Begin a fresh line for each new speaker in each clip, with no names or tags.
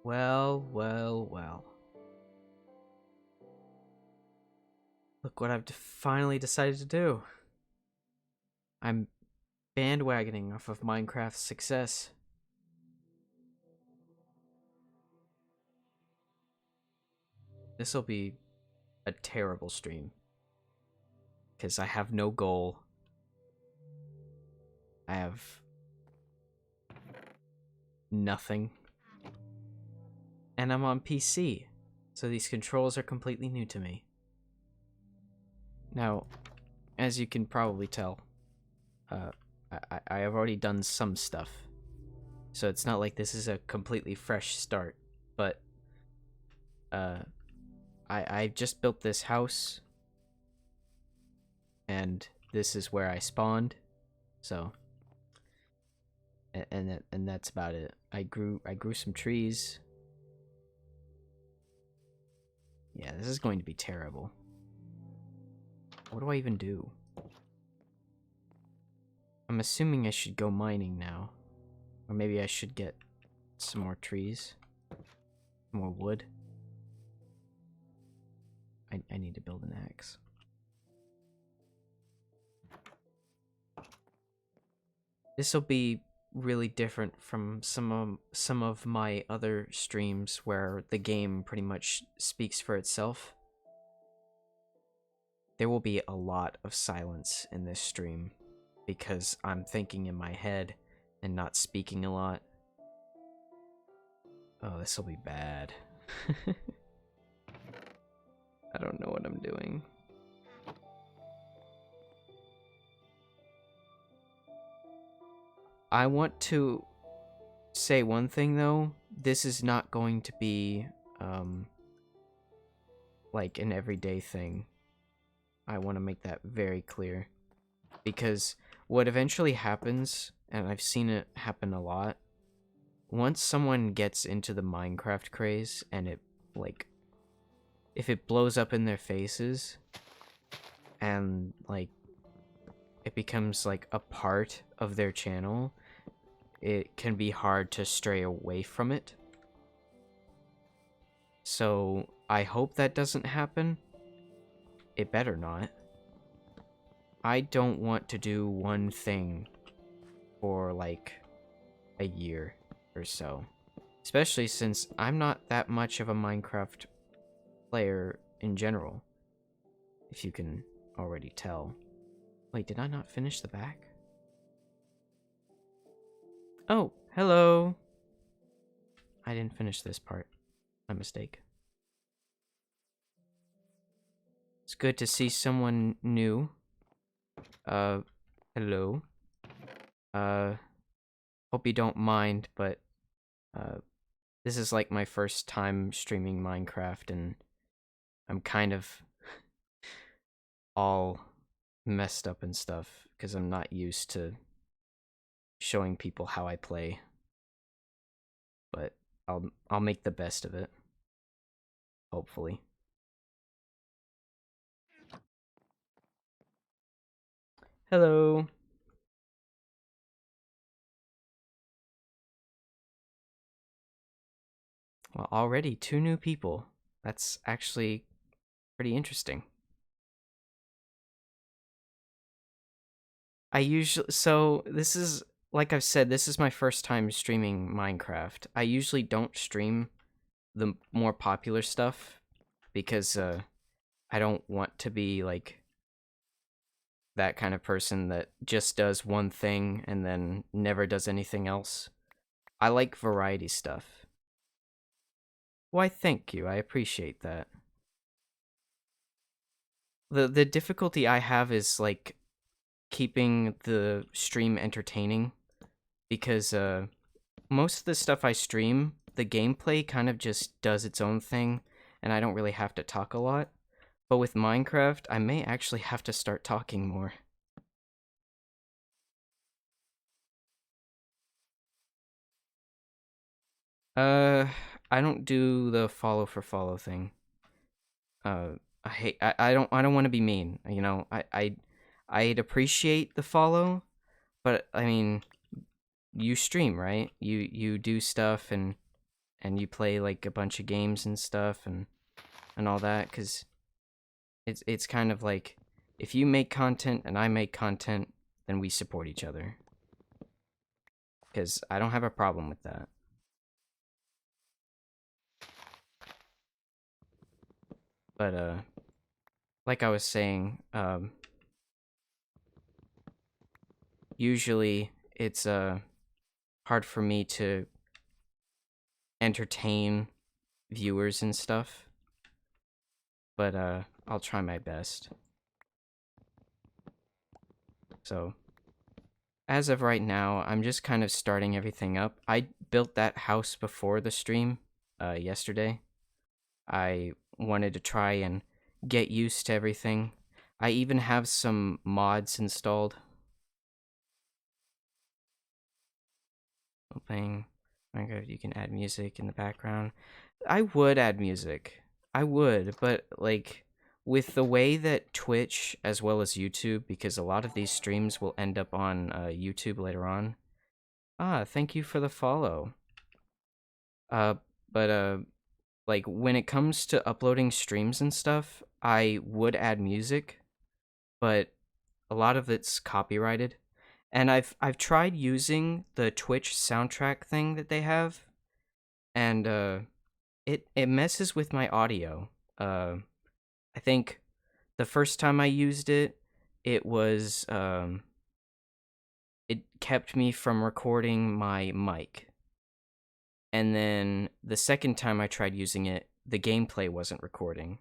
Well, well, well. Look what I've finally decided to do. I'm bandwagoning off of Minecraft's success. This'll be a terrible stream. Because I have no goal. I have nothing. And I'm on PC, so these controls are completely new to me. Now, as you can probably tell, I have already done some stuff. So it's not like this is a completely fresh start, but I just built this house, and this is where I spawned. So, and that's about it. I grew some trees. Yeah, this is going to be terrible. What do I even do? I'm assuming I should go mining now, or maybe I should get some more trees, more wood. I need to build an axe. This will be really different from some of my other streams where the game pretty much speaks for itself. There will be a lot of silence in this stream because I'm thinking in my head and not speaking a lot. Oh, this will be bad. I don't know what I'm doing. I want to say one thing though. This is not going to be like an everyday thing. I want to make that very clear, because what eventually happens, and I've seen it happen a lot, once someone gets into the Minecraft craze and it, like, if it blows up in their faces and, like, it becomes, like, a part of their channel, it can be hard to stray away from it. So, I hope that doesn't happen. It better not. I don't want to do one thing for, like, a year or so. Especially since I'm not that much of a Minecraft player in general, if you can already tell. Wait, did I not finish the back? Oh, hello! I didn't finish this part. My mistake. It's good to see someone new. Hello. Hope you don't mind, but, this is like my first time streaming Minecraft, and I'm kind of all messed up and stuff because I'm not used to showing people how I play. But I'll make the best of it. Hopefully. Hello. Well, already 2 new people. That's actually pretty interesting. So this is, like I've said, this is my first time streaming Minecraft. I usually don't stream the more popular stuff because I don't want to be like that kind of person that just does one thing and then never does anything else. I like variety stuff. Why, thank you. I appreciate that. The difficulty I have is like keeping the stream entertaining, because most of the stuff I stream, the gameplay kind of just does its own thing and I don't really have to talk a lot. But with Minecraft, I may actually have to start talking more. Uh, I don't do the follow for follow thing. I don't want to be mean. You know, I'd appreciate the follow, but I mean, you stream, right? You do stuff, and and you play like a bunch of games and stuff and all that, because it's kind of like, if you make content and I make content, then we support each other, because I don't have a problem with that. But like I was saying, usually it's hard for me to entertain viewers and stuff, but I'll try my best. So as of right now, I'm just kind of starting everything up. I built that house before the stream yesterday. I wanted to try and get used to everything. I even have some mods installed. Playing Minecraft, you can add music in the background. I would add music. I would, but like with the way that Twitch as well as YouTube, because a lot of these streams will end up on YouTube later on. Ah, thank you for the follow. Uh, but like when it comes to uploading streams and stuff, I would add music, but a lot of it's copyrighted. And I've tried using the Twitch soundtrack thing that they have, and it messes with my audio. I think the first time I used it, it was it kept me from recording my mic. And then the second time I tried using it, the gameplay wasn't recording.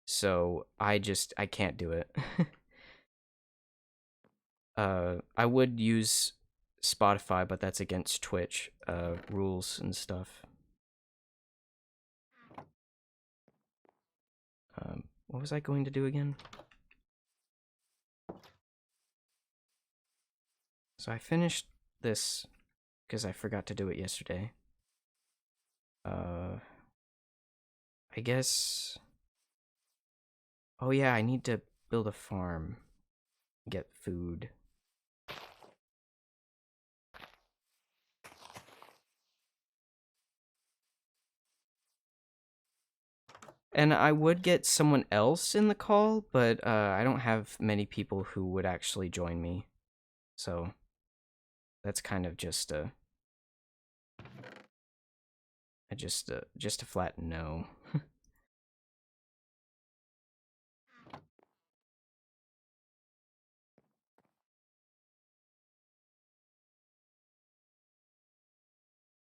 So I can't do it. I would use Spotify, but that's against Twitch rules and stuff. What was I going to do again? So I finished this because I forgot to do it yesterday. I guess... Oh yeah, I need to build a farm. Get food. And I would get someone else in the call, but I don't have many people who would actually join me. So that's kind of just just a flat no.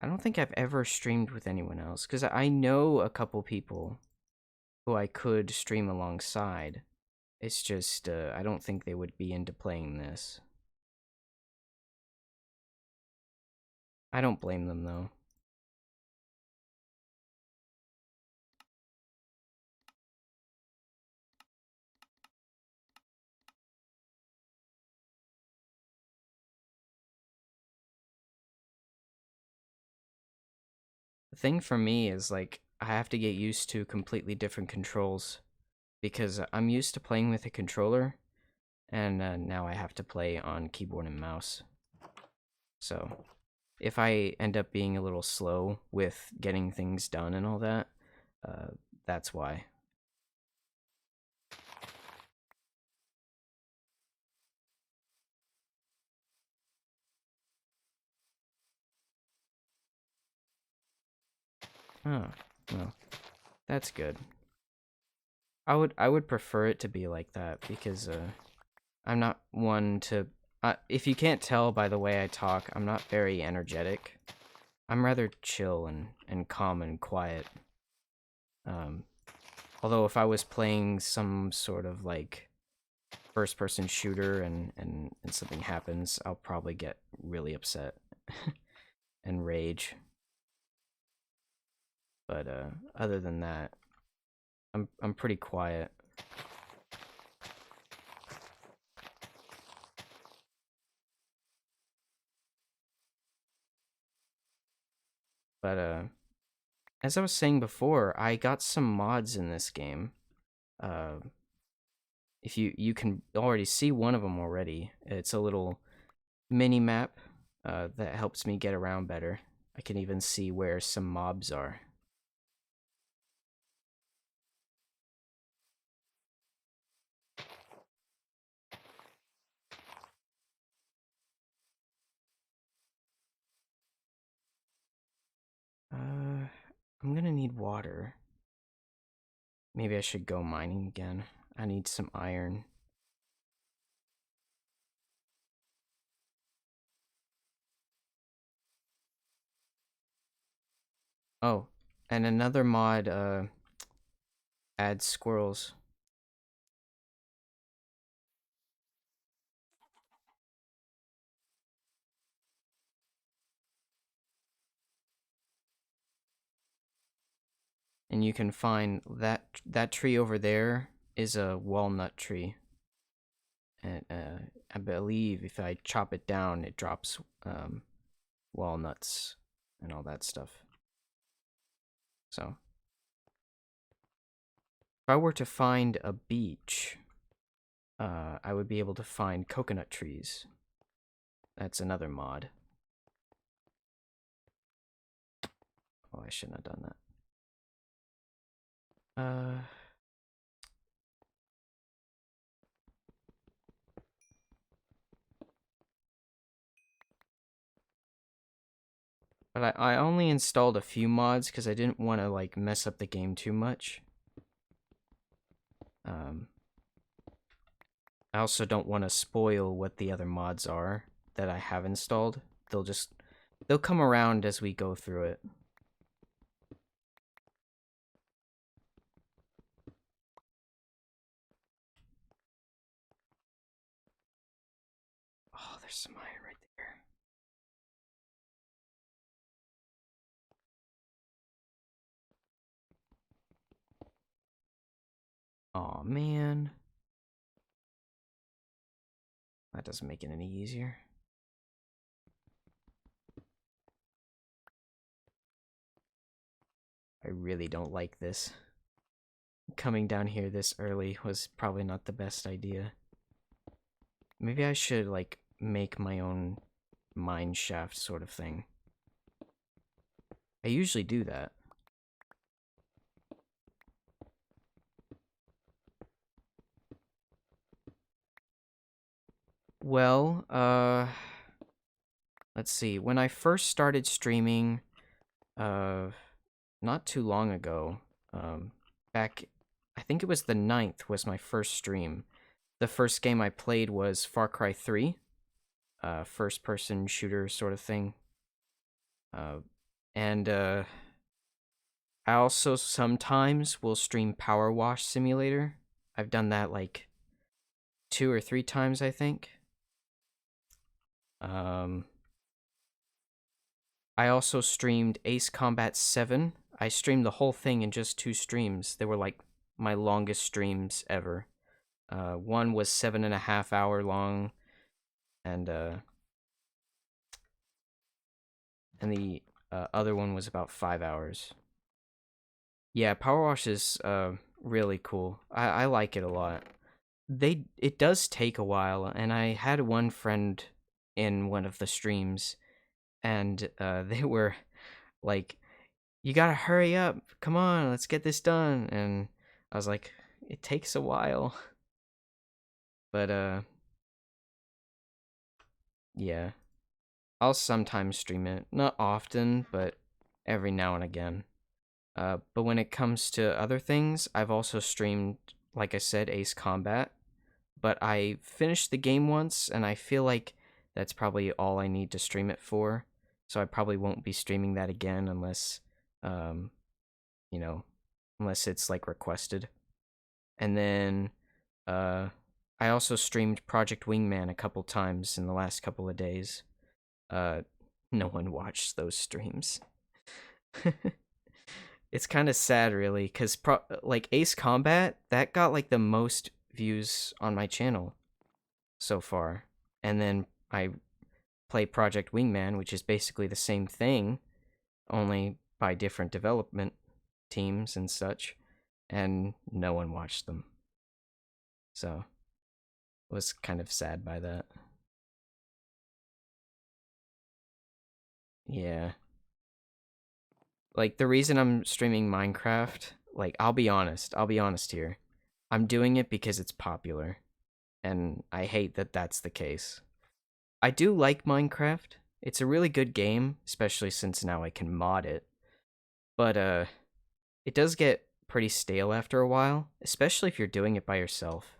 I don't think I've ever streamed with anyone else, because I know a couple people who I could stream alongside. It's just, I don't think they would be into playing this. I don't blame them, though. The thing for me is, like, I have to get used to completely different controls, because I'm used to playing with a controller, and now I have to play on keyboard and mouse. So if I end up being a little slow with getting things done and all that, that's why. Oh, well, that's good. I would prefer it to be like that, because I'm not one to... if you can't tell by the way I talk, I'm not very energetic. I'm rather chill and calm and quiet. Although if I was playing some sort of like first-person shooter and something happens, I'll probably get really upset and rage. But other than that, I'm pretty quiet. But as I was saying before, I got some mods in this game. If you can already see one of them already. It's a little mini map that helps me get around better. I can even see where some mobs are. I'm gonna need water. Maybe I should go mining again. I need some iron. Oh, and another mod adds squirrels. And you can find that tree over there is a walnut tree. And I believe if I chop it down, it drops walnuts and all that stuff. So, if I were to find a beach, I would be able to find coconut trees. That's another mod. Oh, I shouldn't have done that. But I only installed a few mods because I didn't want to like mess up the game too much. I also don't want to spoil what the other mods are that I have installed. They'll come around as we go through it. Oh, there's some iron right there. Aw, man. That doesn't make it any easier. I really don't like this. Coming down here this early was probably not the best idea. Maybe I should, like, make my own mine shaft sort of thing. I usually do that. Well, let's see. When I first started streaming, not too long ago, back, I think it was the 9th was my first stream. The first game I played was Far Cry 3, first-person shooter sort of thing. And I also sometimes will stream Power Wash Simulator. I've done that like 2 or 3 times, I think. I also streamed Ace Combat 7. I streamed the whole thing in just 2 streams. They were like my longest streams ever. One was 7.5 hour long, and the other one was about 5 hours. Yeah, Power Wash is really cool. I like it a lot. It does take a while, and I had one friend in one of the streams, and they were like, "You gotta hurry up! Come on, let's get this done." And I was like, "It takes a while," but yeah, I'll sometimes stream it. Not often, but every now and again. But when it comes to other things, I've also streamed, like I said, Ace Combat. But I finished the game once, and I feel like that's probably all I need to stream it for. So I probably won't be streaming that again unless, you know, unless it's like requested. And then, I also streamed Project Wingman a couple times in the last couple of days. No one watched those streams. It's kind of sad, really, because like Ace Combat, that got like the most views on my channel so far. And then I play Project Wingman, which is basically the same thing, only by different development teams and such, and no one watched them. So I was kind of sad by that. Yeah. Like, the reason I'm streaming Minecraft, like, I'll be honest here. I'm doing it because it's popular, and I hate that that's the case. I do like Minecraft. It's a really good game, especially since now I can mod it. But it does get pretty stale after a while, especially if you're doing it by yourself.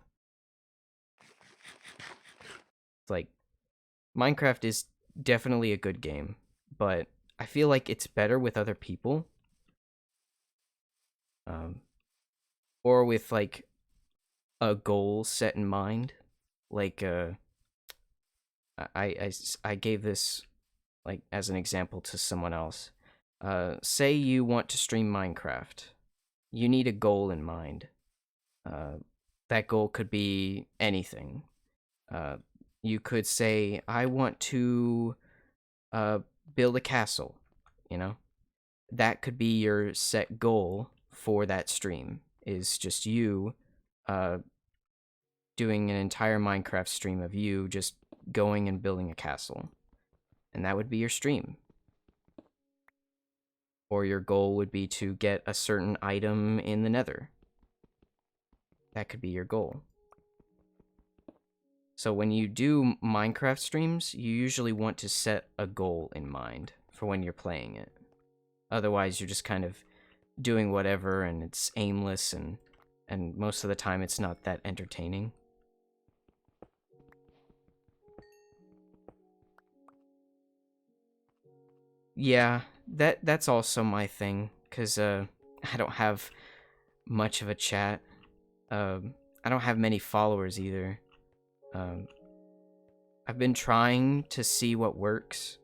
Like, Minecraft is definitely a good game, but I feel like it's better with other people, um, or with like a goal set in mind. Like, I gave this like as an example to someone else. Say you want to stream Minecraft, you need a goal in mind. Uh, that goal could be anything. Uh, you could say, I want to uh, build a castle, you know? That could be your set goal for that stream, is just you uh, doing an entire Minecraft stream of you just going and building a castle. And that would be your stream. Or your goal would be to get a certain item in the nether. That could be your goal. So when you do Minecraft streams, you usually want to set a goal in mind for when you're playing it. Otherwise, you're just kind of doing whatever and it's aimless and most of the time it's not that entertaining. Yeah, that's also my thing, cuz I don't have much of a chat. I don't have many followers either. Um I've been trying to see what works.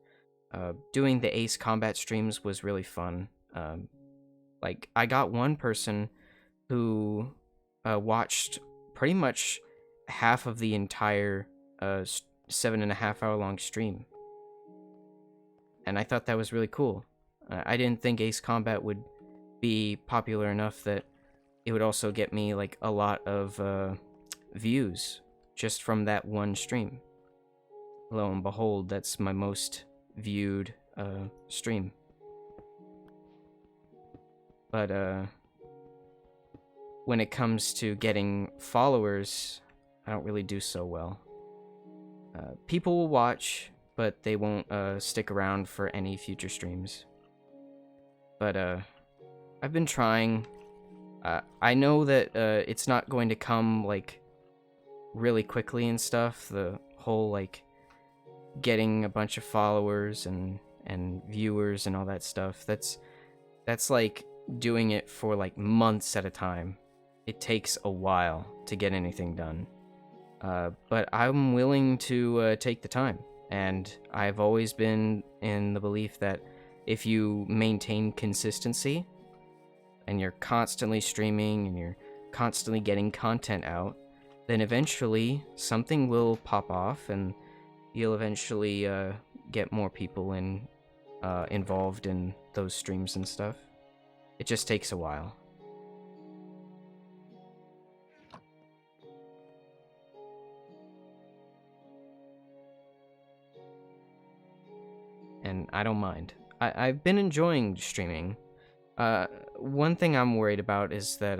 Doing the Ace Combat streams was really fun. Like, I got one person who watched pretty much half of the entire 7.5 hour long stream. And I thought that was really cool. I didn't think Ace Combat would be popular enough that it would also get me like a lot of views just from that one stream. Lo and behold, that's my most viewed stream. But when it comes to getting followers, I don't really do so well. People will watch, but they won't stick around for any future streams. But I've been trying. I know that it's not going to come like really quickly and stuff. The whole like getting a bunch of followers and viewers and all that stuff. That's like doing it for like months at a time. It takes a while to get anything done. But I'm willing to take the time. And I've always been in the belief that if you maintain consistency and you're constantly streaming and you're constantly getting content out, then eventually something will pop off and you'll eventually get more people involved in those streams and stuff. It just takes a while. And I don't mind. I've been enjoying streaming. One thing I'm worried about is that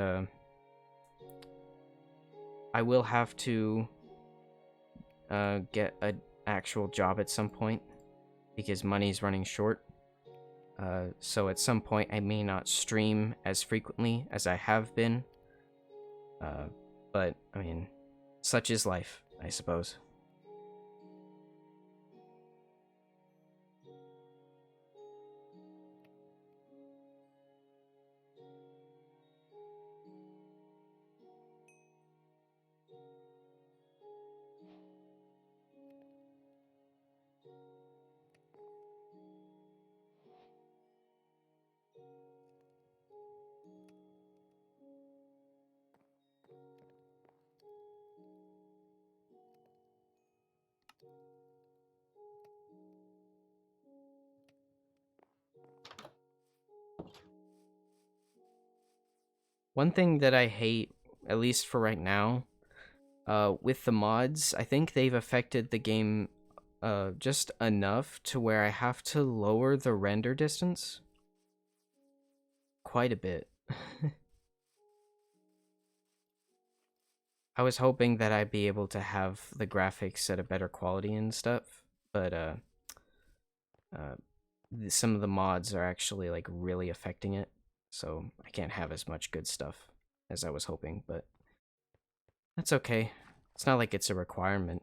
I will have to get an actual job at some point because money's running short. So at some point I may not stream as frequently as I have been. But I mean, such is life, I suppose. One thing that I hate, at least for right now, with the mods, I think they've affected the game just enough to where I have to lower the render distance. quite a bit. I was hoping that I'd be able to have the graphics at a better quality and stuff, but uh, some of the mods are actually like really affecting it, so I can't have as much good stuff as I was hoping, but that's okay. It's not like it's a requirement.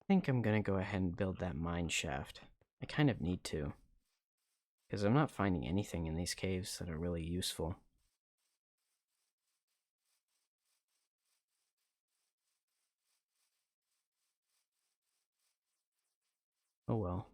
I think I'm gonna go ahead and build that mine shaft. I kind of need to, because I'm not finding anything in these caves that are really useful. Oh well.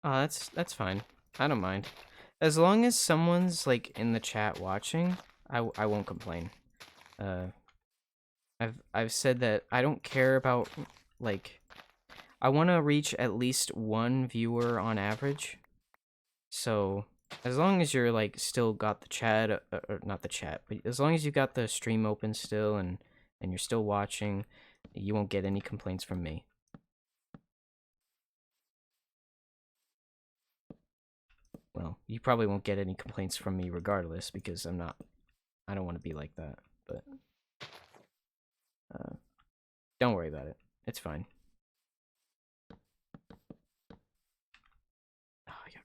Oh, that's fine. I don't mind. As long as someone's like in the chat watching, I won't complain. Uh, I've said that I don't care about like I want to reach at least one viewer on average. So as long as you're like still got the chat, or not the chat, but as long as you got the stream open still and you're still watching, you won't get any complaints from me. Well, you probably won't get any complaints from me regardless because I don't want to be like that. But uh, don't worry about it. It's fine. Oh, yeah.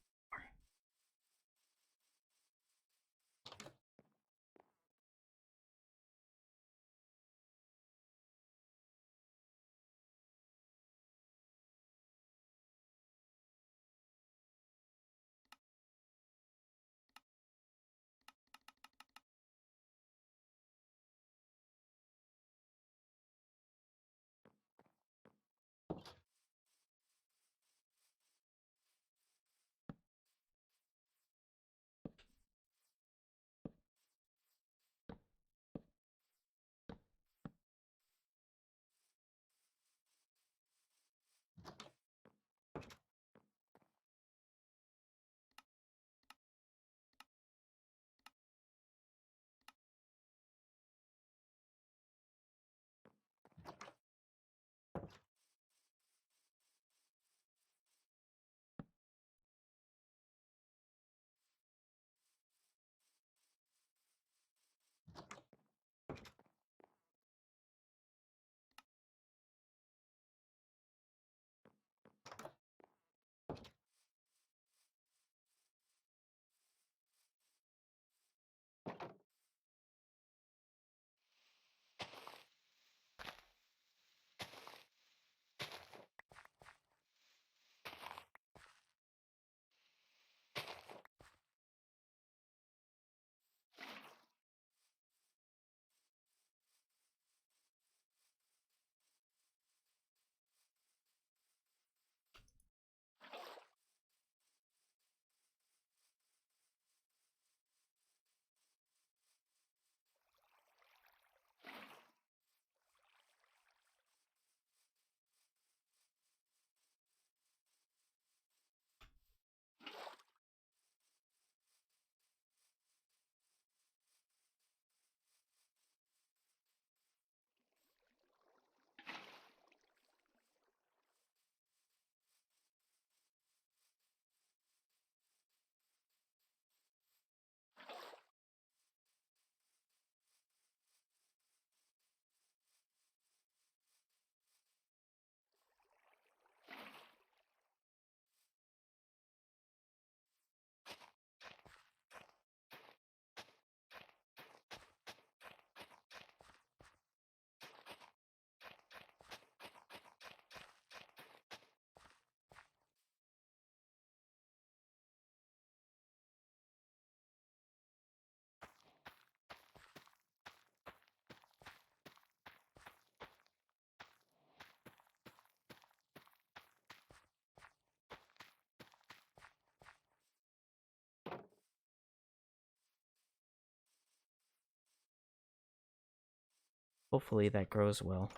Hopefully that grows well.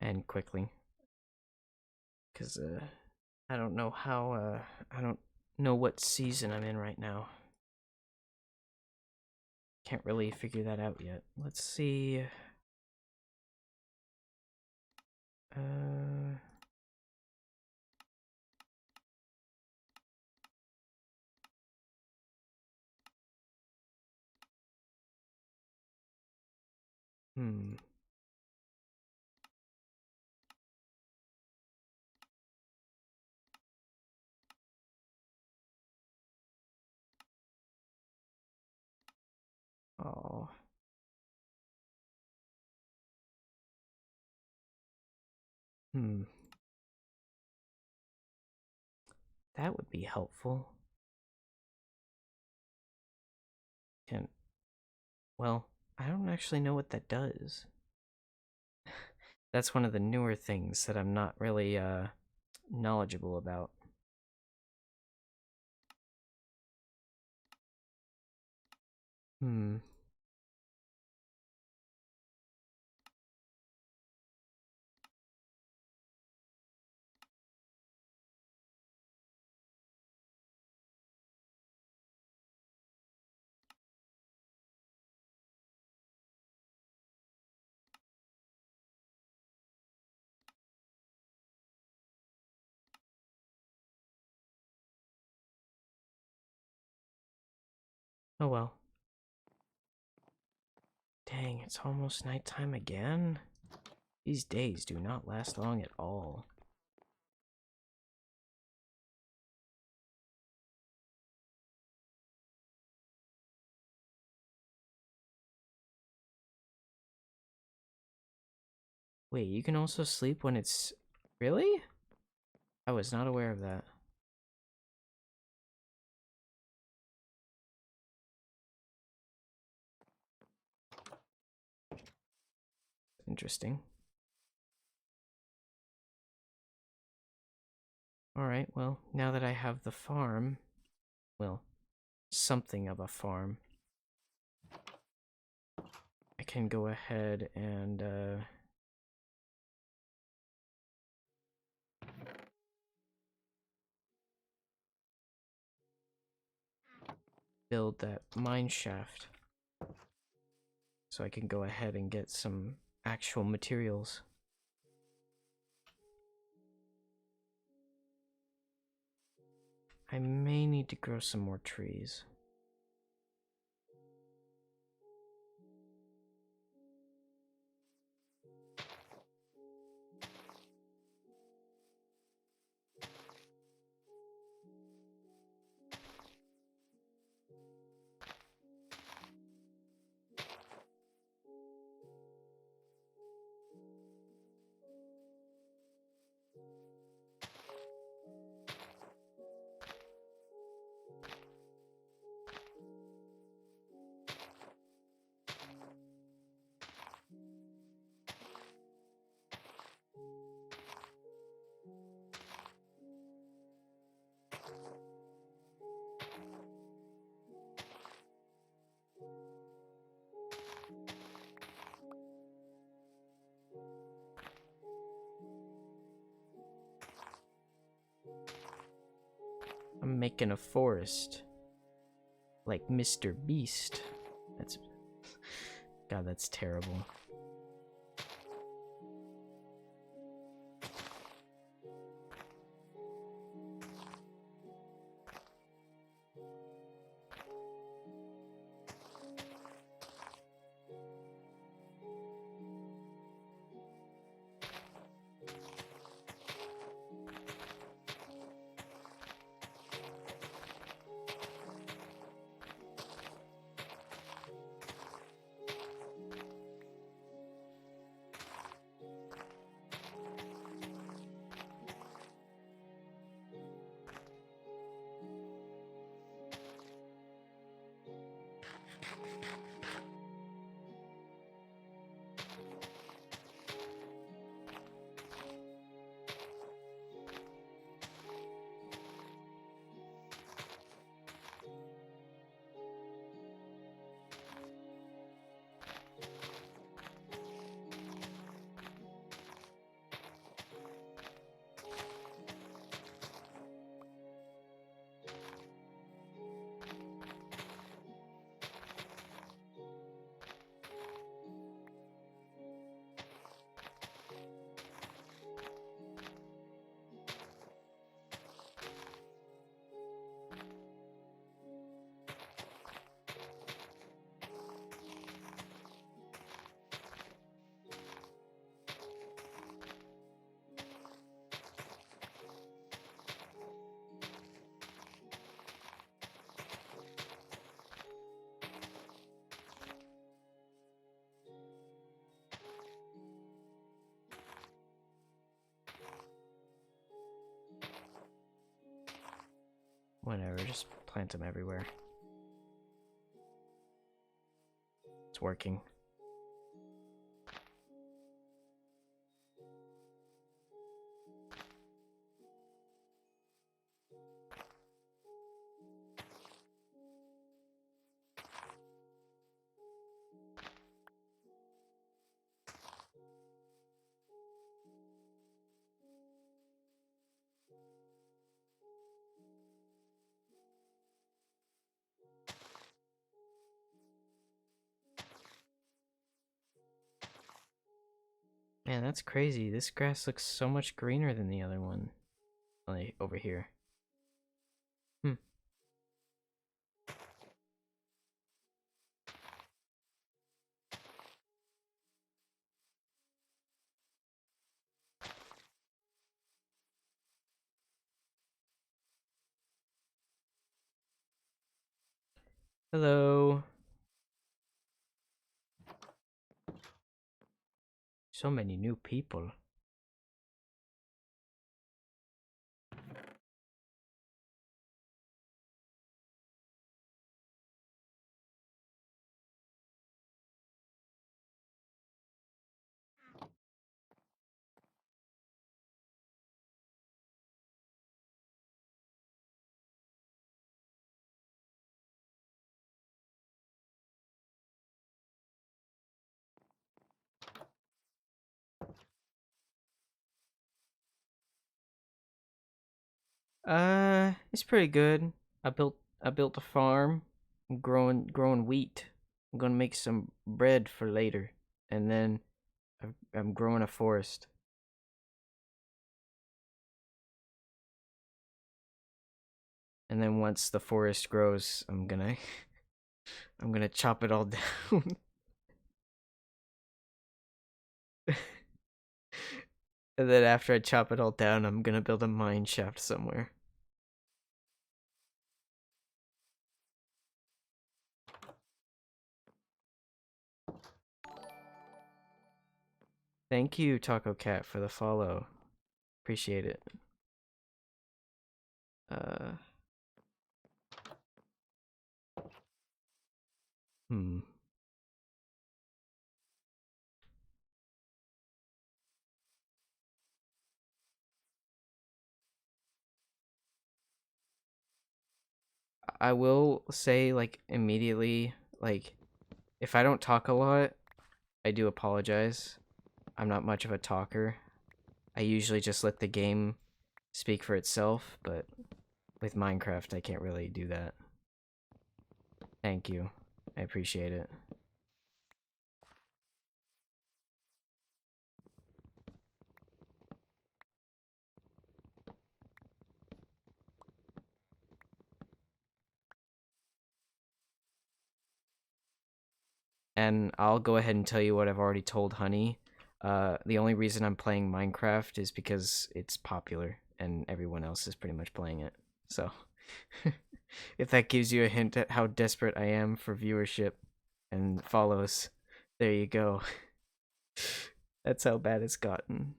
And quickly. Because, I don't know how, I don't know what season I'm in right now. Can't really figure that out yet. Let's see. Hmm. Oh. Hmm. That would be helpful. Well, I don't actually know what that does. That's one of the newer things that I'm not really, knowledgeable about. Hmm. Oh well. Dang, it's almost nighttime again? These days do not last long at all. Wait, you can also sleep when it's... Really? I was not aware of that. Interesting. Alright, well, now that I have the farm... Well, something of a farm. I can go ahead and, build that mine shaft. So I can go ahead and get some actual materials. I may need to grow some more trees. I'm making a forest. Like Mr. Beast. That's... God, that's terrible. Whatever, just plant them everywhere. It's working. Man, that's crazy. This grass looks so much greener than the other one. Like, over here. Hmm. Hello. So many new people. It's pretty good. I built a farm. I'm growing wheat. I'm gonna make some bread for later, and then I'm growing a forest. And then once the forest grows, I'm gonna I'm gonna chop it all down. And then after I chop it all down, I'm gonna build a mine shaft somewhere. Thank you, Taco Cat, for the follow. Appreciate it. Uh. Hmm. I will say, like, immediately, like, if I don't talk a lot, I do apologize. I'm not much of a talker. I usually just let the game speak for itself, but with Minecraft, I can't really do that. Thank you. I appreciate it. And I'll go ahead and tell you what I've already told Honey. The only reason I'm playing Minecraft is because it's popular and everyone else is pretty much playing it. So, if that gives you a hint at how desperate I am for viewership and follows, there you go. That's how bad it's gotten.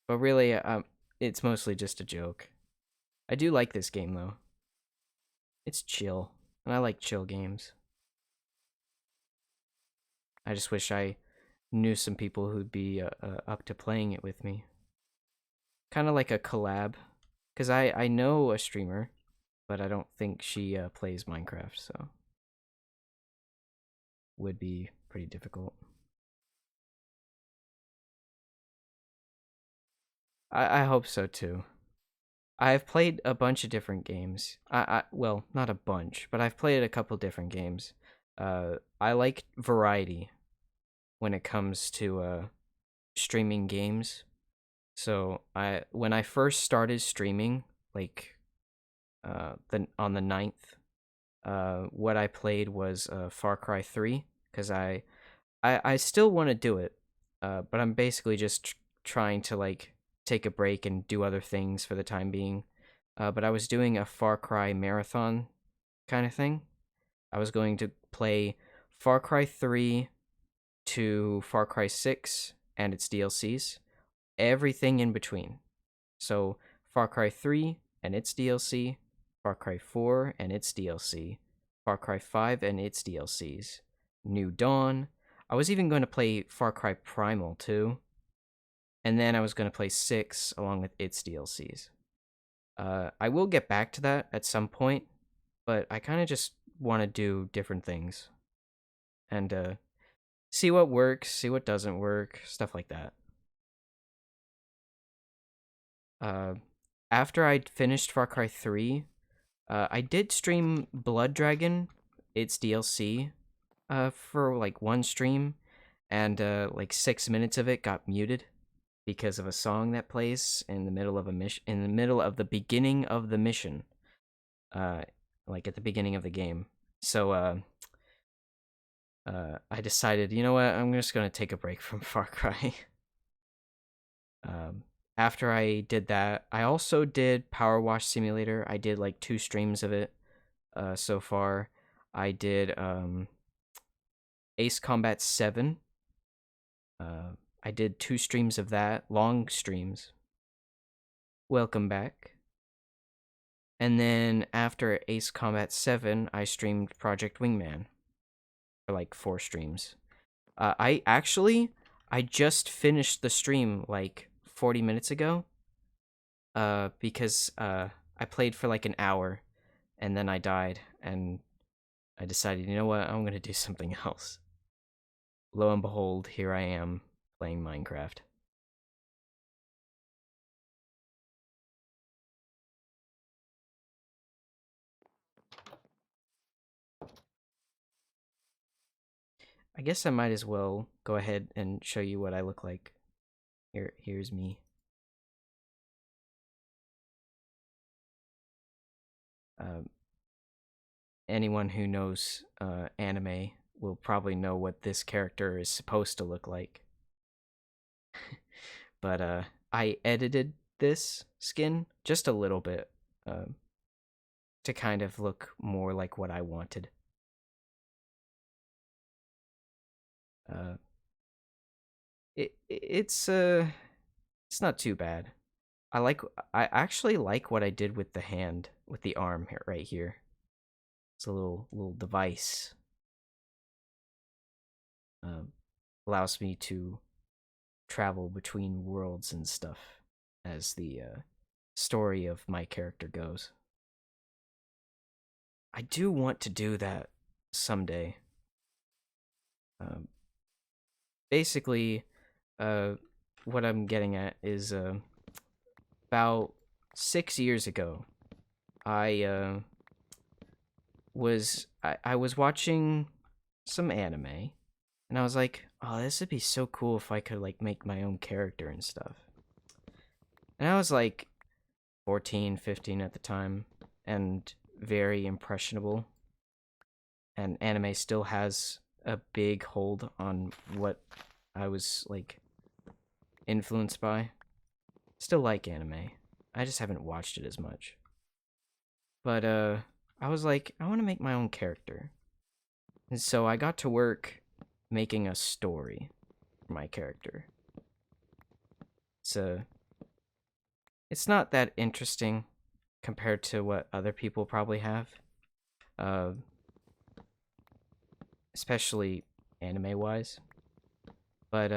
But really, it's mostly just a joke. I do like this game though. It's chill, and I like chill games. I just wish I knew some people who'd be up to playing it with me. Kind of like a collab, because I know a streamer, but I don't think she plays Minecraft, so would be pretty difficult. I hope so too. I've played a bunch of different games. Well, not a bunch, but I've played a couple different games. I like variety when it comes to streaming games. So when I first started streaming, like on the 9th, what I played was Far Cry 3 because I still want to do it, but I'm basically just trying to like take a break and do other things for the time being. But I was doing a Far Cry marathon kind of thing. I was going to play Far Cry 3, to Far Cry 6 and its DLCs, everything in between. So Far Cry 3 and its DLC, Far Cry 4 and its DLC, Far Cry 5 and its DLCs, New Dawn. I was even going to play Far Cry Primal too. And then I was going to play 6 along with its DLCs. I will get back to that at some point, but I kind of just want to do different things. And see what works, see what doesn't work, stuff like that. After I'd finished Far Cry 3, I did stream Blood Dragon, its DLC, for like one stream, and like 6 minutes of it got muted because of a song that plays in the middle of a mission, in the middle of the beginning of the mission, like at the beginning of the game. So I decided, you know what, I'm just gonna take a break from Far Cry. After I did that, I also did Power Wash Simulator. I did like 2 streams of it so far. I did Ace Combat 7. I did 2 streams of that, long streams. Welcome back. And then after Ace Combat 7, I streamed Project Wingman for like 4 streams. I just finished the stream like 40 minutes ago, because I played for like an hour and then I died, and I decided, you know what, I'm gonna do something else. Lo and behold, here I am playing Minecraft. I guess I might as well go ahead and show you what I look like. Here's me. Anyone who knows anime will probably know what this character is supposed to look like. But I edited this skin just a little bit to kind of look more like what I wanted. It's not too bad. I actually like what I did with the hand, with the arm here, right here. It's a little device. Allows me to travel between worlds and stuff as the story of my character goes. I do want to do that someday. Basically, what I'm getting at is about 6 years ago, I was watching some anime, and I was like, oh, this would be so cool if I could like make my own character and stuff. And I was like 14, 15 at the time, and very impressionable. And anime still has a big hold on what I was like influenced by. Still like anime. I just haven't watched it as much. But I was like, I want to make my own character. And so I got to work making a story for my character. It's not that interesting compared to what other people probably have. Especially anime wise. But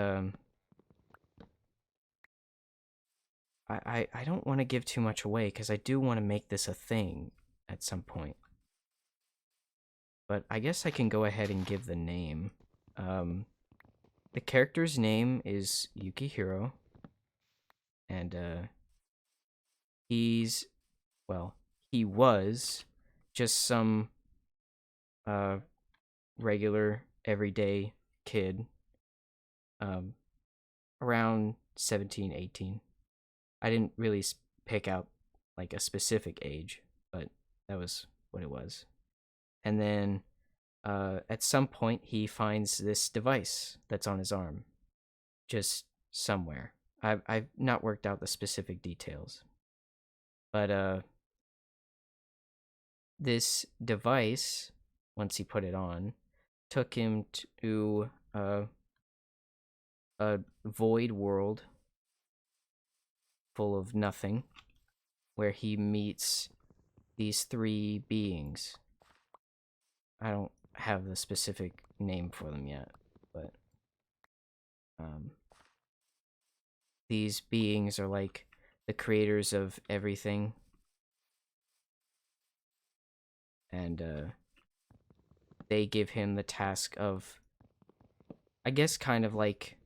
I don't want to give too much away because I do want to make this a thing at some point. But I guess I can go ahead and give the name. The character's name is Yukihiro, and he was just some regular everyday kid, around 17, 18. I didn't really pick out like a specific age, but that was what it was. And then at some point he finds this device that's on his arm, just somewhere. I've not worked out the specific details, but this device, once he put it on, took him to a void world full of nothing where he meets these three beings. I don't have the specific name for them yet, but these beings are like the creators of everything, and they give him the task of, I guess, kind of like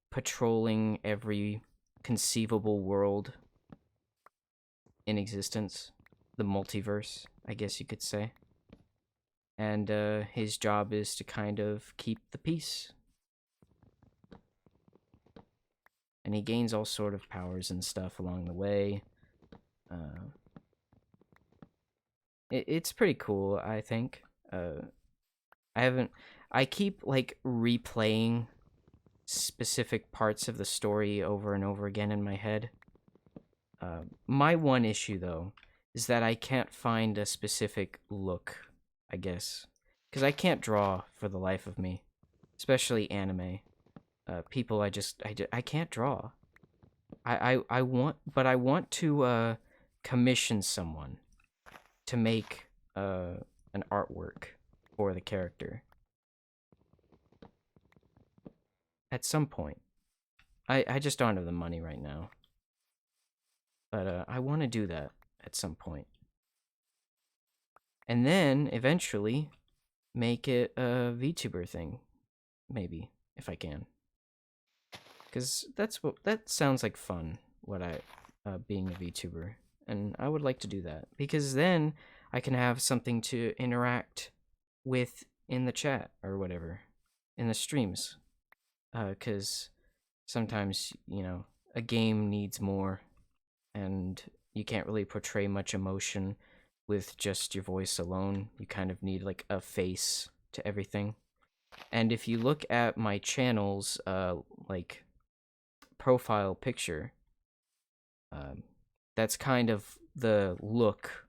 patrolling every conceivable world in existence, the multiverse, I guess you could say. And his job is to kind of keep the peace. And he gains all sort of powers and stuff along the way. It's pretty cool, I think. I keep like replaying specific parts of the story over and over again in my head. My one issue, though, is that I can't find a specific look, I guess. Because I can't draw for the life of me. Especially anime. People I can't draw. I want to commission someone to make an artwork for the character. At some point. I just don't have the money right now. But I want to do that at some point. And then, eventually, make it a VTuber thing. Maybe, if I can. Because that sounds like fun, being a VTuber. And I would like to do that. Because then, I can have something to interact with in the chat, or whatever. In the streams. Because sometimes, a game needs more, and you can't really portray much emotion with just your voice alone. You kind of need like a face to everything. And if you look at my channel's like profile picture, that's kind of the look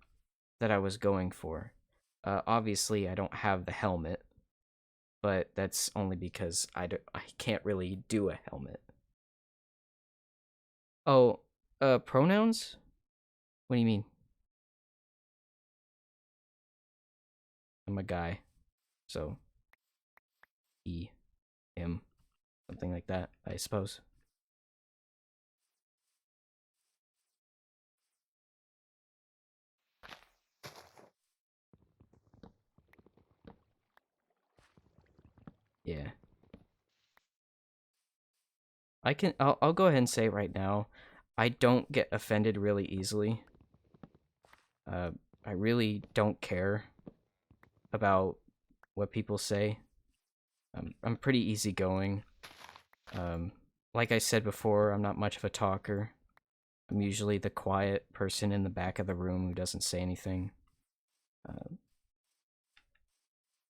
that I was going for. Obviously, I don't have the helmet, but that's only because I can't really do a helmet. Oh, pronouns? What do you mean? I'm a guy, so he, him, something like that, I suppose. Yeah. I'll go ahead and say right now, I don't get offended really easily. I really don't care about what people say. I'm pretty easygoing. Like I said before, I'm not much of a talker. I'm usually the quiet person in the back of the room who doesn't say anything.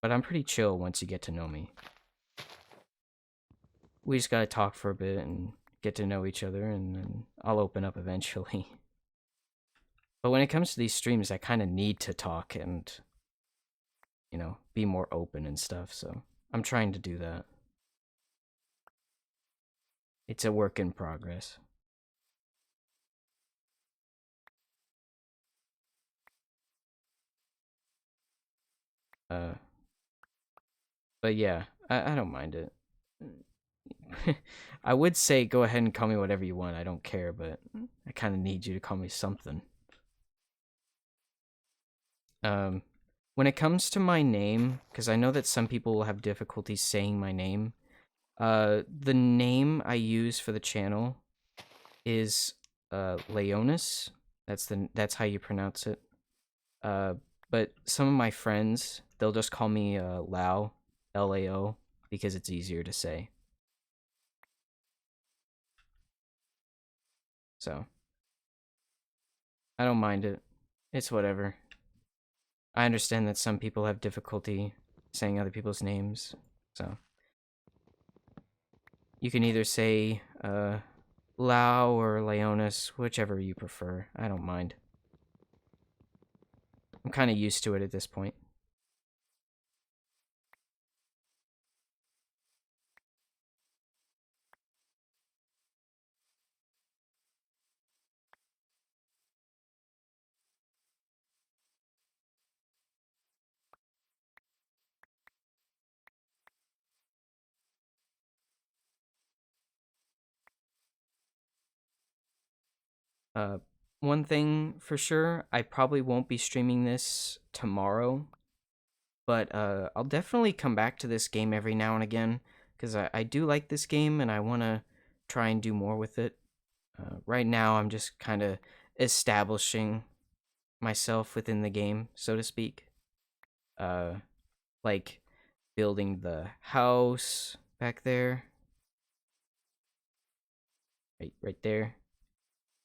But I'm pretty chill once you get to know me. We just gotta talk for a bit and get to know each other, and then I'll open up eventually. But when it comes to these streams, I kind of need to talk and, be more open and stuff, so I'm trying to do that. It's a work in progress. But yeah, I don't mind it. I would say go ahead and call me whatever you want, I don't care, but I kind of need you to call me something. When it comes to my name, because I know that some people will have difficulty saying my name, the name I use for the channel is Leonis. That's how you pronounce it. But some of my friends, they'll just call me Lao, Lao, because it's easier to say. So I don't mind it. It's whatever. I understand that some people have difficulty saying other people's names, so you can either say Lao or Leonis, whichever you prefer. I don't mind. I'm kind of used to it at this point. Uh, one thing for sure, I probably won't be streaming this tomorrow, but I'll definitely come back to this game every now and again because I do like this game and I want to try and do more with it. Right now, I'm just kind of establishing myself within the game, so to speak. Uh, like building the house back there, right there.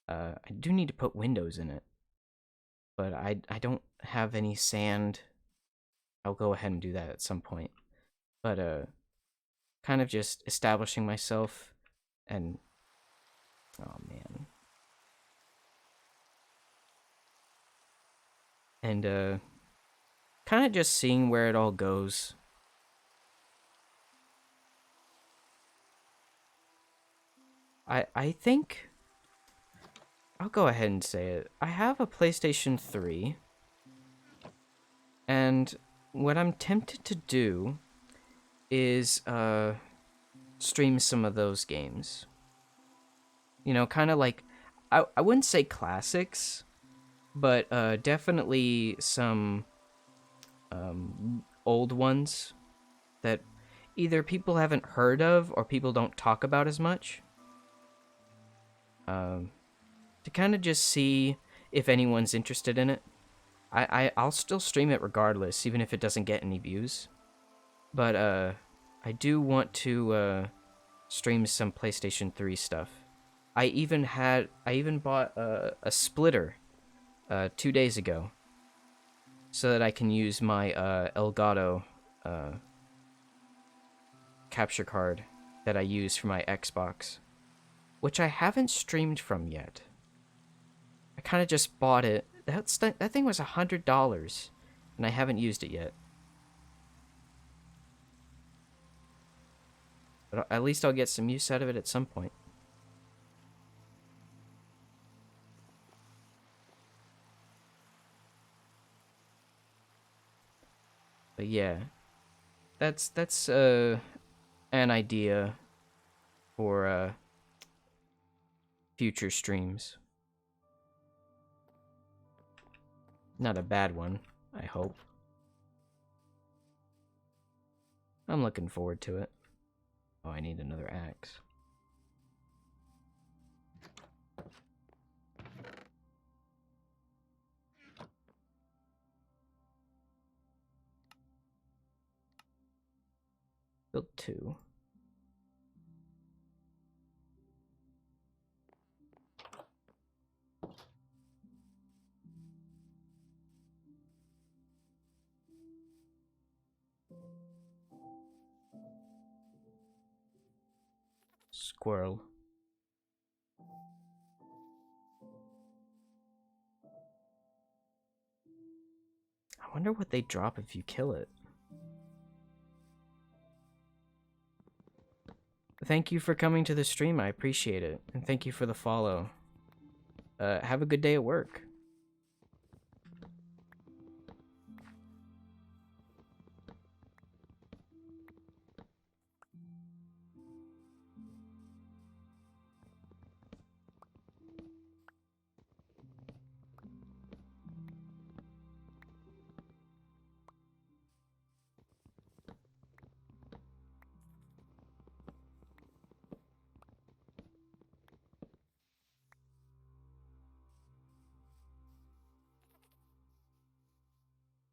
I do need to put windows in it, but I don't have any sand. I'll go ahead and do that at some point. But kind of just establishing myself and oh man. And kind of just seeing where it all goes. I think I'll go ahead and say it. I have a PlayStation 3 and what I'm tempted to do is stream some of those games. You know, kind of like I wouldn't say classics, but definitely some old ones that either people haven't heard of or people don't talk about as much. Um, to kind of just see if anyone's interested in it. I'll still stream it regardless, even if it doesn't get any views. But I do want to stream some PlayStation 3 stuff. I even bought a splitter 2 days ago, so that I can use my Elgato capture card that I use for my Xbox, which I haven't streamed from yet. I kind of just bought it. That thing was $100, and I haven't used it yet. But at least I'll get some use out of it at some point. But yeah, that's an idea for future streams. Not a bad one, I hope. I'm looking forward to it. Oh, I need another axe. Built 2. Squirrel. I wonder what they drop if you kill it. Thank you for coming to the stream. I appreciate it. And thank you for the follow. Have a good day at work.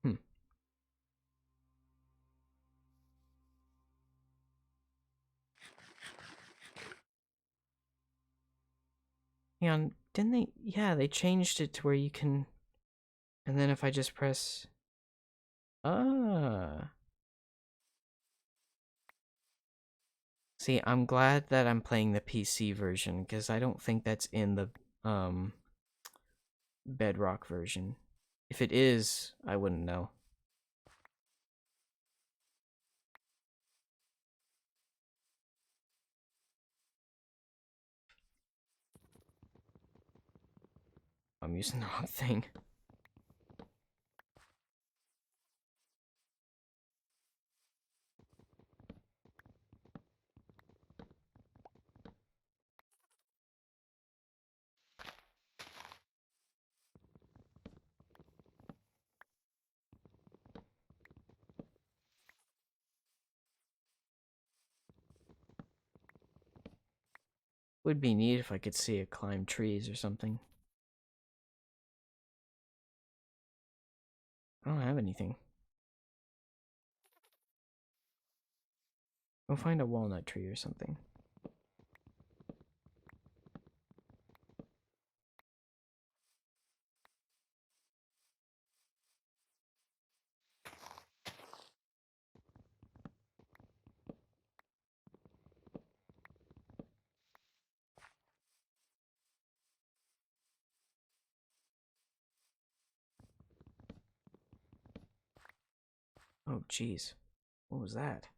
Hmm. Yeah, didn't they? Yeah, they changed it to where you can... And then if I just press... Ah. See, I'm glad that I'm playing the PC version, because I don't think that's in the Bedrock version. If it is, I wouldn't know. I'm using the wrong thing. Would be neat if I could see it climb trees or something. I don't have anything. Go find a walnut tree or something. Oh, jeez. What was that?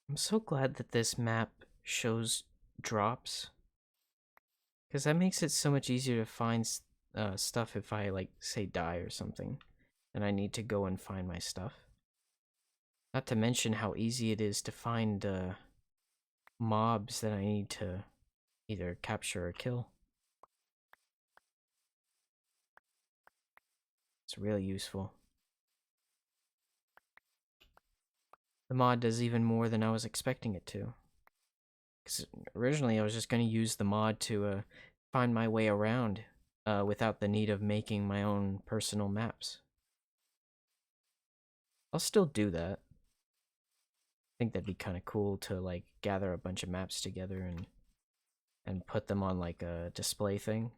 I'm so glad that this map shows drops, because that makes it so much easier to find stuff if I, like, say die or something, and I need to go and find my stuff. Not to mention how easy it is to find mobs that I need to either capture or kill. It's really useful. The mod does even more than I was expecting it to. Because originally I was just going to use the mod to find my way around without the need of making my own personal maps. I'll still do that. I think that'd be kind of cool to, like, gather a bunch of maps together and put them on, like, a display thing.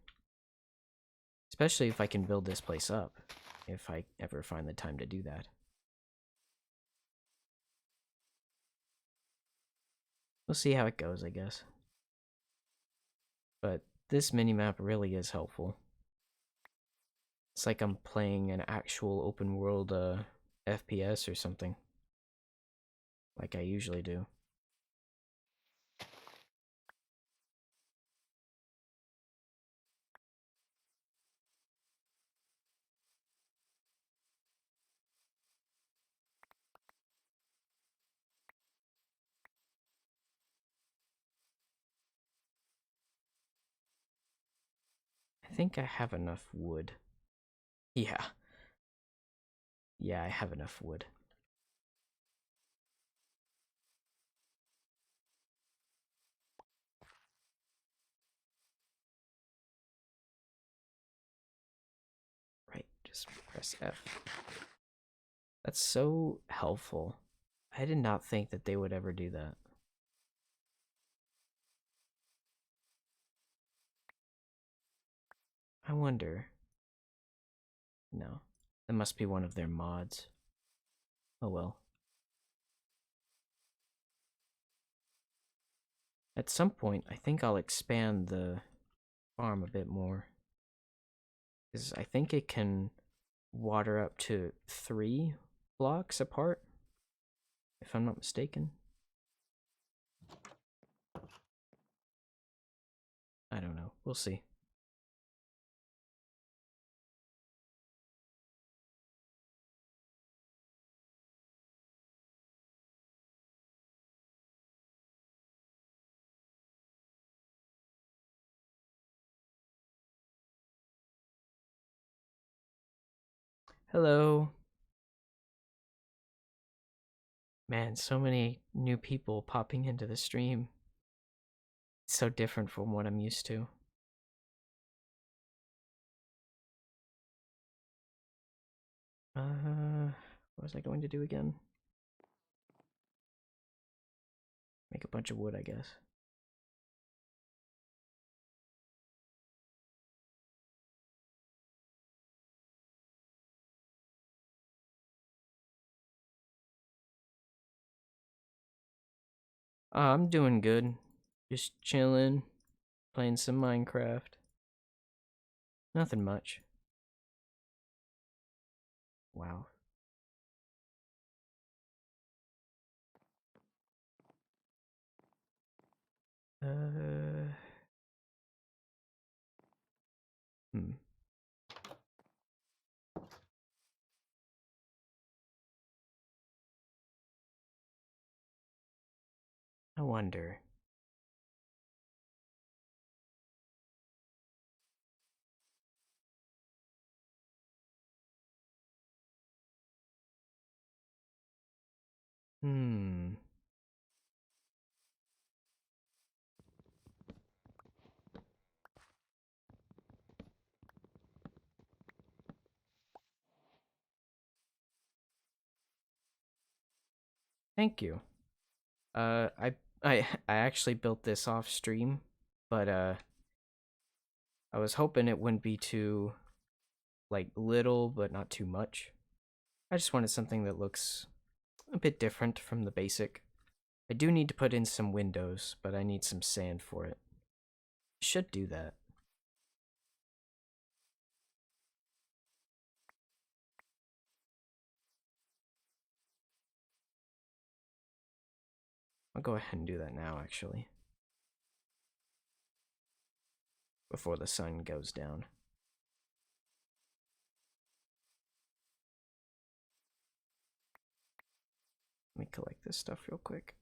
Especially if I can build this place up, if I ever find the time to do that. We'll see how it goes, I guess. But this minimap really is helpful. It's like I'm playing an actual open world FPS or something. Like I usually do. I think I have enough wood. Yeah. Yeah, I have enough wood. Right, just press F. That's so helpful. I did not think that they would ever do that. I wonder. No. That must be one of their mods. Oh well. At some point, I think I'll expand the farm a bit more. Because I think it can water up to 3 blocks apart, if I'm not mistaken. I don't know. We'll see. Hello. Man, so many new people popping into the stream. It's so different from what I'm used to. What was I going to do again? Make a bunch of wood, I guess. I'm doing good. Just chilling, playing some Minecraft. Nothing much. Wow. Uh, hmm. I wonder. Hmm. Thank you. I actually built this off stream, but I was hoping it wouldn't be too like little, but not too much. I just wanted something that looks a bit different from the basic. I do need to put in some windows, but I need some sand for it. Should do that. I'll go ahead and do that now, actually, before the sun goes down. Let me collect this stuff real quick.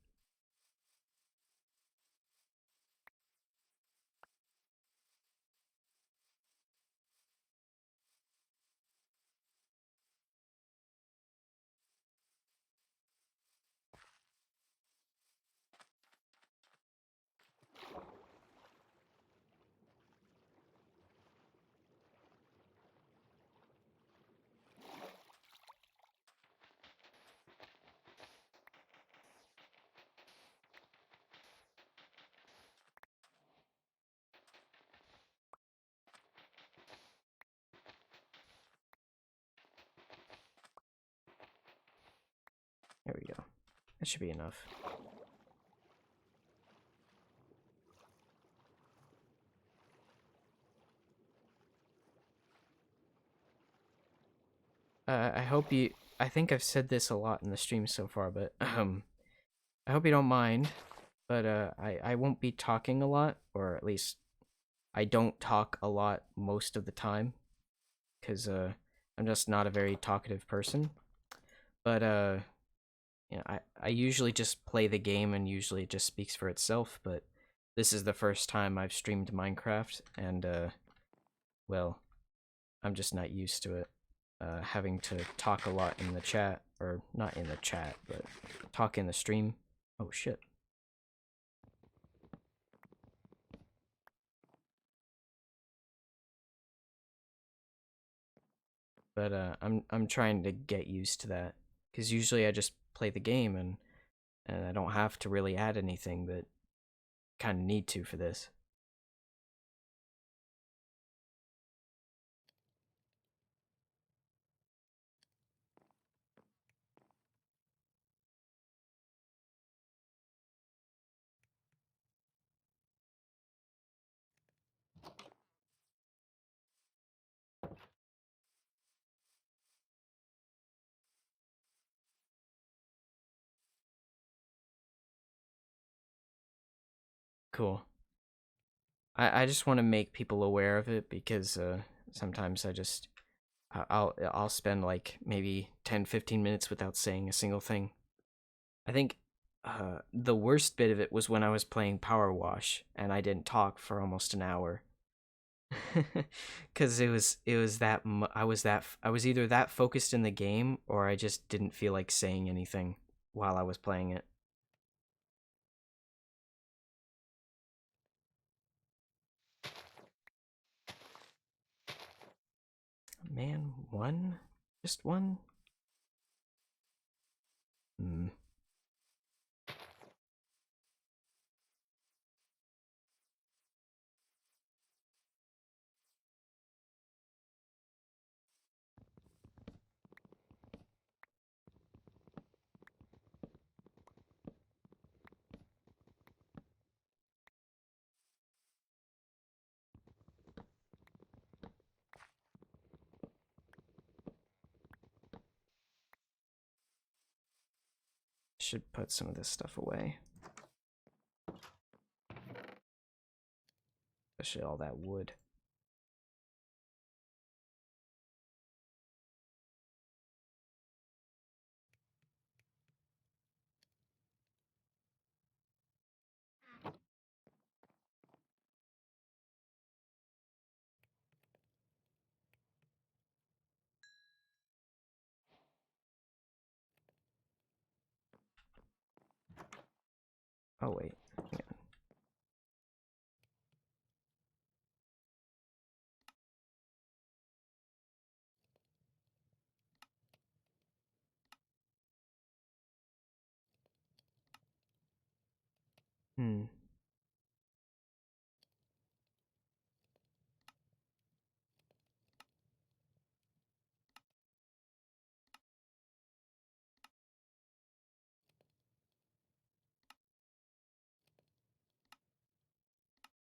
There we go. That should be enough. I hope you. I think I've said this a lot in the stream so far, but I hope you don't mind. But I won't be talking a lot, or at least I don't talk a lot most of the time, because I'm just not a very talkative person. But you know, I usually just play the game, and usually it just speaks for itself. But this is the first time I've streamed Minecraft, and well, I'm just not used to it. Having to talk a lot in the chat, or not in the chat, but talk in the stream. Oh shit. But I'm trying to get used to that, because usually I just play the game, and I don't have to really add anything, but kind of need to for this. Cool. I just want to make people aware of it, because sometimes I'll spend like maybe 10-15 minutes without saying a single thing. I think the worst bit of it was when I was playing Power Wash and I didn't talk for almost an hour. Cuz it was I was either that focused in the game, or I just didn't feel like saying anything while I was playing it. Man, one? Just one? Hmm. Should put some of this stuff away. Especially all that wood. Oh wait, hang on.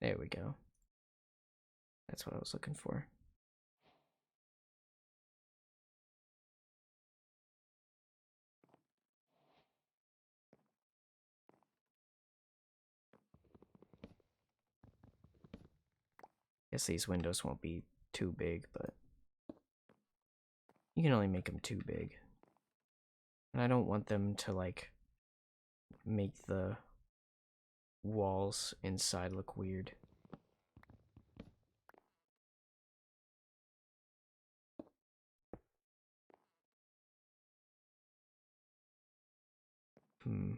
There we go. That's what I was looking for. Guess these windows won't be too big, but you can only make them too big. And I don't want them to, like, make the walls inside look weird. Hmm.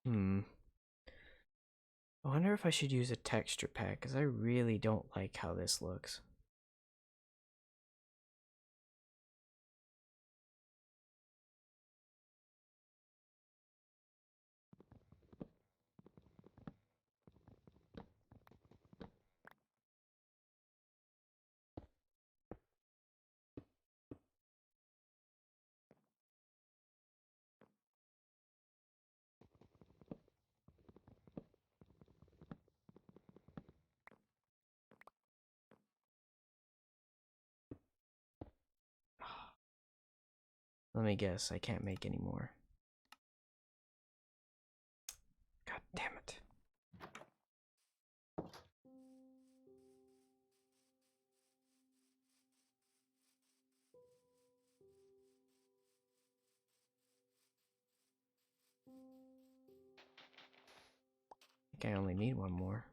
Hmm. I wonder if I should use a texture pack, because I really don't like how this looks. Let me guess, I can't make any more. God damn it. I think I only need one more.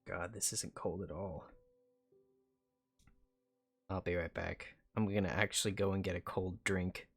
God, this isn't cold at all. I'll be right back. I'm gonna actually go and get a cold drink.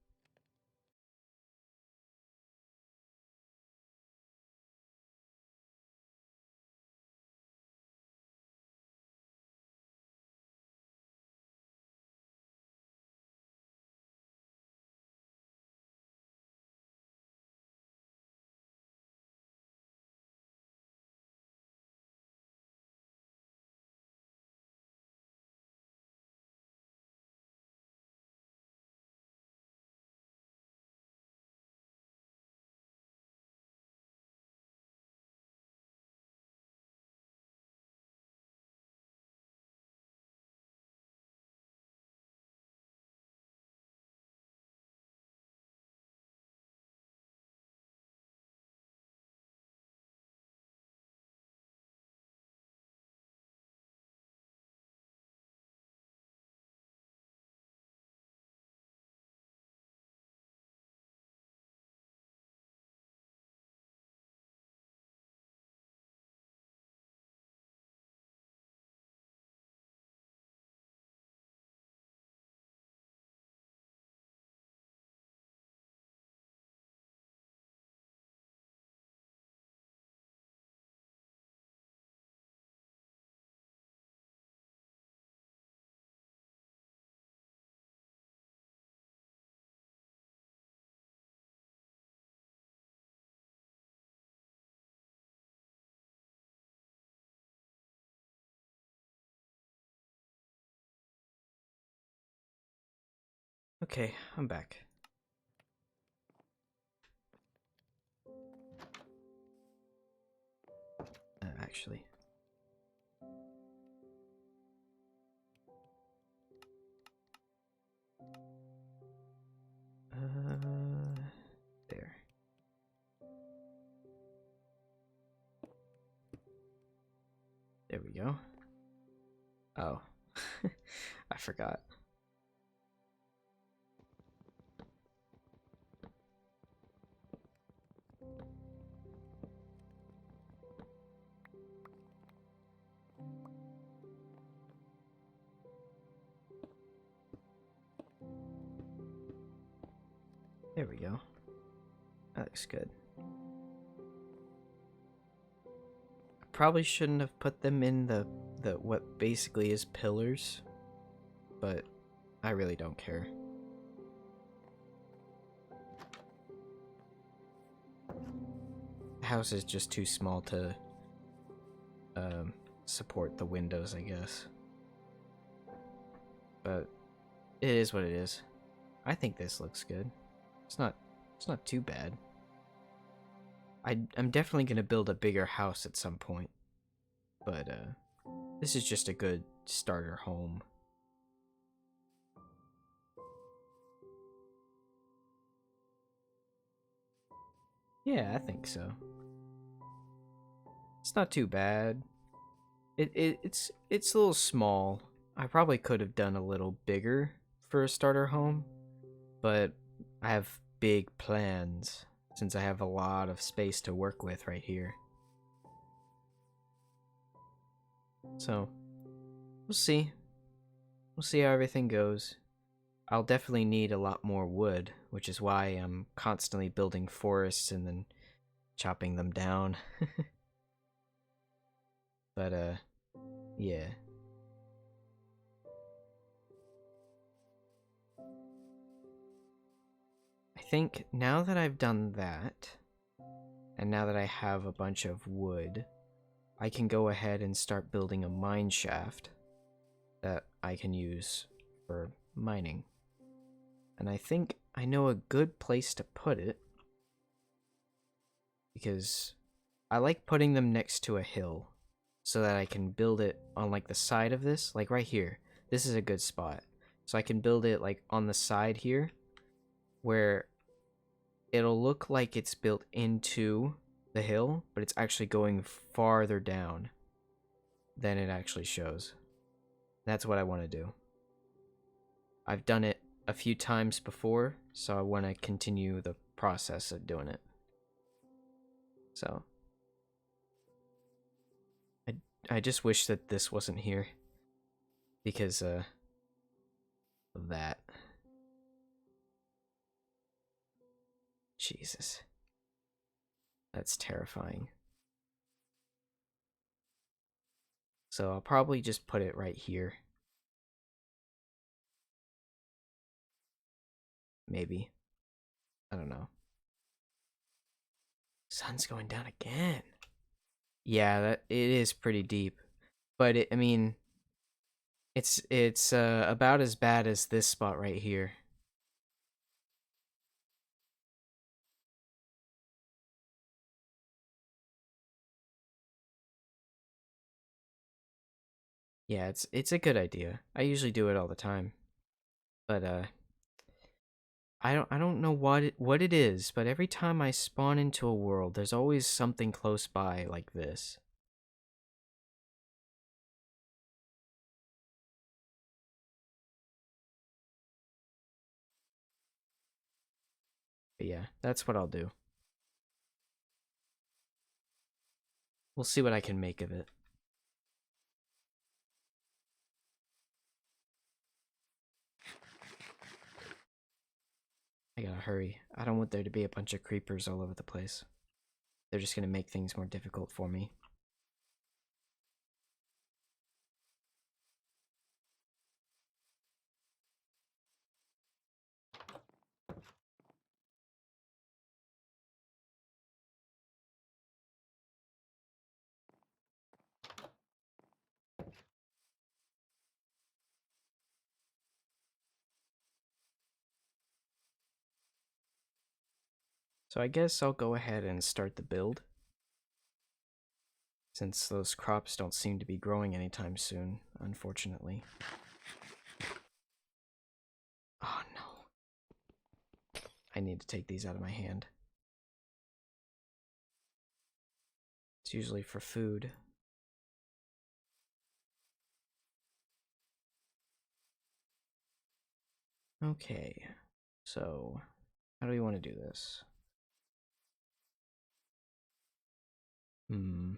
Okay, I'm back. Actually. There. There we go. Oh. I forgot. There we go. That looks good. Probably shouldn't have put them in the what basically is pillars, but I really don't care. The house is just too small to support the windows, I guess. But it is what it is. I think this looks good. It's not too bad. I'm definitely gonna build a bigger house at some point, but this is just a good starter home. Yeah, I think so. It's not too bad. It's a little small. I probably could have done a little bigger for a starter home, but I have big plans since I have a lot of space to work with right here. So, we'll see. We'll see how everything goes. I'll definitely need a lot more wood, which is why I'm constantly building forests and then chopping them down. But, yeah. I think now that I've done that, and now that I have a bunch of wood, I can go ahead and start building a mine shaft that I can use for mining. And I think I know a good place to put it, because I like putting them next to a hill so that I can build it on like the side of this, like right here. This is a good spot. So I can build it like on the side here where it'll look like it's built into the hill, but it's actually going farther down than it actually shows. That's what I want to do. I've done it a few times before, so I want to continue the process of doing it. So I just wish that this wasn't here because of that. Jesus. That's terrifying. So I'll probably just put it right here. Maybe. I don't know. Sun's going down again. Yeah, that it is pretty deep. But I mean, it's about as bad as this spot right here. Yeah, it's a good idea. I usually do it all the time. But I don't know what it is, but every time I spawn into a world, there's always something close by like this. But yeah, that's what I'll do. We'll see what I can make of it. I gotta hurry. I don't want there to be a bunch of creepers all over the place. They're just gonna make things more difficult for me. So I guess I'll go ahead and start the build, since those crops don't seem to be growing anytime soon, unfortunately. Oh no. I need to take these out of my hand. It's usually for food. Okay, so how do we want to do this? Hmm.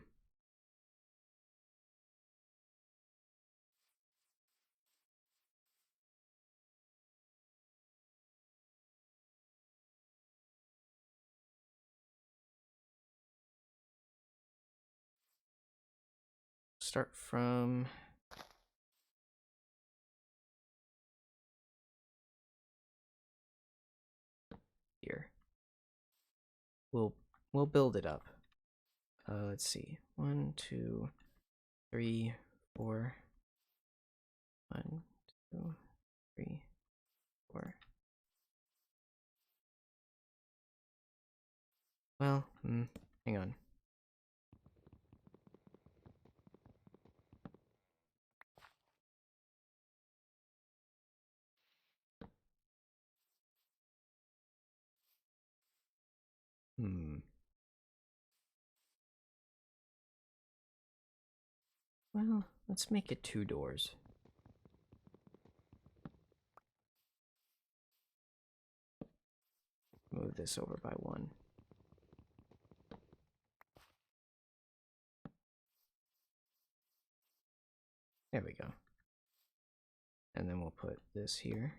Start from here. We'll build it up. Let's see. 1, 2, 3, 4. 1, 2, 3, 4. Well, hang on. Well, let's make it 2 doors. Move this over by 1. There we go. And then we'll put this here.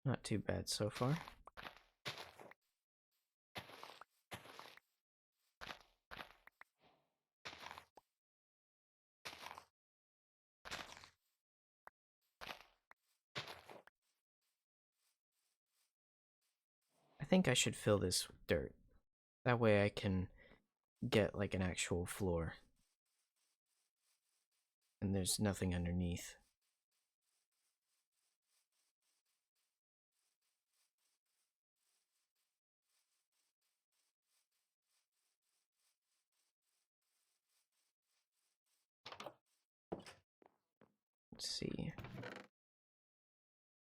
Not too bad so far. I think I should fill this with dirt. That way I can get like an actual floor. And there's nothing underneath. Let's see.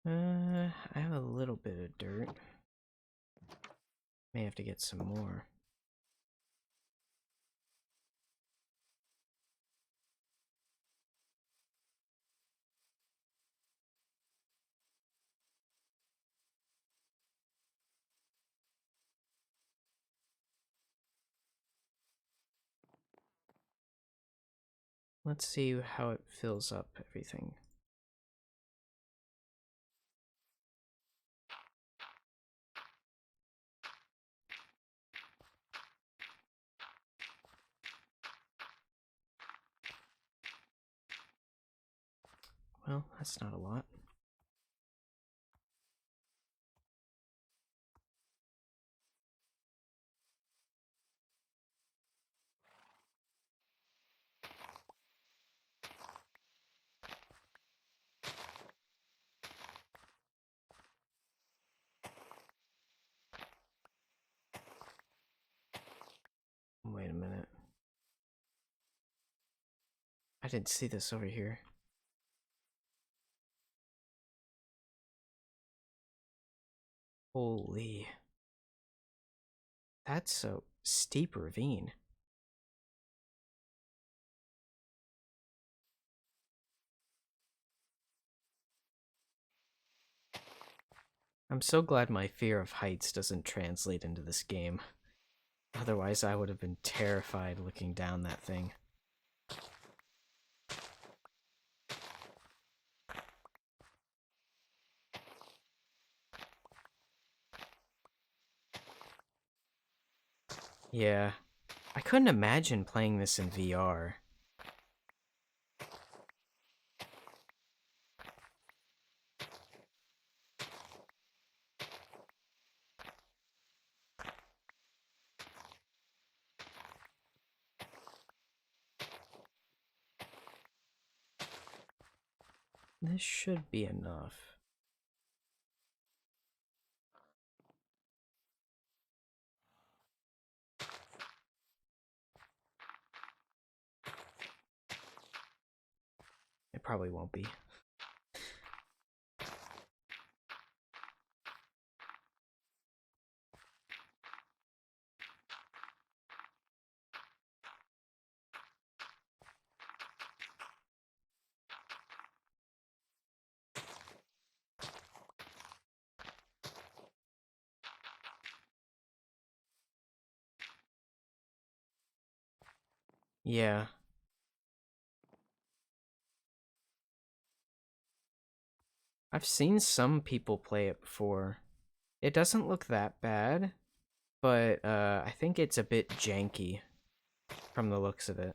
I have a little bit of dirt. May have to get some more. Let's see how it fills up everything. Well, that's not a lot. Wait a minute. I didn't see this over here. Holy. That's so... steep ravine. I'm so glad my fear of heights doesn't translate into this game. Otherwise, I would have been terrified looking down that thing. Yeah, I couldn't imagine playing this in VR. This should be enough. It probably won't be. Yeah. I've seen some people play it before. It doesn't look that bad, but I think it's a bit janky from the looks of it.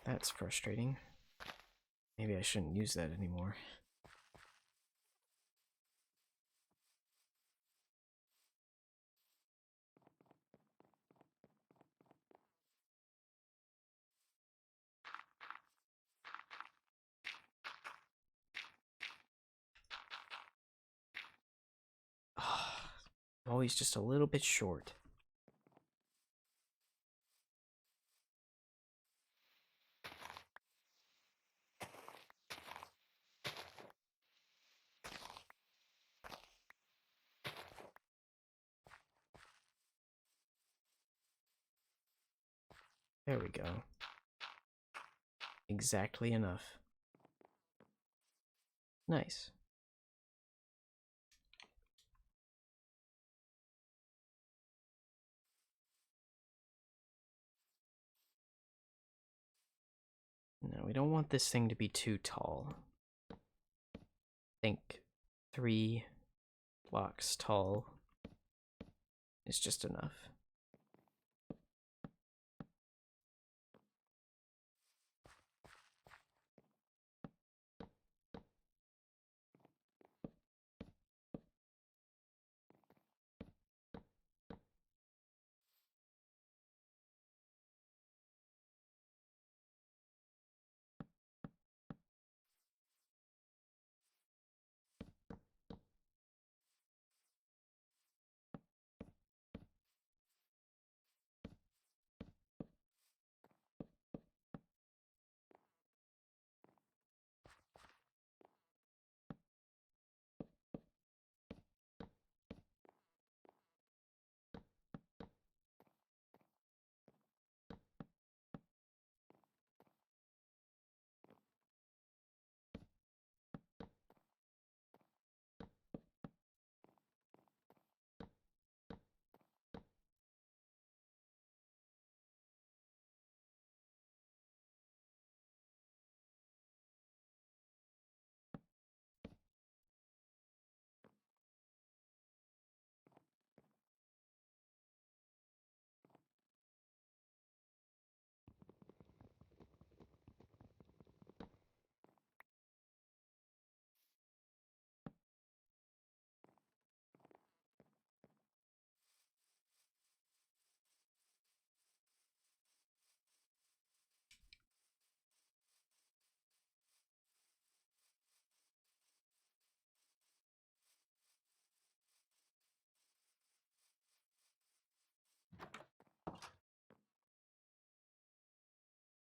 That's frustrating. Maybe I shouldn't use that anymore. Always just a little bit short. There we go. Exactly enough. Nice. No, we don't want this thing to be too tall. I think 3 blocks tall is just enough.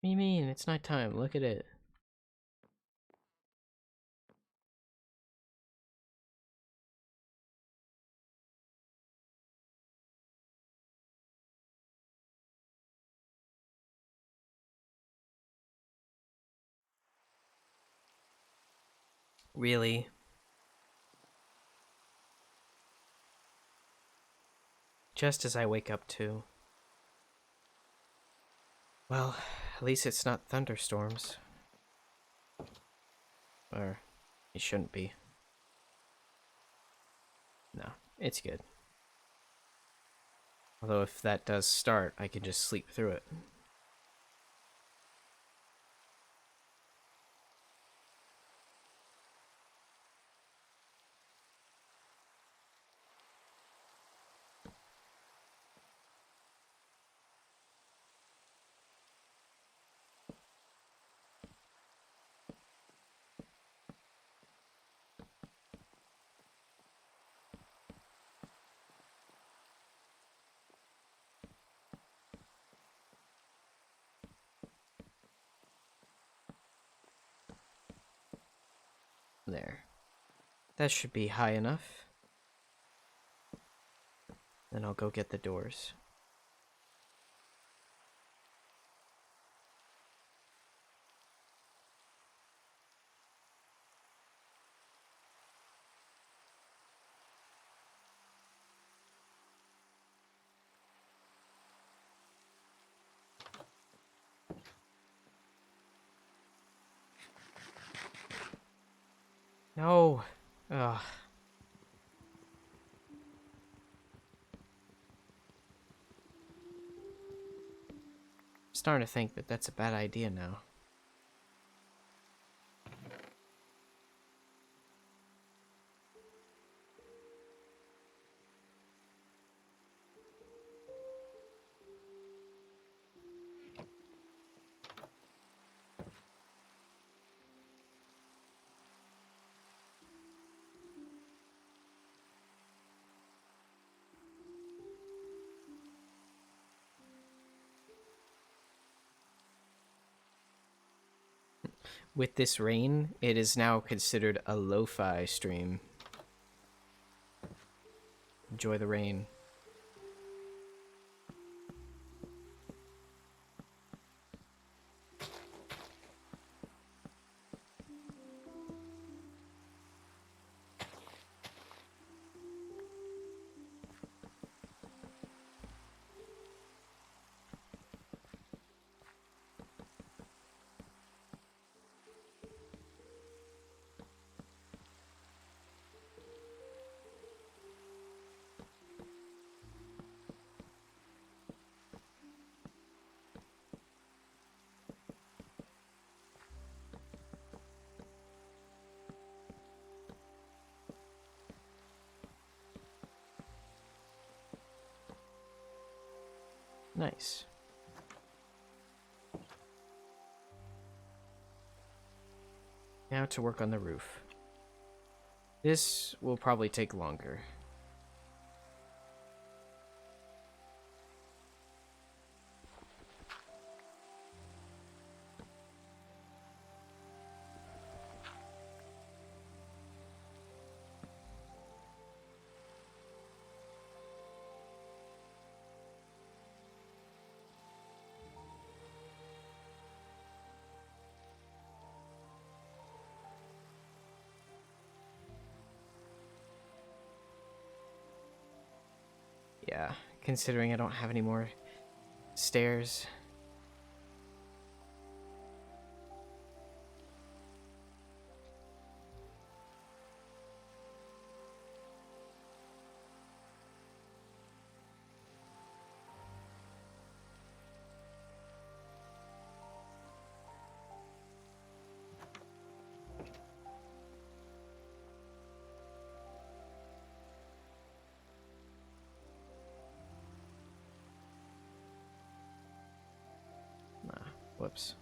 do you mean? It's nighttime. Look at it. Really? Just as I wake up too. Well, at least it's not thunderstorms. Or, it shouldn't be. No, it's good. Although if that does start, I can just sleep through it. There. That should be high enough. Then I'll go get the doors. No! Ugh. I'm starting to think that that's a bad idea now. With this rain, it is now considered a lo-fi stream. Enjoy the rain. Nice. Now to work on the roof. This will probably take longer. Yeah, considering I don't have any more stairs. Whoops.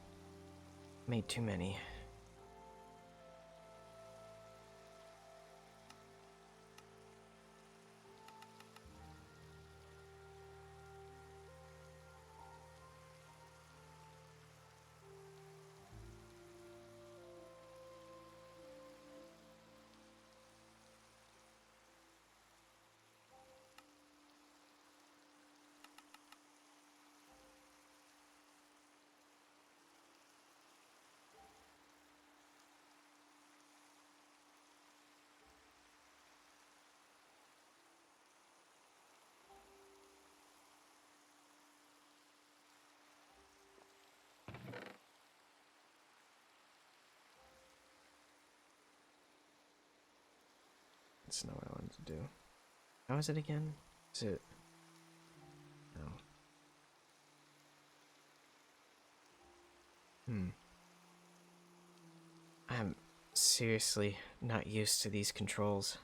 Made too many. That's not what I wanted to do. How is it again? Is it... No. I'm seriously not used to these controls.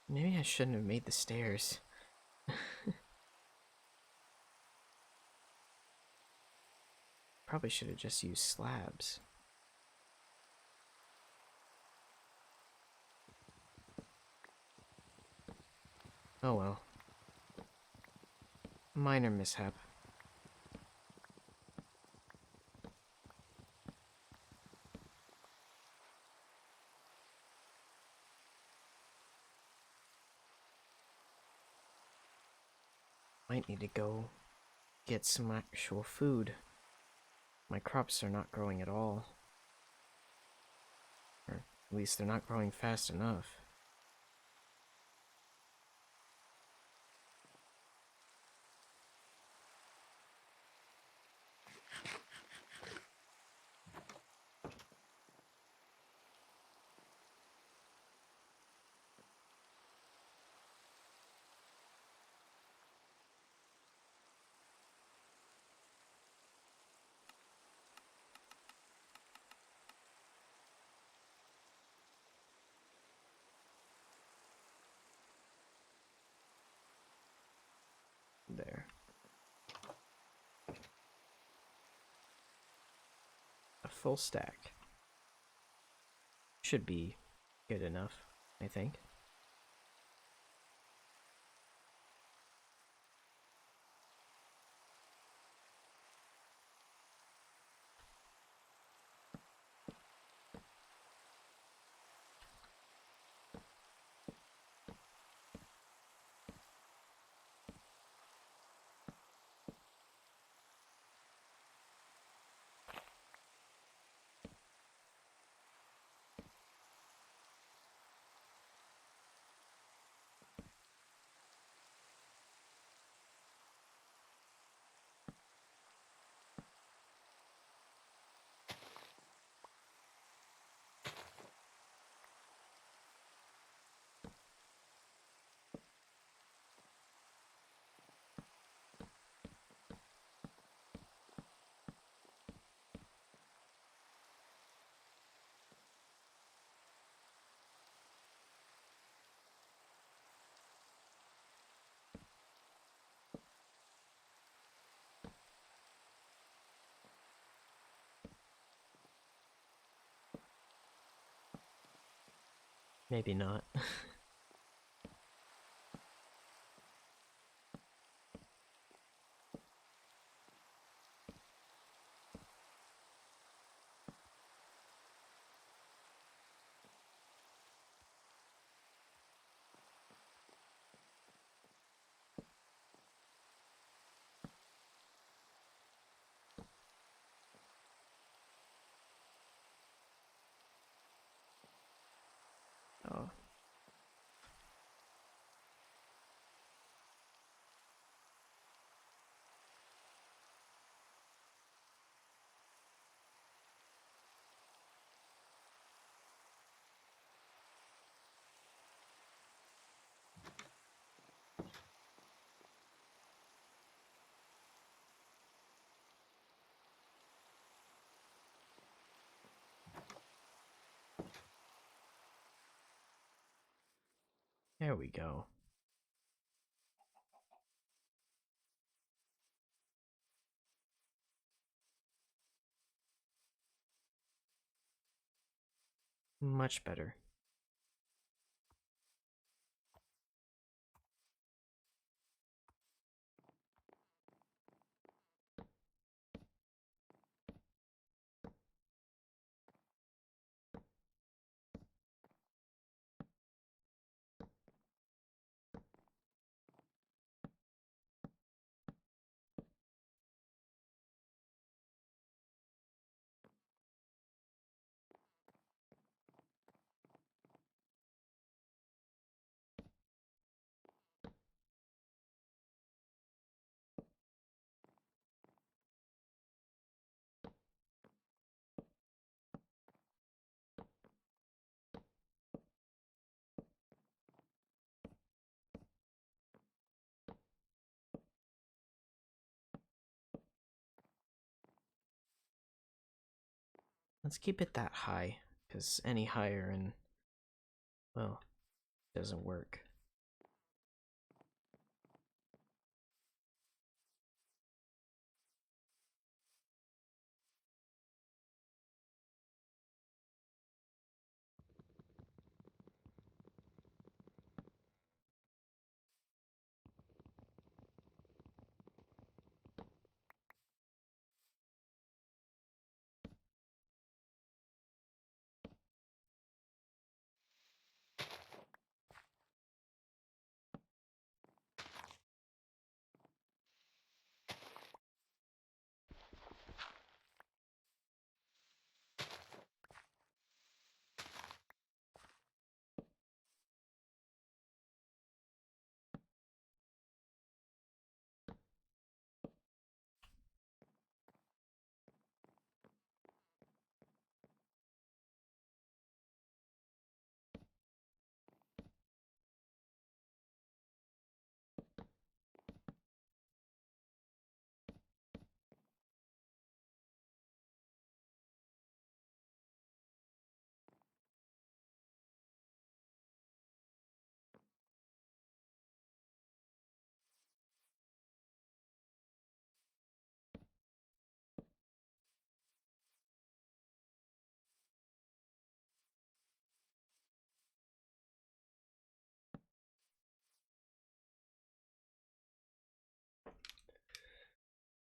Maybe I shouldn't have made the stairs. Probably should have just used slabs. Oh well. Minor mishap. Might need to go get some actual food. My crops are not growing at all. Or at least they're not growing fast enough. There. A full stack. Should be good enough, I think. Maybe not. Oh, There we go. Much better. Let's keep it that high, because any higher and, well, doesn't work.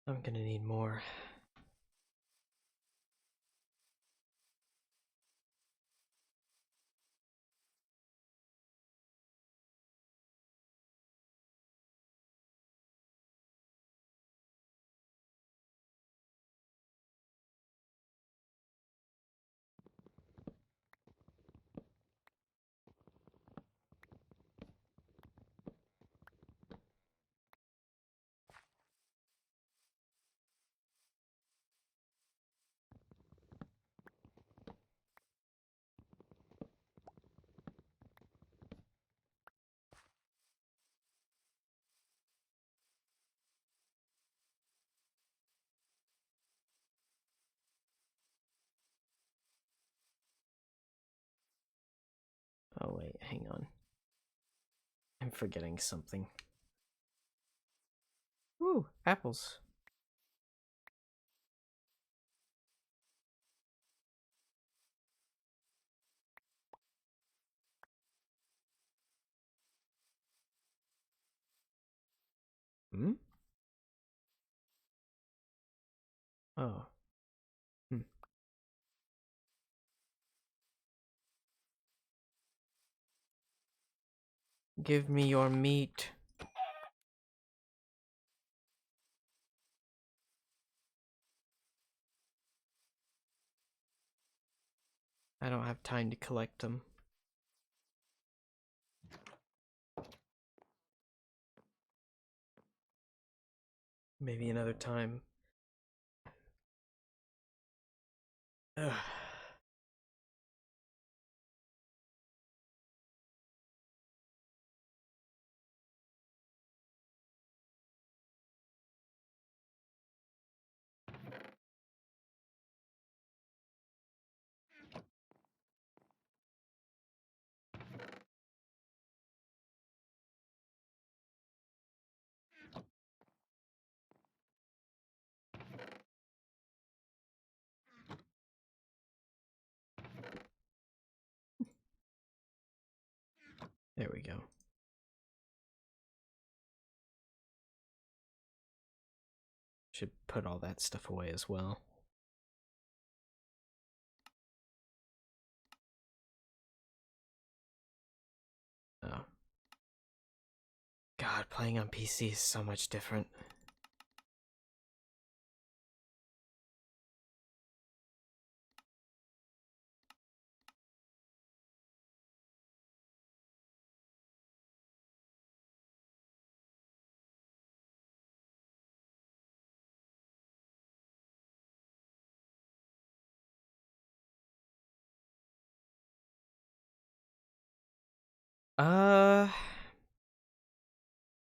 I'm gonna need more. Oh wait, hang on. I'm forgetting something. Ooh, apples. Hmm? Oh. Hmm. Give me your meat. I don't have time to collect them. Maybe another time. Ugh. There we go. Should put all that stuff away as well. Oh. God, playing on PC is so much different.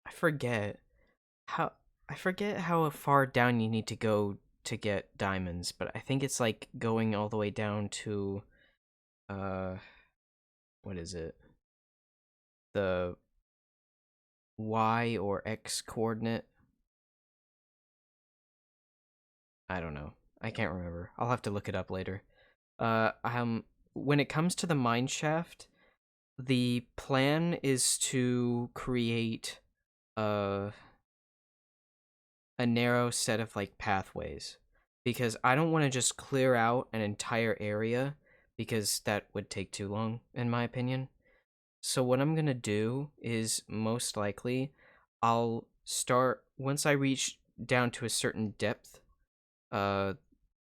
I forget how I forget how far down you need to go to get diamonds, but I think it's like going all the way down to uh what is it? The Y or X coordinate. I don't know. I can't remember. I'll have to look it up later. When it comes to the mine shaft, the plan is to create a a narrow set of like pathways because I don't want to just clear out an entire area because that would take too long in my opinion. So what I'm going to do is most likely I'll start once I reach down to a certain depth. Uh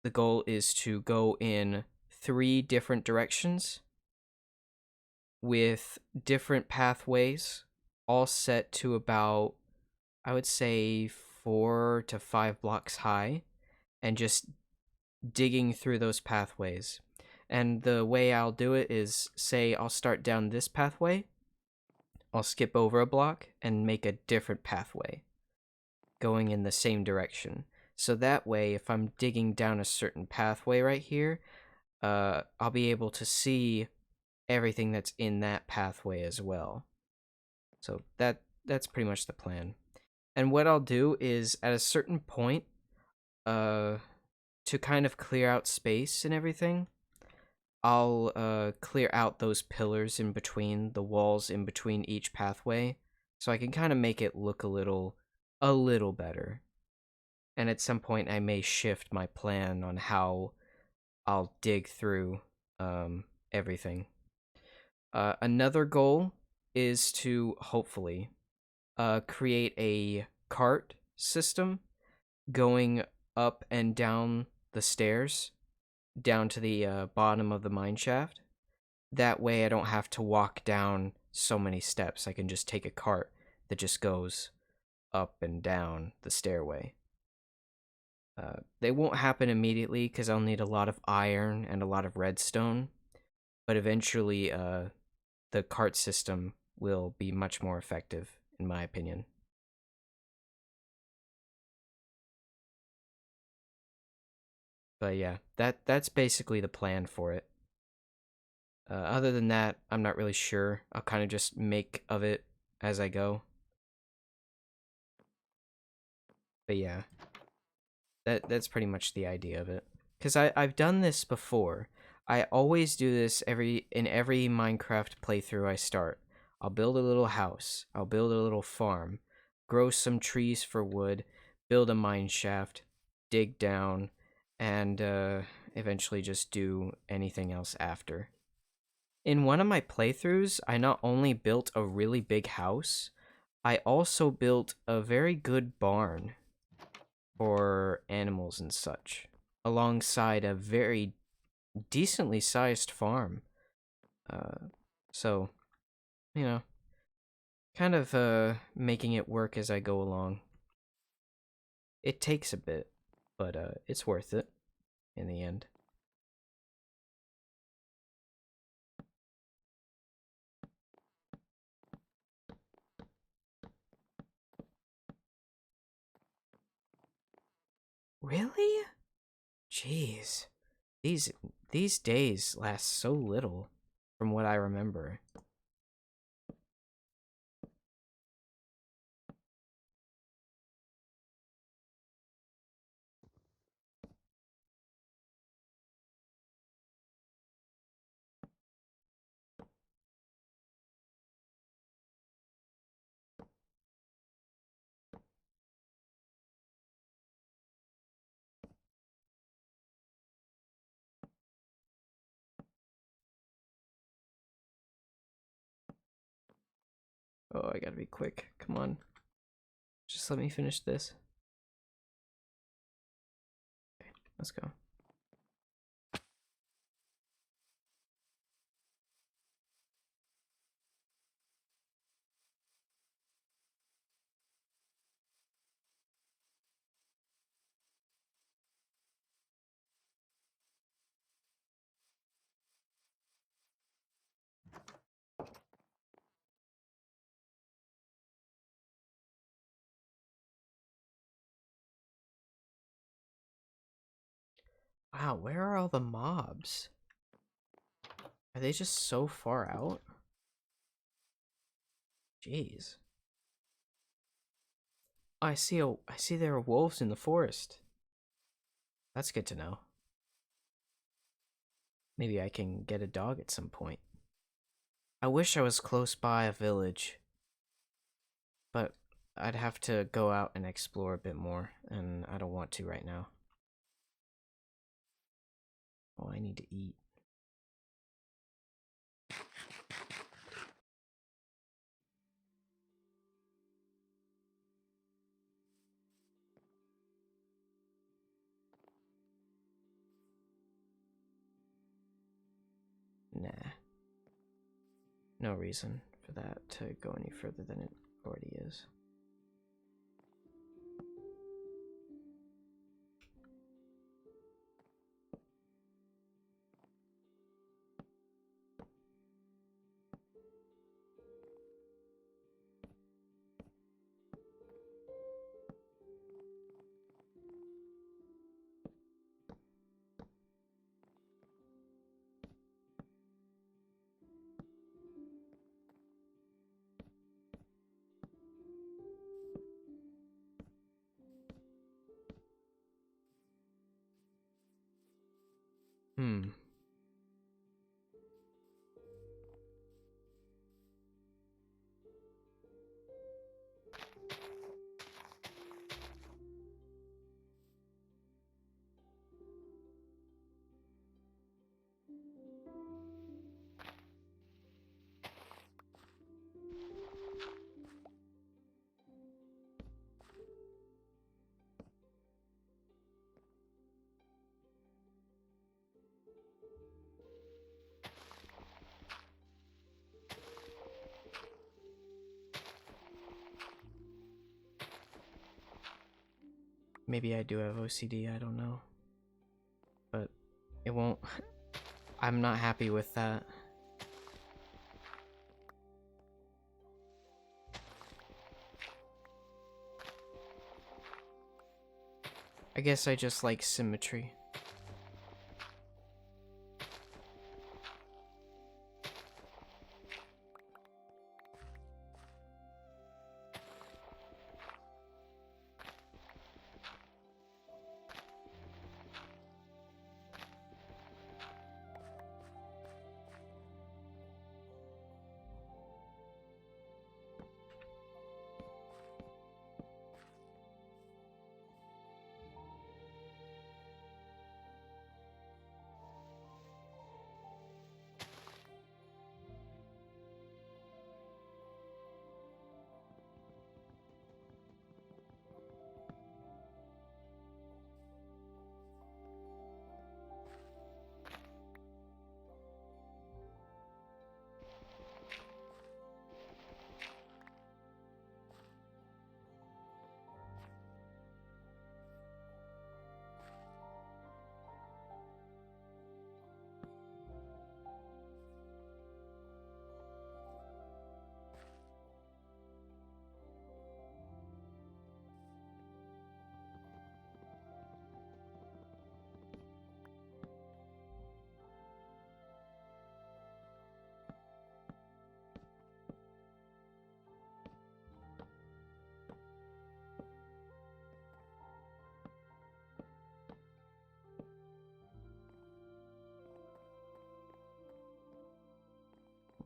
the goal is to go in 3 different directions with different pathways all set to about I would say 4 to 5 blocks high and just digging through those pathways. And the way I'll do it is say I'll start down this pathway, I'll skip over a block and make a different pathway going in the same direction. So that way, if I'm digging down a certain pathway right here, I'll be able to see everything that's in that pathway as well. So that's pretty much the plan. And what I'll do is at a certain point, to kind of clear out space and everything, I'll clear out those pillars in between the walls in between each pathway, so I can kind of make it look a little better. And at some point, I may shift my plan on how I'll dig through everything. Another goal is to hopefully create a cart system going up and down the stairs down to the bottom of the mine shaft. That way, I don't have to walk down so many steps. I can just take a cart that just goes up and down the stairway. They won't happen immediately because I'll need a lot of iron and a lot of redstone, but eventually, the cart system will be much more effective, in my opinion. But yeah, that's basically the plan for it. Other than that, I'm not really sure. I'll kind of just make of it as I go. But yeah, that's pretty much the idea of it. Cause I've done this before. I always do this in every Minecraft playthrough I start. I'll build a little house. I'll build a little farm, grow some trees for wood, build a mine shaft, dig down, and eventually just do anything else after. In one of my playthroughs, I not only built a really big house, I also built a very good barn for animals and such, alongside a very decently sized farm. Uh, so, you know, kind of making it work as I go along. It takes a bit, but it's worth it in the end. Really? Jeez. These these days last so little from what I remember. Oh, I gotta be quick. Come on. Just let me finish this. Okay, let's go. Wow, where are all the mobs? Are they just so far out? Jeez. I see there are wolves in the forest. That's good to know. Maybe I can get a dog at some point. I wish I was close by a village, but I'd have to go out and explore a bit more, and I don't want to right now. Oh, I need to eat. Nah. No reason for that to go any further than it already is. Hmm. Maybe I do have OCD, I don't know. But it won't... I'm not happy with that. I guess I just like symmetry.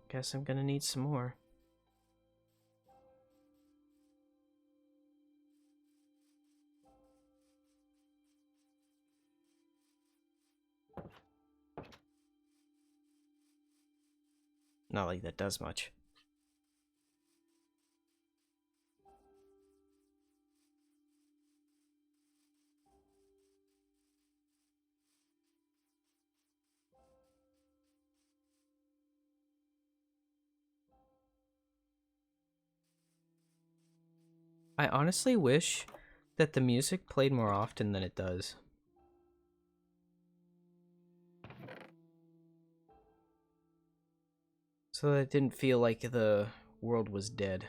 Guess I'm gonna need some more. Not like that does much. I honestly wish that the music played more often than it does. So that it didn't feel like the world was dead.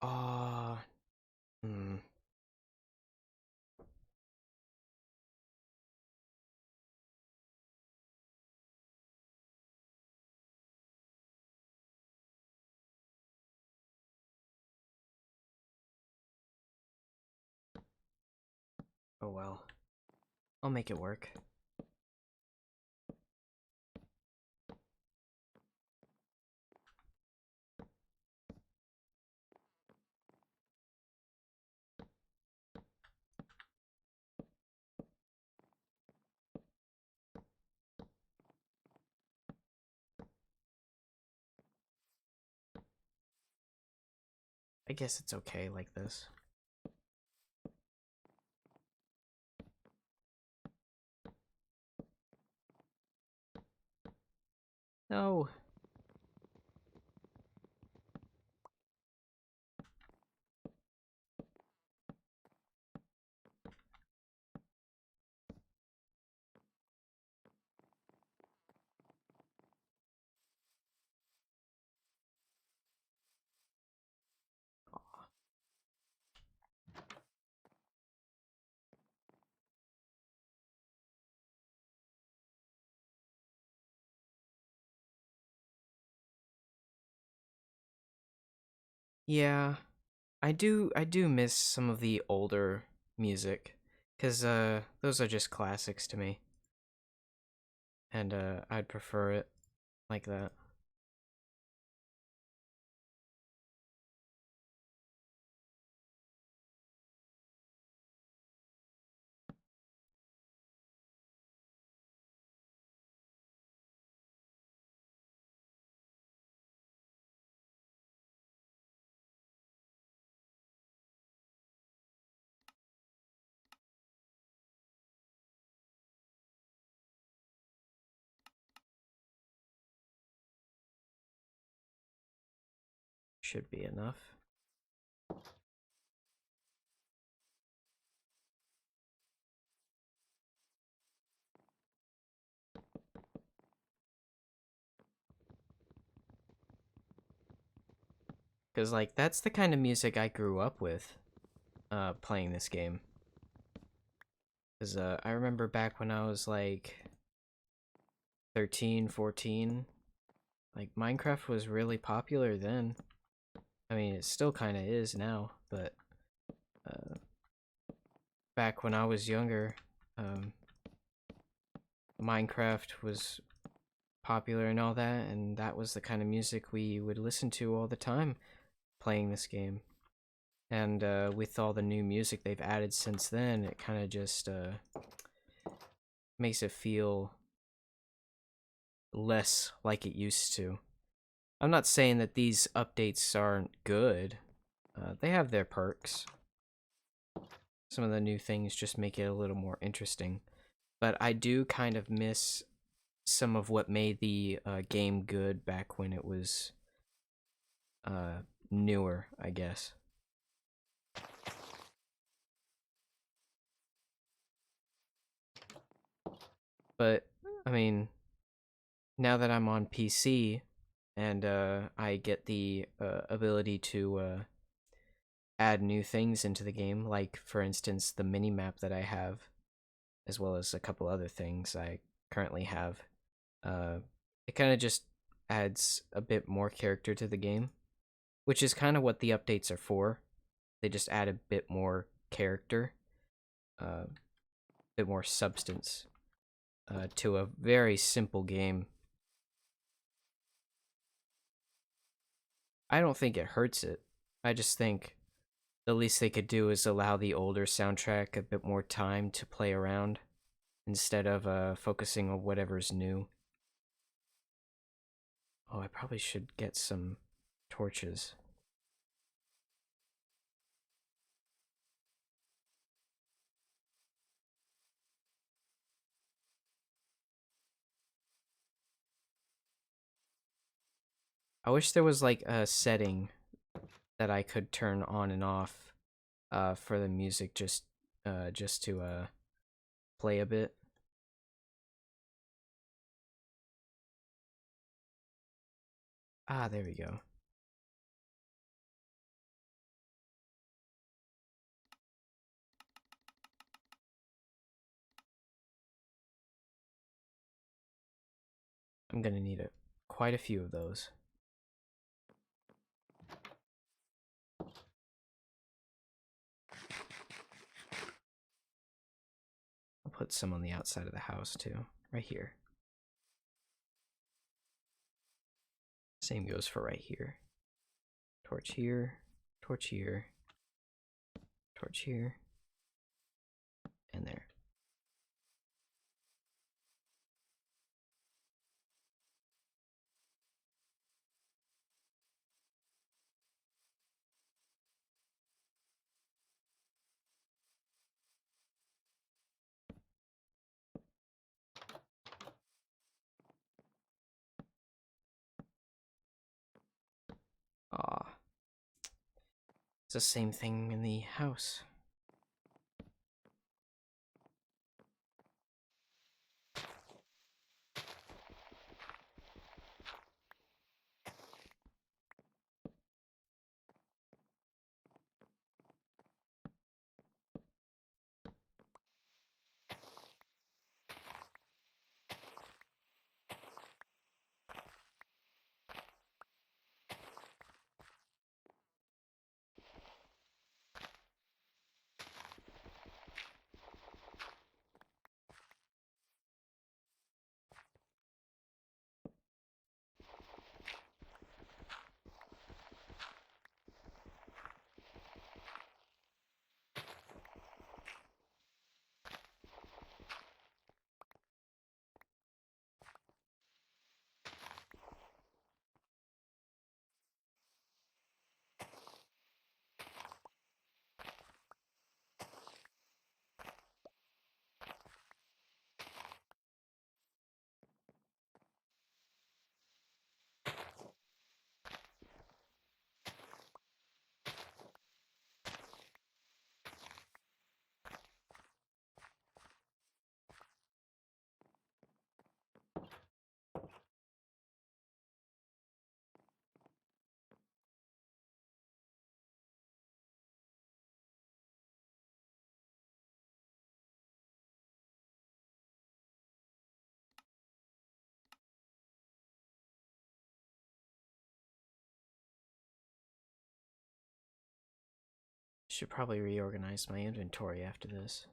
Ah, hmm. Oh well. I'll make it work. I guess it's okay like this. No. Yeah, I do miss some of the older music, cuz those are just classics to me, and I'd prefer it like that. Should be enough. Cuz like that's the kind of music I grew up with playing this game. Cuz I remember back when I was like 13, 14, like Minecraft was really popular then. I mean, it still kind of is now, but uh, back when I was younger, um, Minecraft was popular and all that, and that was the kind of music we would listen to all the time playing this game. And with all the new music they've added since then, it kind of just makes it feel less like it used to. I'm not saying that these updates aren't good. They have their perks. Some of the new things just make it a little more interesting. But I do kind of miss some of what made the game good back when it was newer, I guess. But, I mean, now that I'm on PC and I get the ability to add new things into the game, like, for instance, the mini map that I have, as well as a couple other things I currently have, it kind of just adds a bit more character to the game, which is kind of what the updates are for. They just add a bit more character, a bit more substance to a very simple game. I don't think it hurts it. I just think the least they could do is allow the older soundtrack a bit more time to play around instead of focusing on whatever's new. Oh, I probably should get some torches. I wish there was like a setting that I could turn on and off for the music just to play a bit. Ah, there we go. I'm gonna need quite a few of those. I'll put some on the outside of the house too, right here. Same goes for right here. Torch here, torch here, torch here, and there. Aw. It's the same thing in the house. Should probably reorganize my inventory after this.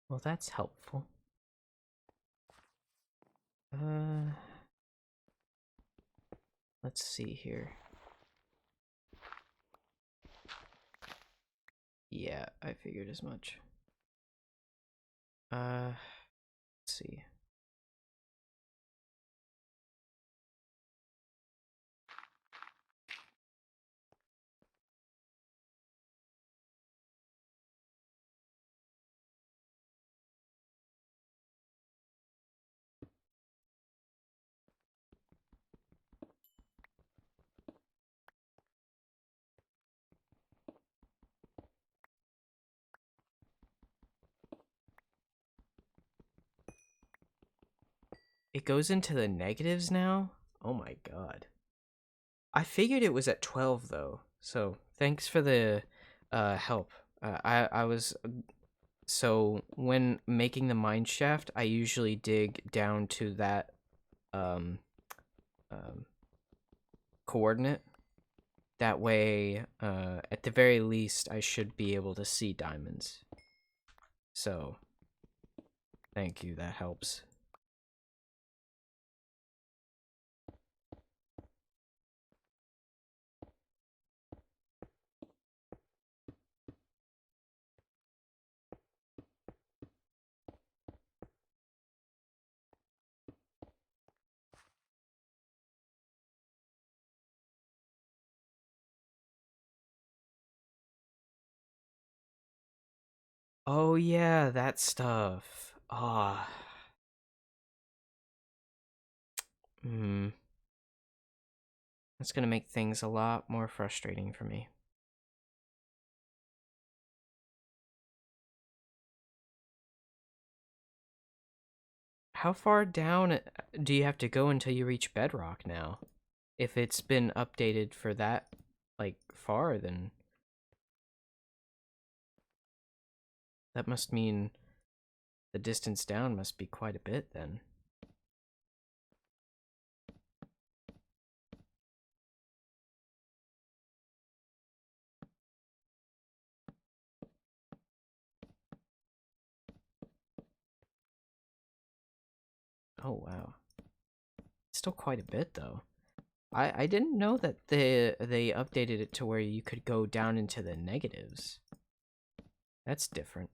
Well, that's helpful. Uh, let's see here. Yeah, I figured as much. Let's see. It goes into the negatives now? Oh my god. I figured it was at 12 though. So, thanks for the help. I was so when making the mine shaft, I usually dig down to that um um coordinate. That way, at the very least, I should be able to see diamonds. So, thank you, that helps. Oh yeah, that stuff. Ah. Hmm. That's gonna make things a lot more frustrating for me. How far down do you have to go until you reach bedrock now? If it's been updated for that, like, far, then that must mean the distance down must be quite a bit then. Oh wow. Still quite a bit though. I didn't know that they updated it to where you could go down into the negatives. That's different.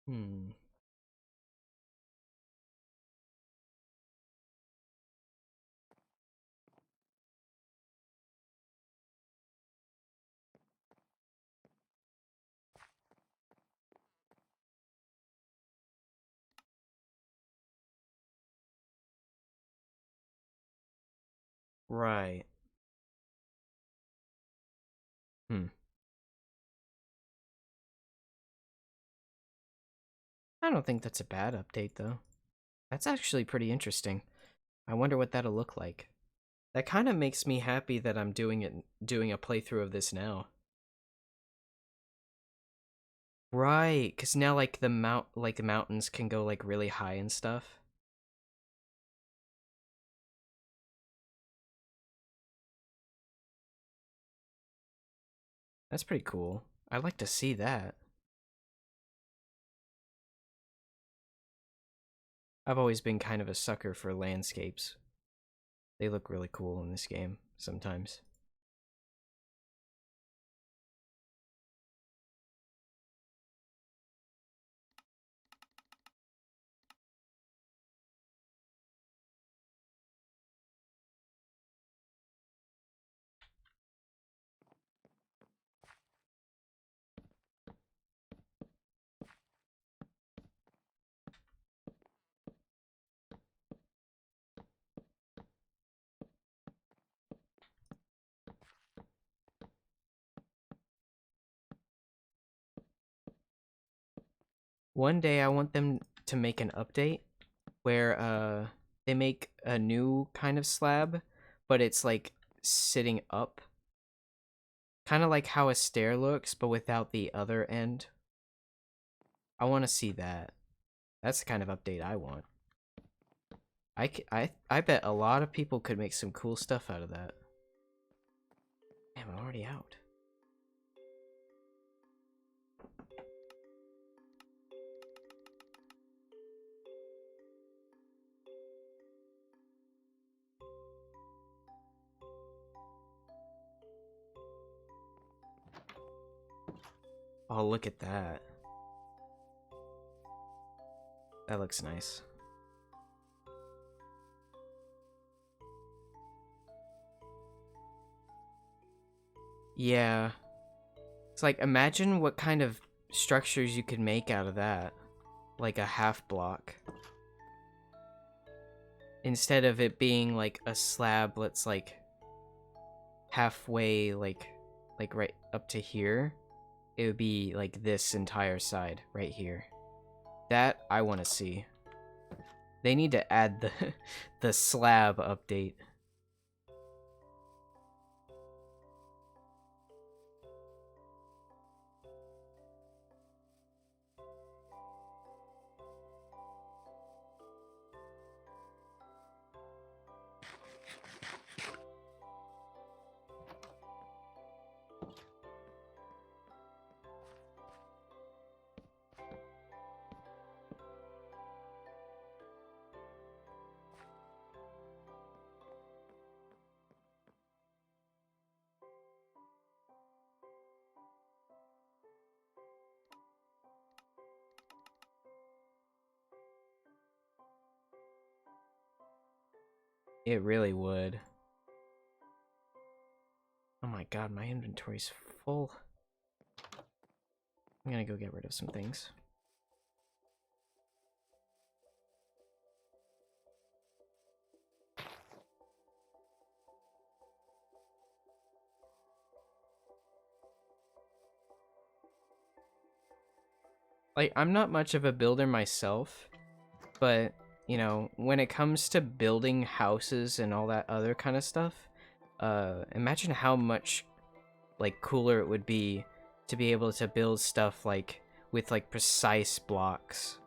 Hmm. Right. Hmm. I don't think that's a bad update though. That's actually pretty interesting. I wonder what that'll look like. That kind of makes me happy that I'm doing a playthrough of this now. Right, because now like the mountains can go like really high and stuff. That's pretty cool. I'd like to see that. I've always been kind of a sucker for landscapes. They look really cool in this game sometimes. One day I want them to make an update where they make a new kind of slab, but it's like sitting up. Kind of like how a stair looks, but without the other end. I want to see that. That's the kind of update I want. I bet a lot of people could make some cool stuff out of that. Damn, I'm already out. Oh, look at that. That looks nice. Yeah. It's like, imagine what kind of structures you could make out of that. Like a half block. Instead of it being like a slab that's like halfway, like right up to here, it would be like this entire side right here. That I want to see. They need to add the the slab update. It really would. Oh my god, my inventory's full. I'm gonna go get rid of some things. Like, I'm not much of a builder myself, but, you know, when it comes to building houses and all that other kind of stuff, imagine how much, like, cooler it would be to be able to build stuff, like, with, like, precise blocks.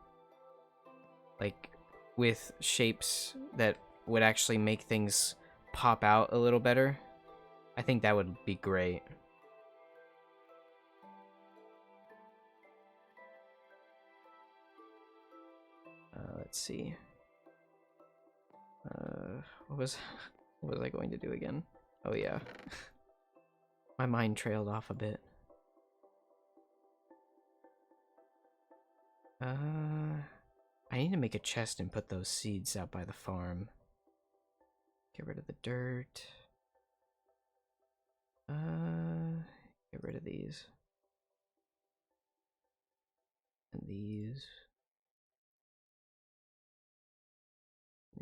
Like, with shapes that would actually make things pop out a little better. I think that would be great. Let's see. What was what was I going to do again? Oh yeah. My mind trailed off a bit. I need to make a chest and put those seeds out by the farm. Get rid of the dirt. Get rid of these. And these.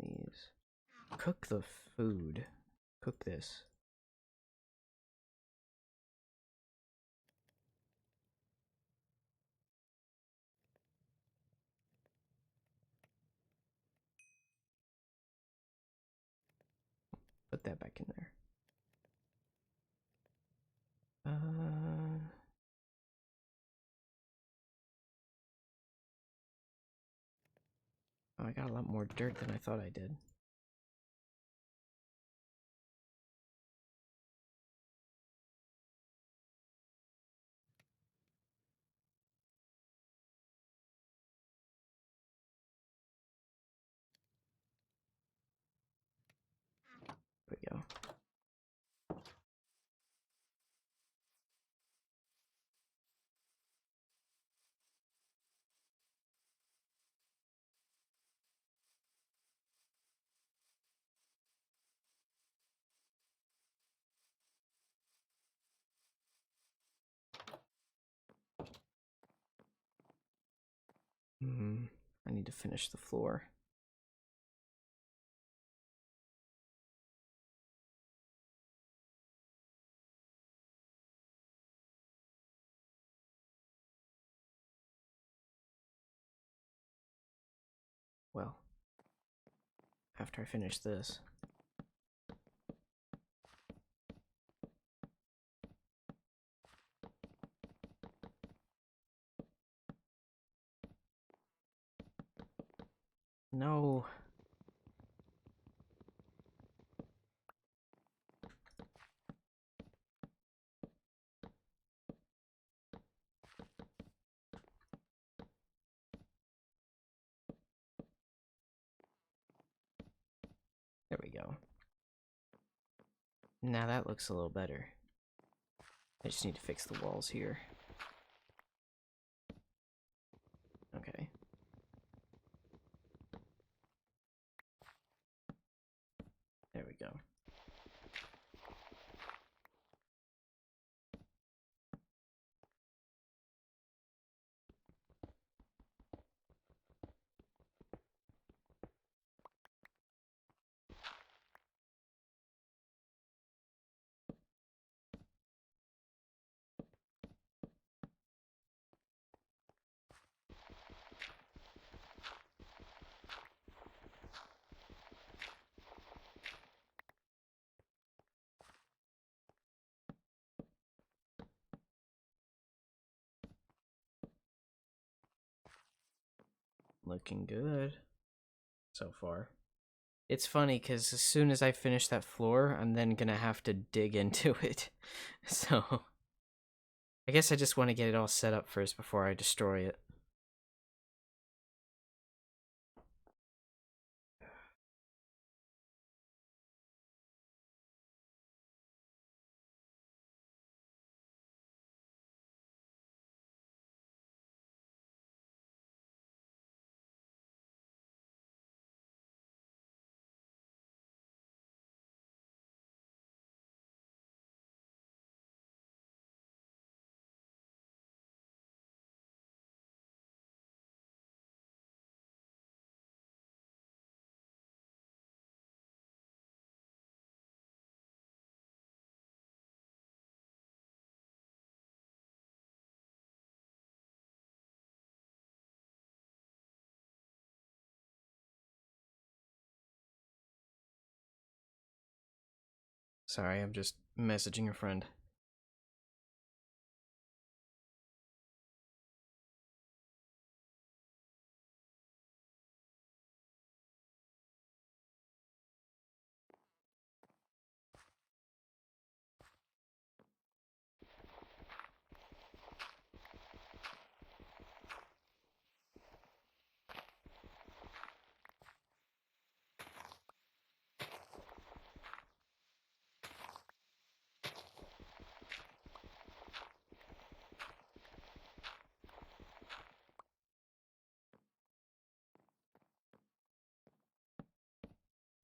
These. Cook the food. Cook this. Put that back in there. Oh, I got a lot more dirt than I thought I did. There we go. I need to finish the floor. Well, after I finish this. No. Now that looks a little better. I just need to fix the walls here. Okay. There we go. Looking good so far. It's funny because as soon as I finish that floor, I'm then gonna have to dig into it. So I guess I just want to get it all set up first before I destroy it. Sorry, I'm just messaging a friend.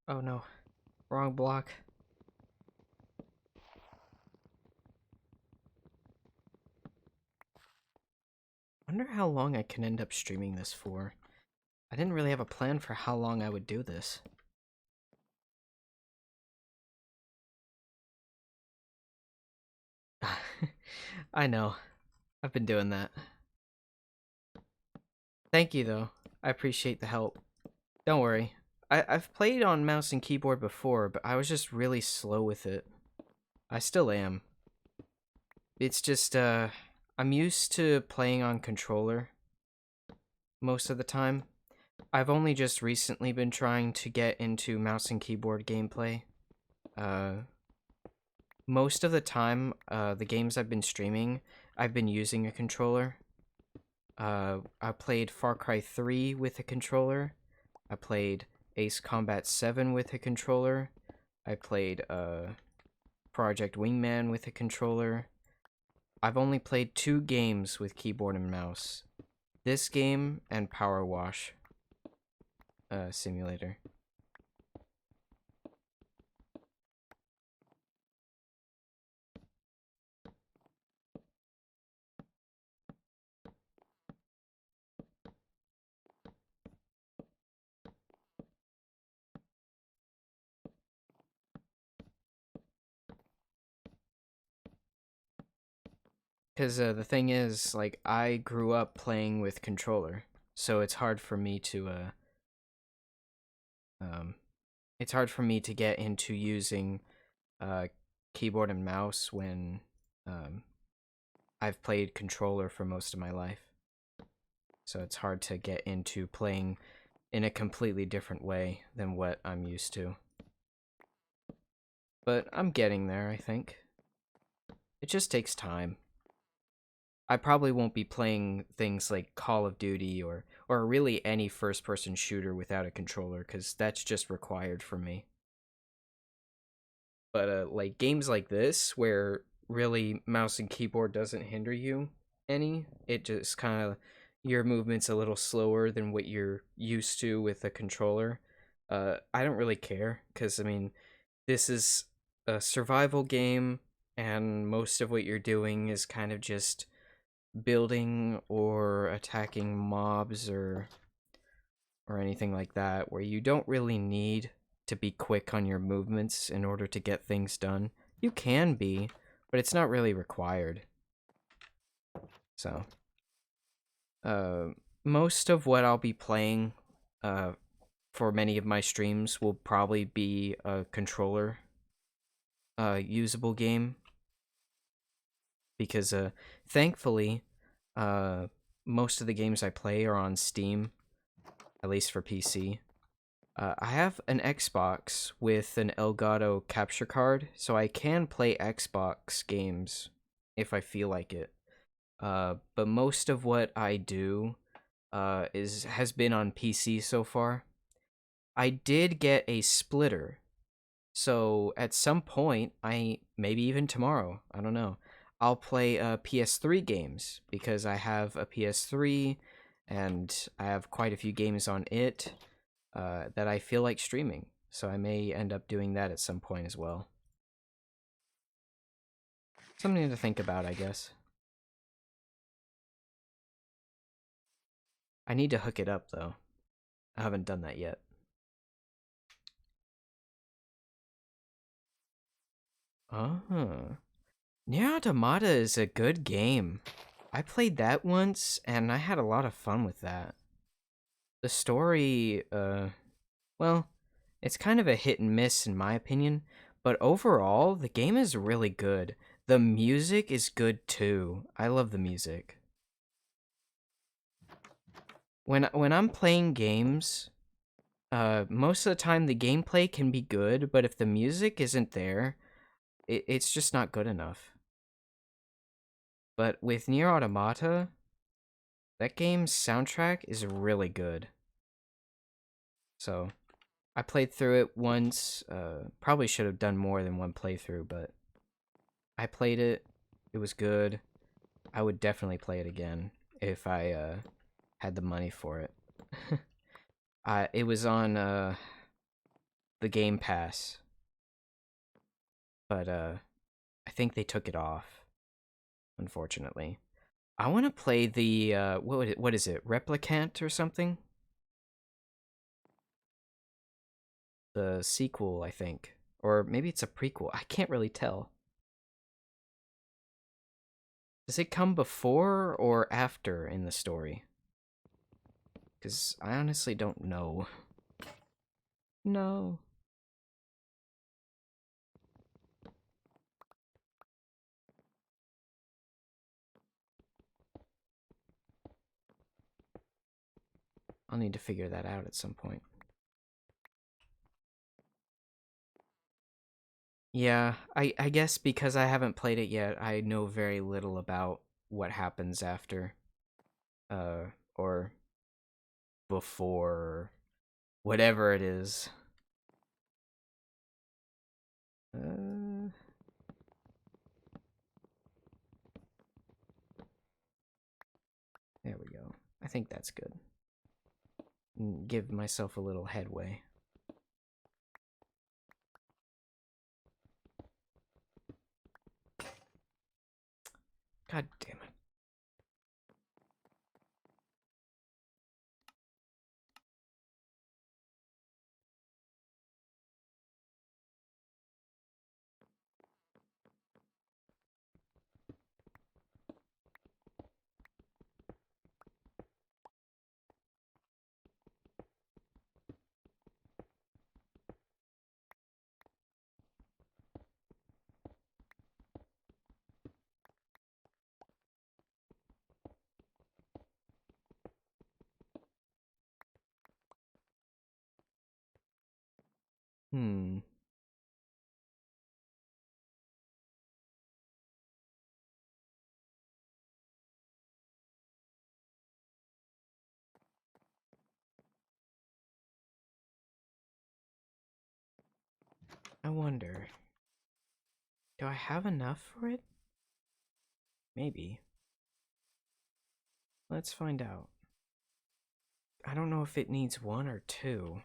Oh no, wrong block. Wonder how long I can end up streaming this for. I didn't really have a plan for how long I would do this. I know. I've been doing that. Thank you, though. I appreciate the help. Don't worry. I've played on mouse and keyboard before, but I was just really slow with it. I still am. It's just, I'm used to playing on controller most of the time. I've only just recently been trying to get into mouse and keyboard gameplay. Most of the time, the games I've been streaming, I've been using a controller. I played Far Cry 3 with a controller. I played Ace Combat 7 with a controller. I played Project Wingman with a controller. I've only played 2 games with keyboard and mouse. This game and Power Wash Simulator. Because the thing is, like, I grew up playing with controller, so it's hard for me to, it's hard for me to get into using keyboard and mouse when I've played controller for most of my life. So it's hard to get into playing in a completely different way than what I'm used to. But I'm getting there, I think. It just takes time. I probably won't be playing things like Call of Duty or really any first-person shooter without a controller, because that's just required for me. But like games like this, where really mouse and keyboard doesn't hinder you any, it just kind of your movement's a little slower than what you're used to with a controller. I don't really care because I mean, this is a survival game, and most of what you're doing is kind of just building or attacking mobs or anything like that, where you don't really need to be quick on your movements in order to get things done. You can be, but it's not really required. So, uh, most of what I'll be playing for many of my streams will probably be a controller usable game because thankfully most of the games I play are on Steam, at least for PC. I have an Xbox with an Elgato capture card, so I can play Xbox games if I feel like it. But most of what I do has been on PC so far. I did get a splitter, so at some point, maybe even tomorrow, I don't know, I'll play PS3 games because I have a PS3 and I have quite a few games on it that I feel like streaming. So I may end up doing that at some point as well. Something to think about, I guess. I need to hook it up though. I haven't done that yet. Oh. Nier Automata is a good game. I played that once and I had a lot of fun with that. The story, well, it's kind of a hit and miss in my opinion, but overall, the game is really good. The music is good too. I love the music. When I'm playing games, most of the time the gameplay can be good, but if the music isn't there, it's just not good enough. But with Nier Automata, that game's soundtrack is really good. So I played through it once. Probably should have done more than one playthrough, but I played it. It was good. I would definitely play it again if I had the money for it. It was on the Game Pass, but I think they took it off, unfortunately. I want to play the what is it? Replicant or something? The sequel, I think. Or maybe it's a prequel. I can't really tell. Does it come before or after in the story? Because I honestly don't know. No. I'll need to figure that out at some point. Yeah, I guess because I haven't played it yet, I know very little about what happens after. Or before, whatever it is. Uh, there we go. I think that's good. Give myself a little headway. God damn it. Hmm. I wonder. Do I have enough for it? Maybe. Let's find out. I don't know if it needs 1 or 2.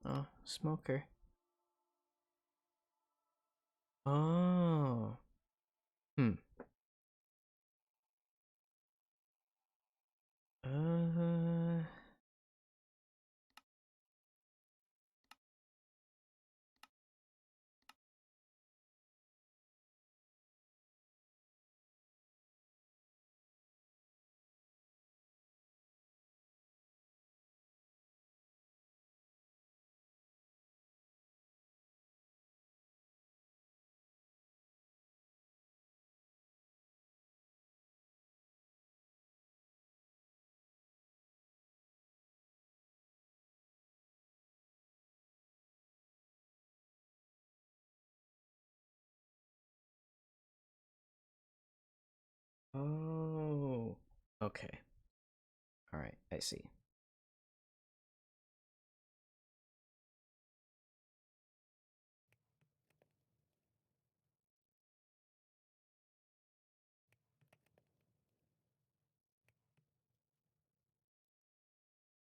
Oh, smoker. Oh. Hmm. Uh. Oh. Okay. All right. I see.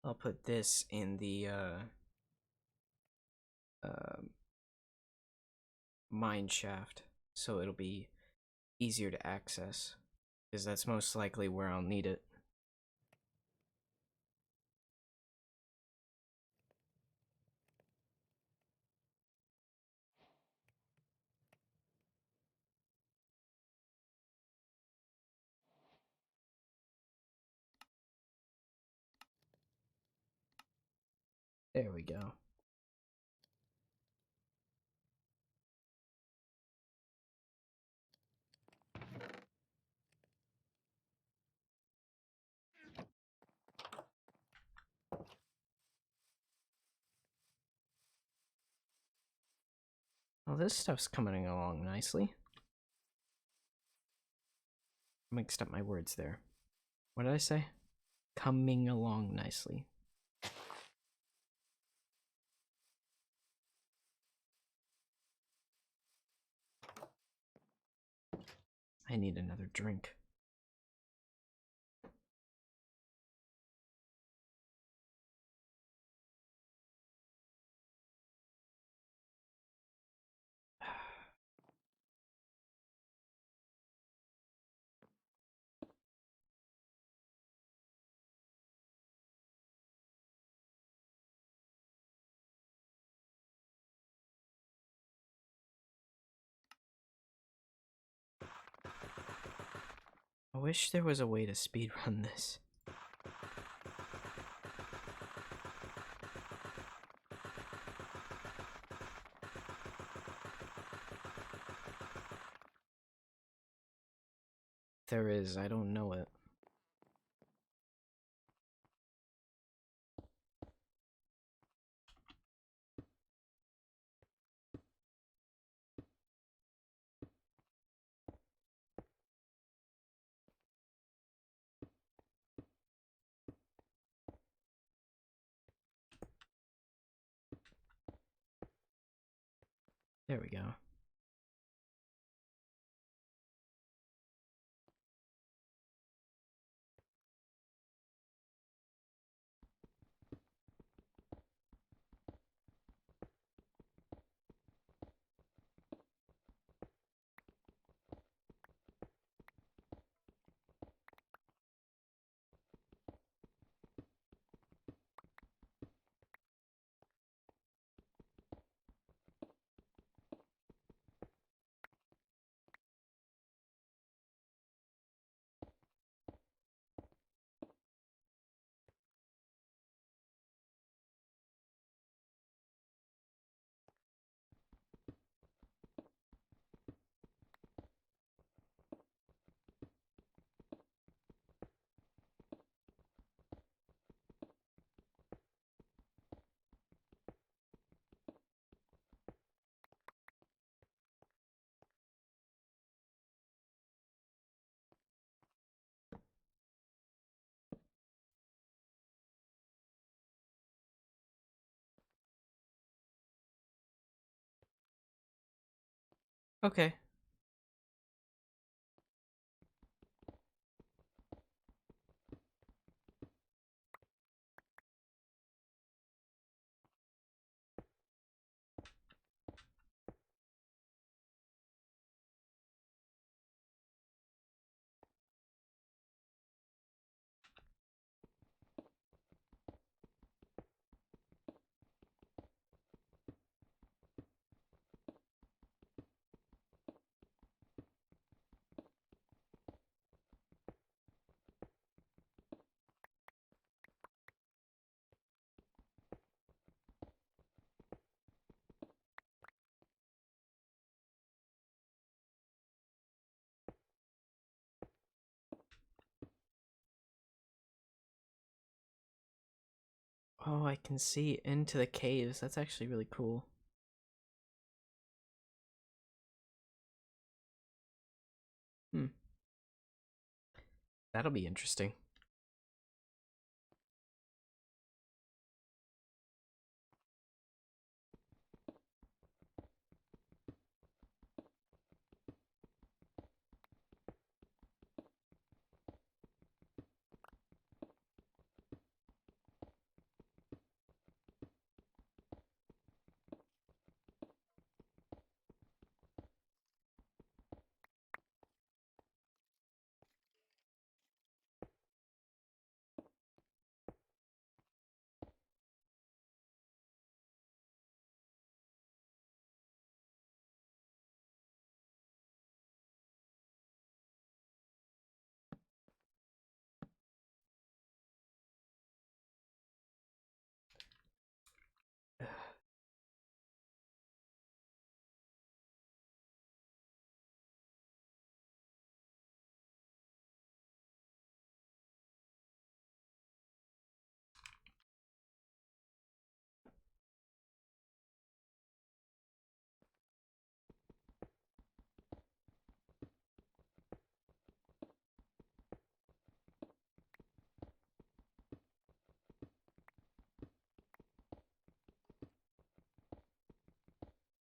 I'll put this in the uh, mine shaft so it'll be easier to access, because that's most likely where I'll need it. There we go. Well, this stuff's coming along nicely. Mixed up my words there. What did I say? Coming along nicely. I need another drink. I wish there was a way to speedrun this. There is, I don't know it. There we go. Okay. Oh, I can see into the caves. That's actually really cool. Hmm. That'll be interesting.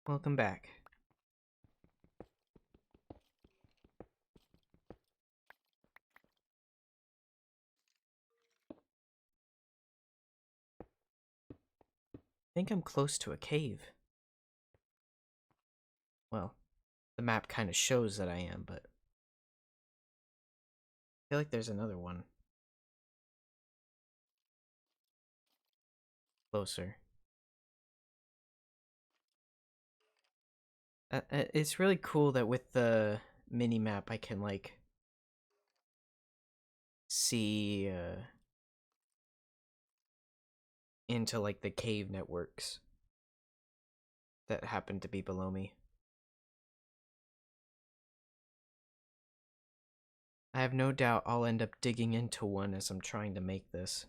Welcome back. I think I'm close to a cave. Well, the map kind of shows that I am, but I feel like there's another one closer. It's really cool that with the mini map I can like see into like the cave networks that happen to be below me. I have no doubt I'll end up digging into one as I'm trying to make this.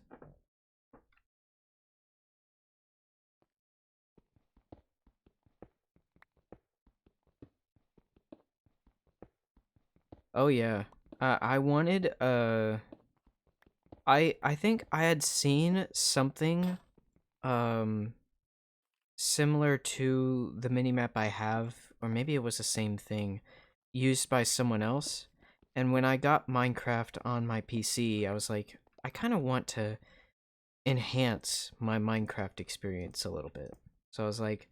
Oh yeah. I wanted I think I had seen something um similar to the minimap I have, or maybe it was the same thing, used by someone else. And when I got Minecraft on my PC, I was like, I kind of want to enhance my Minecraft experience a little bit. So I was like,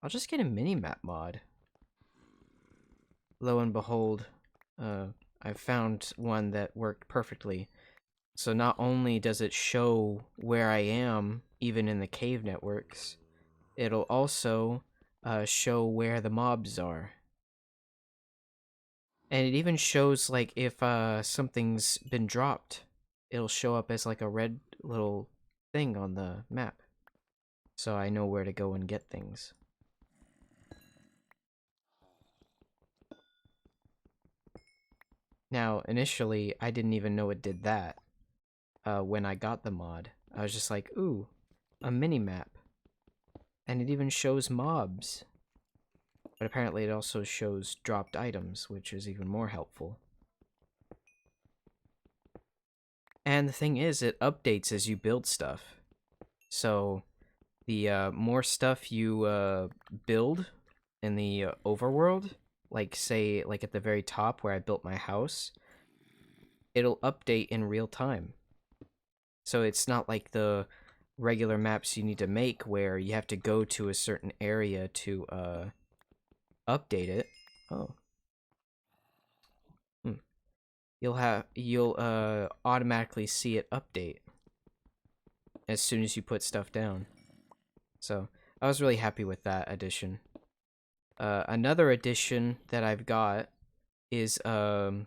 I'll just get a minimap mod. Lo and behold, I found one that worked perfectly. So not only does it show where I am, even in the cave networks, it'll also show where the mobs are. And it even shows like if something's been dropped, it'll show up as like a red little thing on the map. So I know where to go and get things. Now, initially, I didn't even know it did that when I got the mod. I was just like, ooh, a mini-map. And it even shows mobs. But apparently it also shows dropped items, which is even more helpful. And the thing is, it updates as you build stuff. So, the more stuff you build in the overworld, like say like at the very top where I built my house, it'll update in real time. So it's not like the regular maps you need to make where you have to go to a certain area to update it. Oh. You'll automatically see it update as soon as you put stuff down. So I was really happy with that addition. Another addition that I've got is I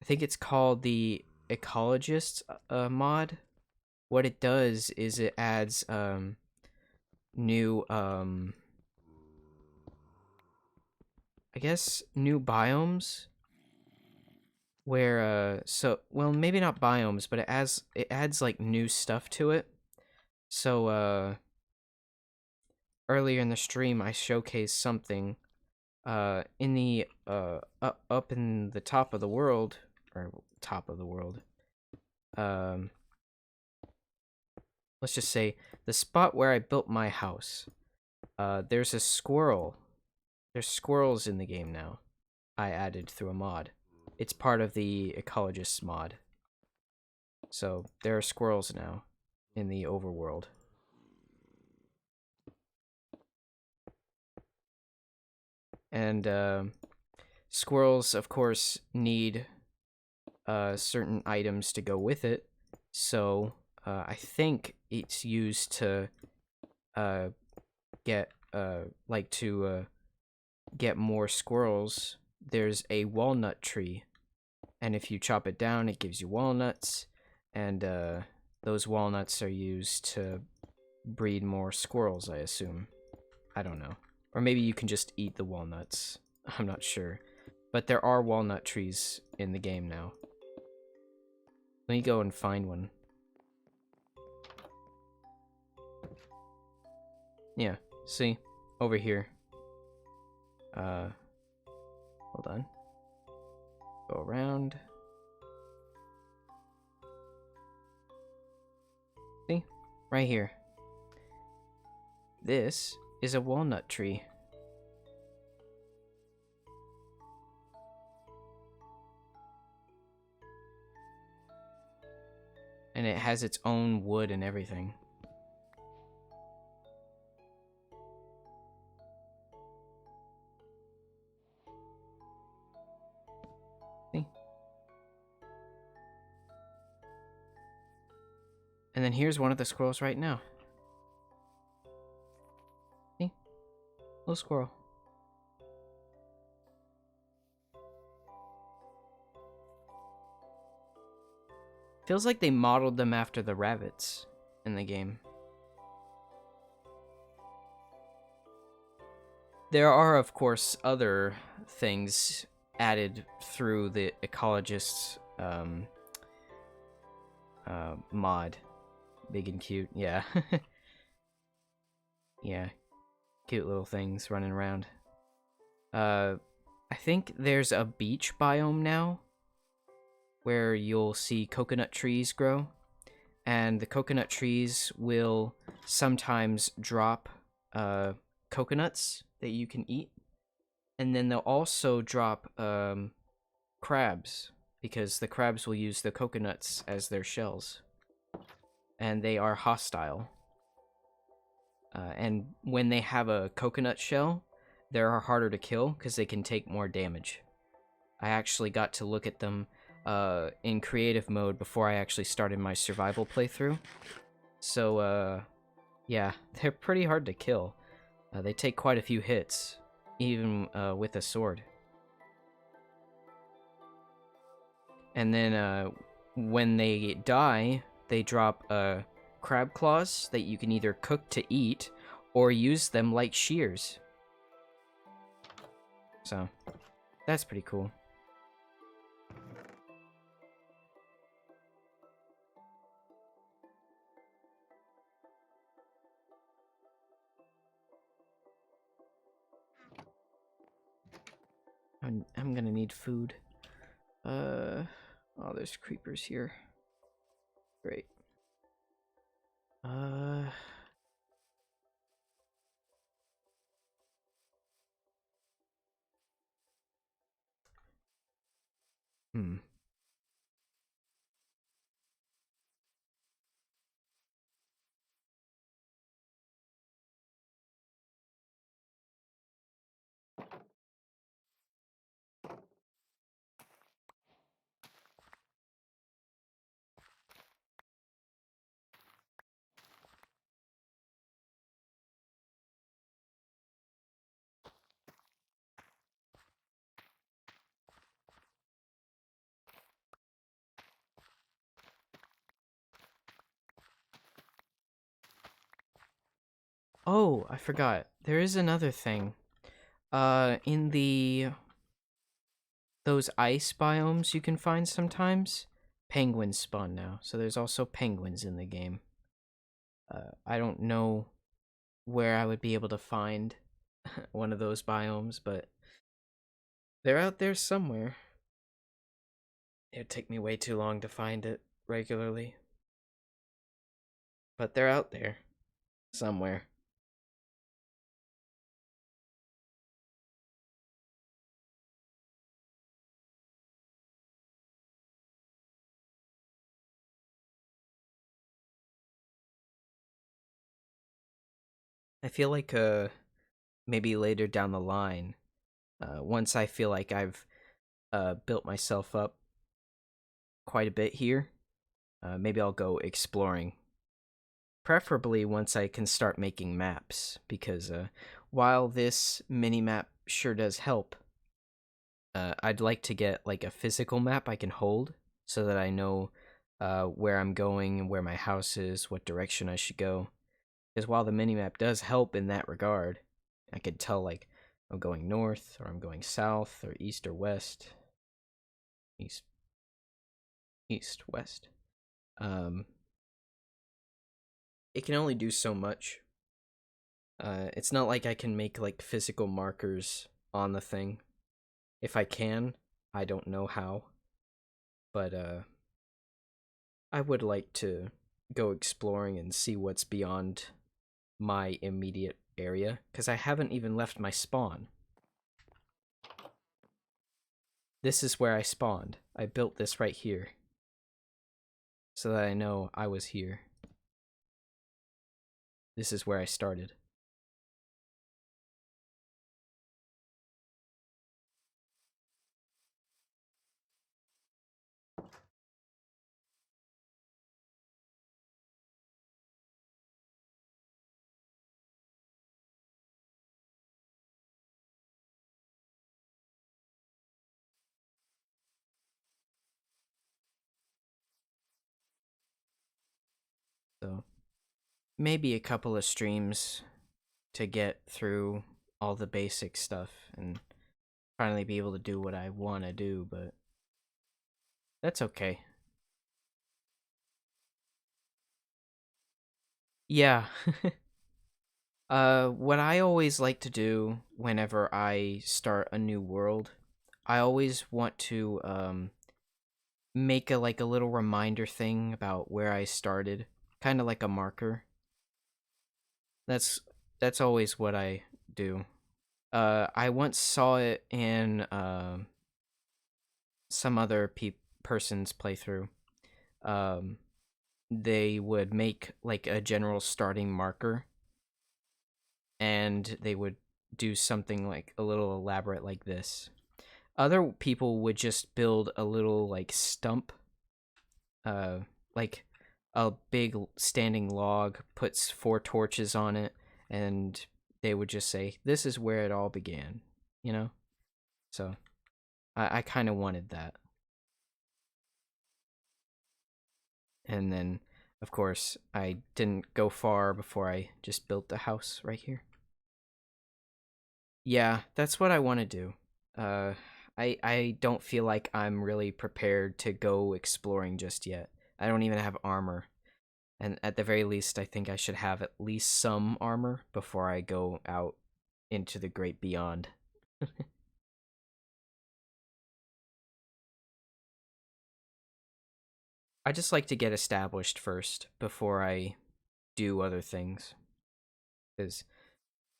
think it's called the Ecologist mod. What it does is it adds new I guess new biomes where well, maybe not biomes, but it adds like new stuff to it. So earlier in the stream I showcased something in the up in the top of the world, or top of the world. Let's just say the spot where I built my house. There's a squirrel. There's squirrels in the game now. I added through a mod. It's part of the Ecologists mod. So there are squirrels now in the overworld. And squirrels, of course, need certain items to go with it. So I think it's used to get get more squirrels. There's a walnut tree, and if you chop it down, it gives you walnuts, and those walnuts are used to breed more squirrels, I assume. I don't know. Or maybe you can just eat the walnuts. I'm not sure. But there are walnut trees in the game now. Let me go and find one. Yeah, see? Over here. Hold on. Go around. See? Right here. This is a walnut tree. And it has its own wood and everything. See? And then here's one of the squirrels right now. See? Little squirrel. Feels like they modeled them after the rabbits in the game. There are, of course, other things added through the Ecologists mod. Big and cute, yeah. Yeah, cute little things running around. I think there's a beach biome now where you'll see coconut trees grow, and the coconut trees will sometimes drop coconuts that you can eat, and then they'll also drop crabs, because the crabs will use the coconuts as their shells, and they are hostile. And when they have a coconut shell, they're harder to kill because they can take more damage. I actually got to look at them in creative mode before I actually started my survival playthrough. So, yeah, they're pretty hard to kill. They take quite a few hits, even with a sword. And then when they die, they drop crab claws that you can either cook to eat or use them like shears. So, that's pretty cool. I'm gonna need food. Oh, there's creepers here. Great. Oh, I forgot. There is another thing. In those ice biomes you can find sometimes, penguins spawn now. So there's also penguins in the game. I don't know where I would be able to find one of those biomes, but they're out there somewhere. It'd take me way too long to find it regularly, but they're out there somewhere. I feel like maybe later down the line, once I feel like I've built myself up quite a bit here, maybe I'll go exploring. Preferably once I can start making maps, because while this mini map sure does help, I'd like to get like a physical map I can hold so that I know where I'm going and where my house is, what direction I should go. Because while the mini map does help in that regard, I could tell like I'm going north or I'm going south or east or west. East, east, west. Um, it can only do so much. It's not like I can make like physical markers on the thing. If I can, I don't know how, but I would like to go exploring and see what's beyond my immediate area, because I haven't even left my spawn. This is where I spawned. I built this right here, so that I know I was here. This is where I started. So maybe a couple of streams to get through all the basic stuff and finally be able to do what I want to do, but that's okay. Yeah. What I always like to do whenever I start a new world, I always want to make a like a little reminder thing about where I started, kind of like a marker. That's that's always what I do. I once saw it in some other person's playthrough. Um, they would make like a general starting marker, and they would do something like a little elaborate like this. Other people would just build a little like stump, uh, like a big standing log, puts four torches on it, and they would just say, "This is where it all began," you know. So I kind of wanted that, and then of course I didn't go far before I just built the house right here. Yeah, that's what I want to do. Uh, I don't feel like I'm really prepared to go exploring just yet. I don't even have armor. And at the very least, I think I should have at least some armor before I go out into the great beyond. I just like to get established first before I do other things. Because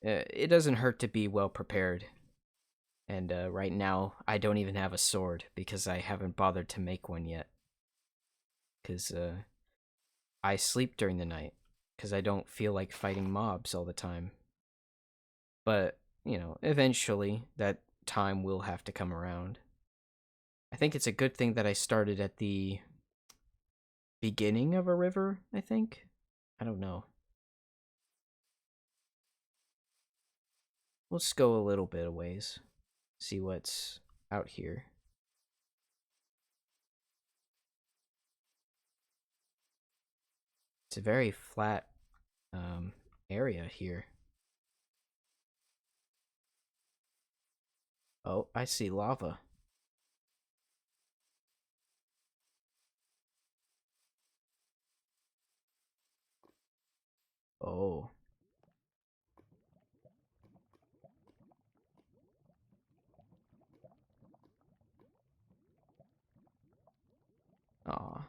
it doesn't hurt to be well prepared. And right now, I don't even have a sword because I haven't bothered to make one yet. Because I sleep during the night. Because I don't feel like fighting mobs all the time. But, you know, eventually that time will have to come around. I think it's a good thing that I started at the beginning of a river, I think. I don't know. Let's go a little bit of ways. See what's out here. It's a very flat area here. Oh, I see lava. Oh. Aw.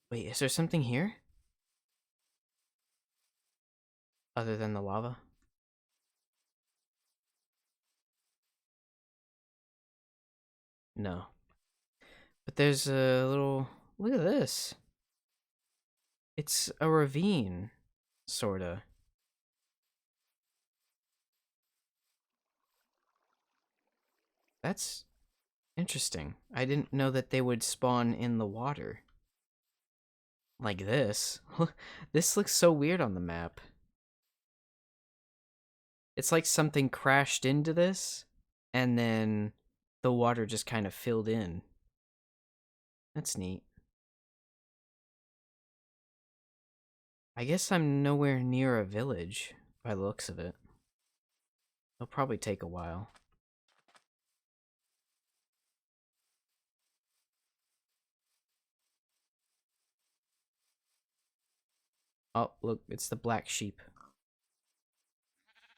Wait, is there something here? Other than the lava? No. But there's a little... Look at this. It's a ravine, sorta. That's interesting. I didn't know that they would spawn in the water. Like this. This looks so weird on the map. It's like something crashed into this, and then the water just kind of filled in. That's neat. I guess I'm nowhere near a village, by the looks of it. It'll probably take a while. Oh, look, it's the black sheep.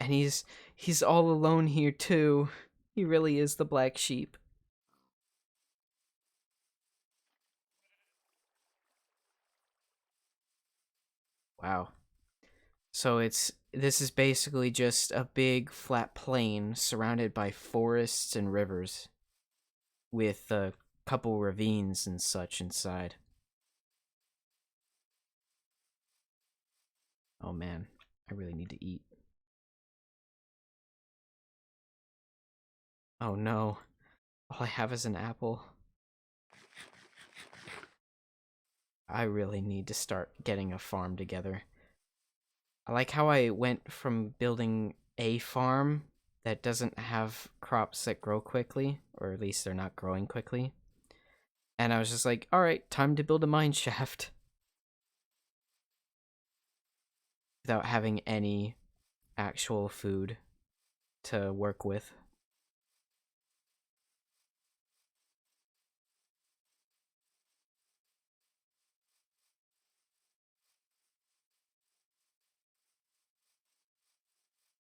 And he's all alone here too. He really is the black sheep. Wow. So this is basically just a big flat plain surrounded by forests and rivers with a couple ravines and such inside. Oh man, I really need to eat. Oh no, all I have is an apple. I really need to start getting a farm together. I like how I went from building a farm that doesn't have crops that grow quickly, or at least they're not growing quickly. And I was just like, alright, time to build a mine shaft. Without having any actual food to work with.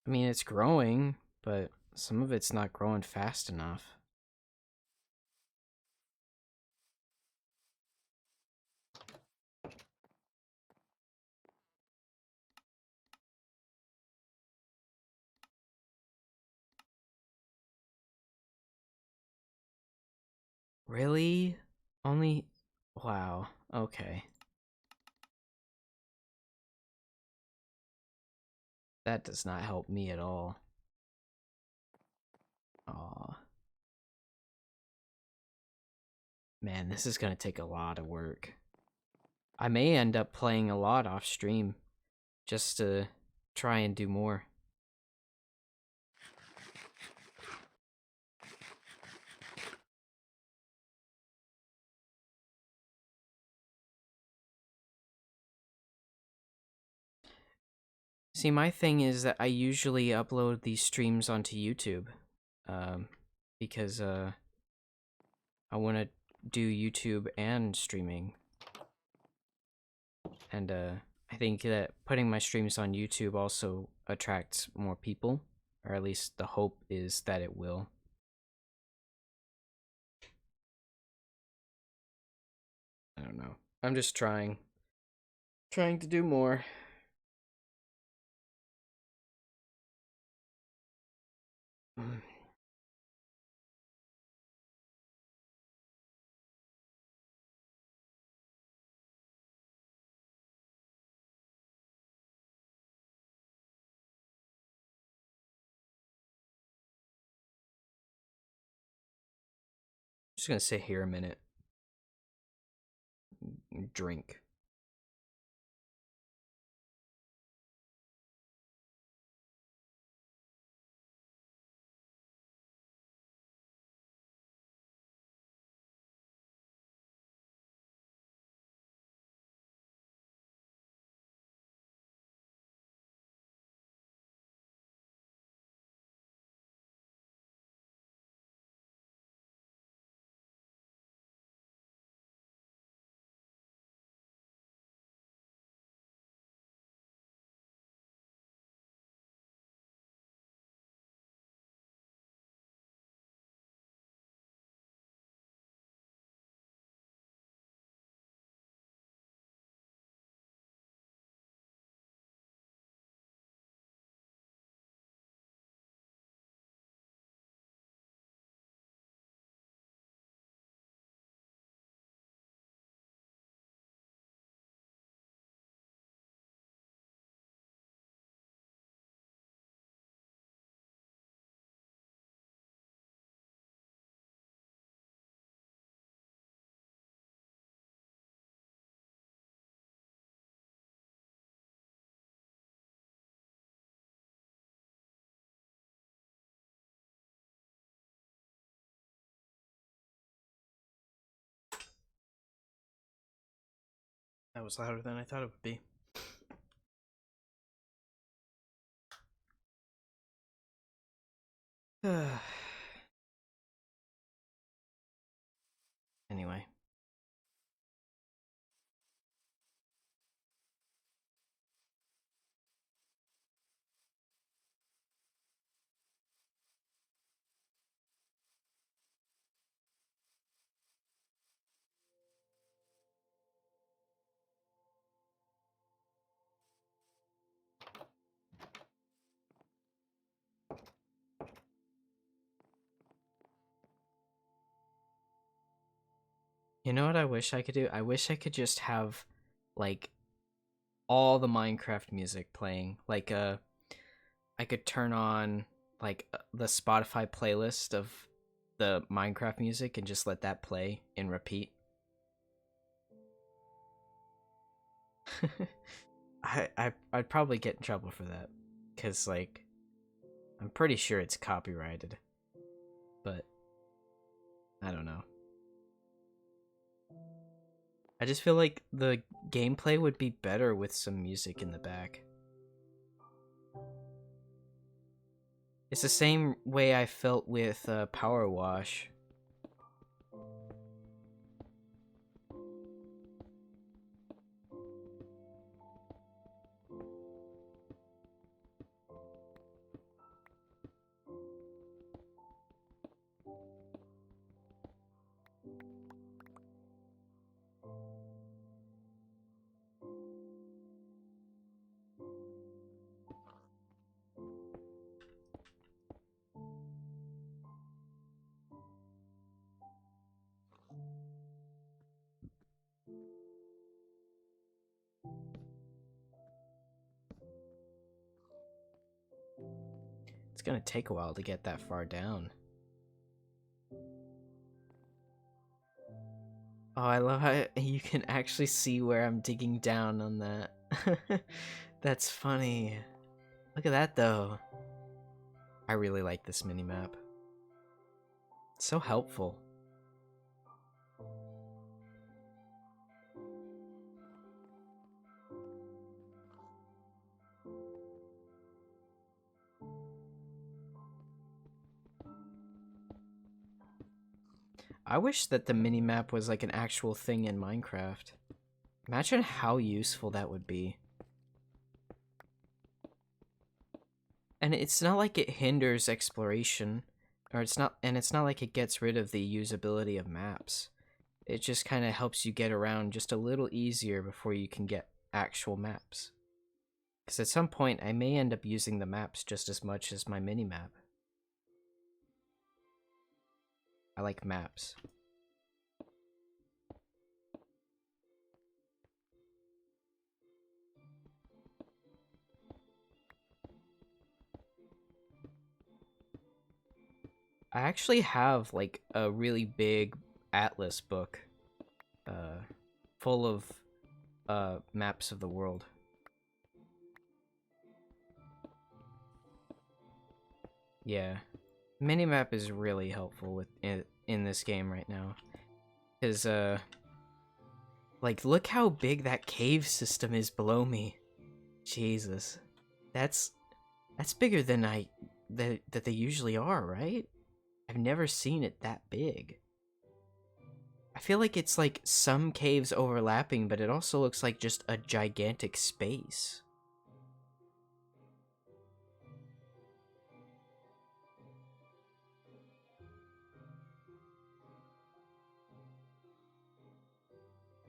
I mean, it's growing, but some of it's not growing fast enough. Really? Only... Wow, okay. That does not help me at all. Aw. Man, this is gonna take a lot of work. I may end up playing a lot off stream, just to try and do more. See, my thing is that I usually upload these streams onto YouTube, um, because I want to do YouTube and streaming, and I think that putting my streams on YouTube also attracts more people, or at least the hope is that it will. I don't know. I'm just trying to do more. Just gonna sit here a minute, and drink. That was louder than I thought it would be. Anyway. You know what I wish I could do? I wish I could just have, like, all the Minecraft music playing. Like, I could turn on, like, the Spotify playlist of the Minecraft music and just let that play and repeat. I'd probably get in trouble for that. Because, like, I'm pretty sure it's copyrighted. But, I don't know. I just feel like the gameplay would be better with some music in the back. It's the same way I felt with Power Wash. It's gonna take a while to get that far down. Oh, I love how you can actually see where I'm digging down on that. That's funny. Look at that, though. I really like this minimap. It's so helpful. I wish that the minimap was like an actual thing in Minecraft. Imagine how useful that would be. And it's not like it hinders exploration, or it's not like it gets rid of the usability of maps. It just kind of helps you get around just a little easier before you can get actual maps. Because at some point, I may end up using the maps just as much as my minimap. I like maps. I actually have like a really big atlas book full of maps of the world. Yeah. Minimap is really helpful with in this game right now. Cuz like look how big that cave system is below me. Jesus. That's bigger than that they usually are, right? I've never seen it that big. I feel like it's like some caves overlapping, but it also looks like just a gigantic space.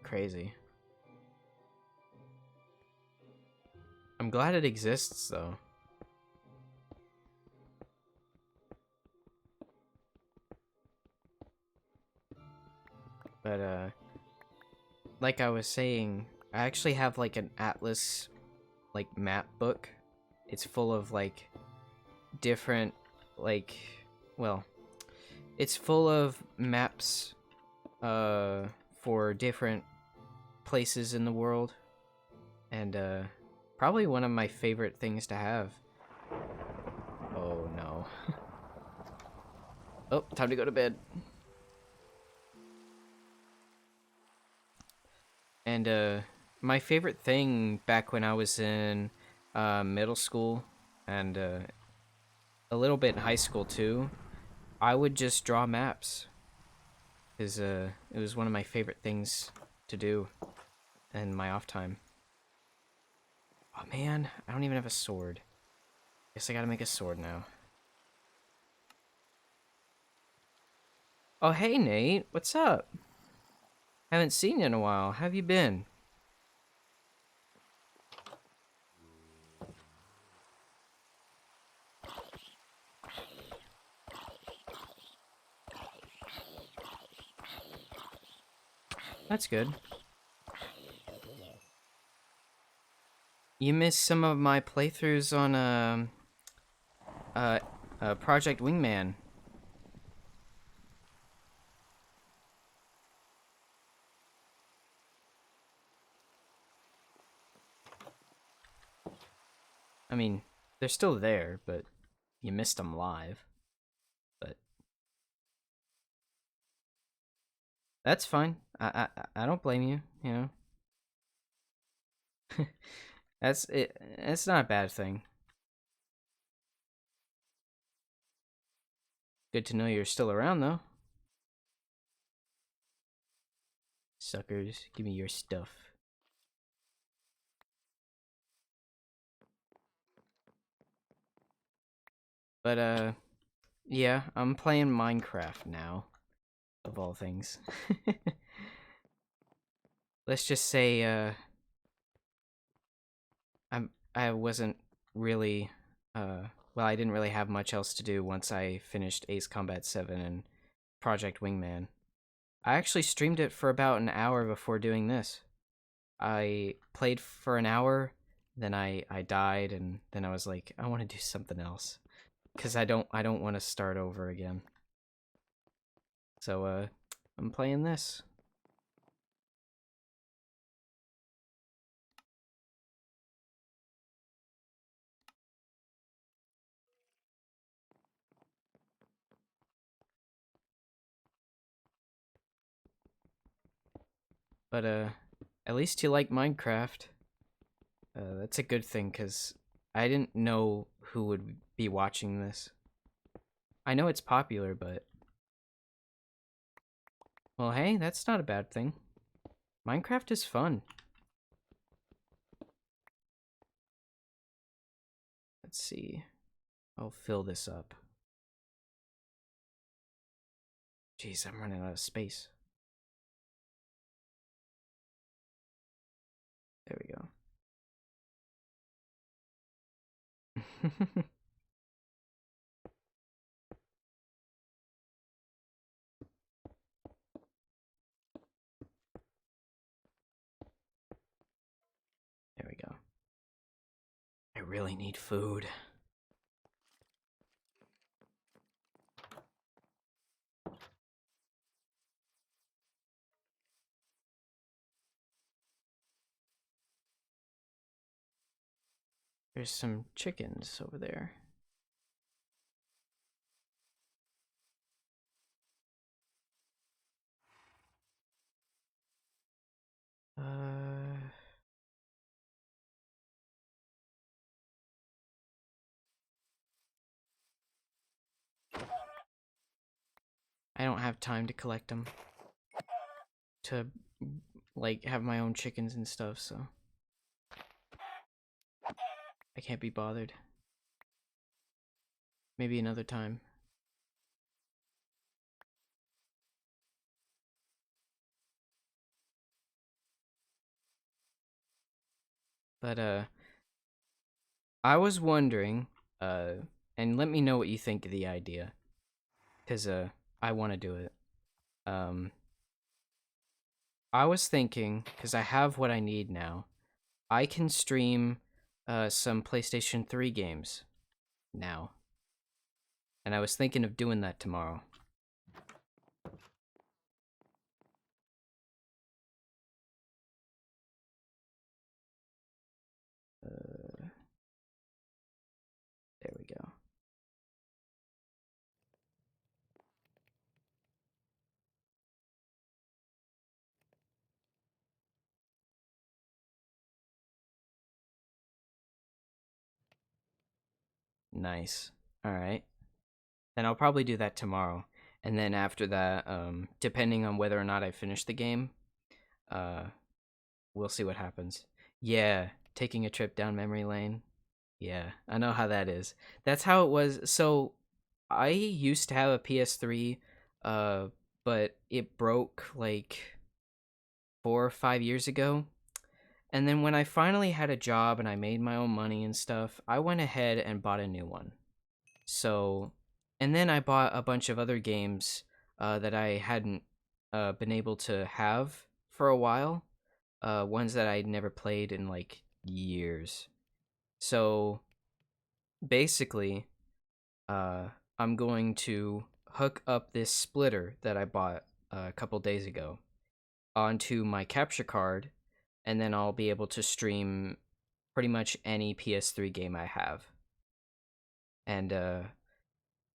Crazy. I'm glad it exists, though. But, like I was saying, I actually have, like, an atlas, like, map book. It's full of, like, different, like, well, it's full of maps, for different places in the world. And, probably one of my favorite things to have. Oh, no. Oh, time to go to bed. And, my favorite thing back when I was in middle school and a little bit in high school too, I would just draw maps. Because it was one of my favorite things to do in my off time. Oh man, I don't even have a sword. Guess I gotta make a sword now. Oh hey Nate, what's up? Haven't seen you in a while. How have you been? That's good. You missed some of my playthroughs on Project Wingman. I mean, they're still there, but you missed them live. But that's fine. I don't blame you. You know, that's it. It's not a bad thing. Good to know you're still around, though. Suckers, give me your stuff. But yeah, I'm playing Minecraft now, of all things. Let's just say I wasn't really well, I didn't really have much else to do once I finished Ace Combat 7 and Project Wingman. I actually streamed it for about an hour before doing this. I played for an hour, then I died, and then I was like, I want to do something else, cause I don't want to start over again. So I'm playing this. But at least you like Minecraft. That's a good thing, cause I didn't know who would be watching this. I know it's popular, but well, hey, that's not a bad thing. Minecraft is fun. Let's see. I'll fill this up. Jeez, I'm running out of space. There we go. There we go. I really need food. There's some chickens over there. Uh, I don't have time to collect them. To, like, have my own chickens and stuff, so I can't be bothered. Maybe another time. But, I was wondering, and let me know what you think of the idea. Because, I want to do it. Um, I was thinking, because I have what I need now, I can stream, some PlayStation 3 games now. And I was thinking of doing that tomorrow. Uh, there we go. Nice. All right. Then I'll probably do that tomorrow. And then after that, depending on whether or not I finish the game, uh, we'll see what happens. Yeah, taking a trip down memory lane. Yeah, I know how that is. That's how it was. So I used to have a PS3, uh, but it broke like 4 or 5 years ago. And then when I finally had a job and I made my own money and stuff, I went ahead and bought a new one. So, and then I bought a bunch of other games that I hadn't been able to have for a while. Ones that I'd never played in like years. So basically, uh, I'm going to hook up this splitter that I bought a couple days ago onto my capture card, and then I'll be able to stream pretty much any PS3 game I have. And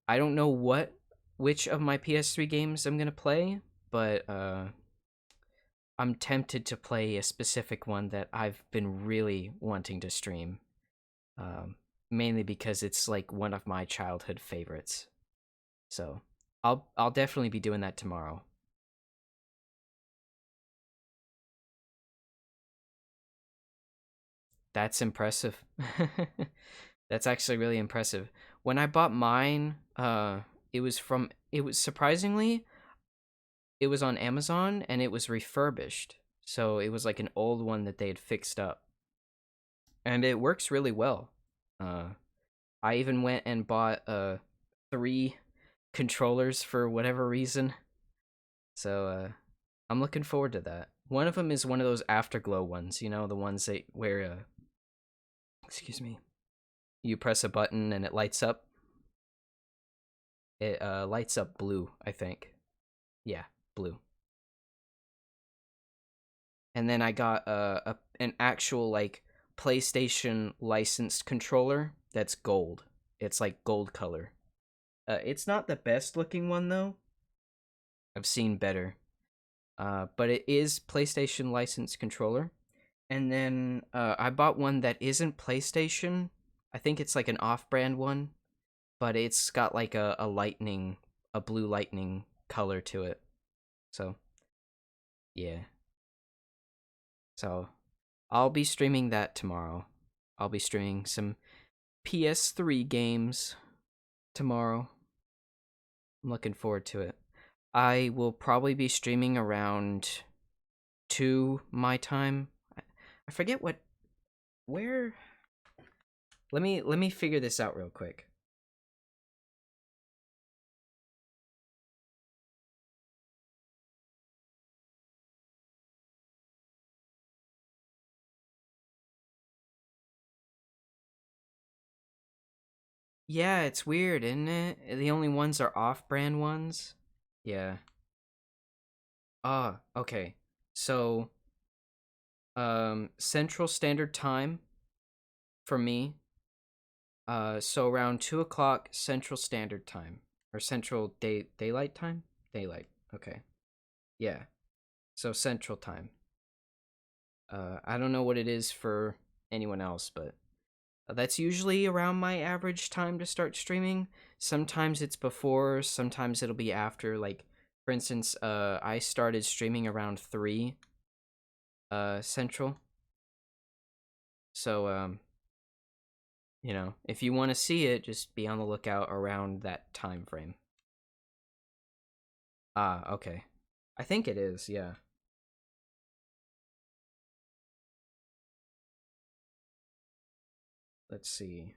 I don't know which of my PS3 games I'm gonna play, but I'm tempted to play a specific one that I've been really wanting to stream. Um, Mainly because it's like one of my childhood favorites. So I'll definitely be doing that tomorrow. That's impressive. That's actually really impressive. When I bought mine, it was surprisingly it was on Amazon and it was refurbished. So it was like an old one that they had fixed up. And it works really well. Uh I even went and bought 3 controllers for whatever reason. So I'm looking forward to that. One of them is one of those afterglow ones, you know, the ones that where excuse me, you press a button and it lights up. It lights up blue, I think. Yeah, blue. And then I got an actual like PlayStation licensed controller that's gold. It's like gold color. It's not the best looking one though. I've seen better. But it is PlayStation licensed controller. And then I bought one that isn't PlayStation. I think it's like an off-brand one, but it's got like a blue lightning color to it. So yeah. So I'll be streaming that tomorrow. I'll be streaming some PS3 games tomorrow. I'm looking forward to it. I will probably be streaming around 2 my time. I forget what where let me figure this out real quick. Yeah, it's weird, isn't it? The only ones are off-brand ones. Yeah. Ah, okay. So, Central Standard Time for me. So around 2 o'clock Central Standard Time or Central Daylight Time. Daylight. Okay. Yeah. So Central Time. I don't know what it is for anyone else, but that's usually around my average time to start streaming. Sometimes it's before, sometimes it'll be after. Like, for instance, I started streaming around 3 Central. So, if you want to see it, just be on the lookout around that time frame. Ah, okay. I think it is, yeah. Let's see.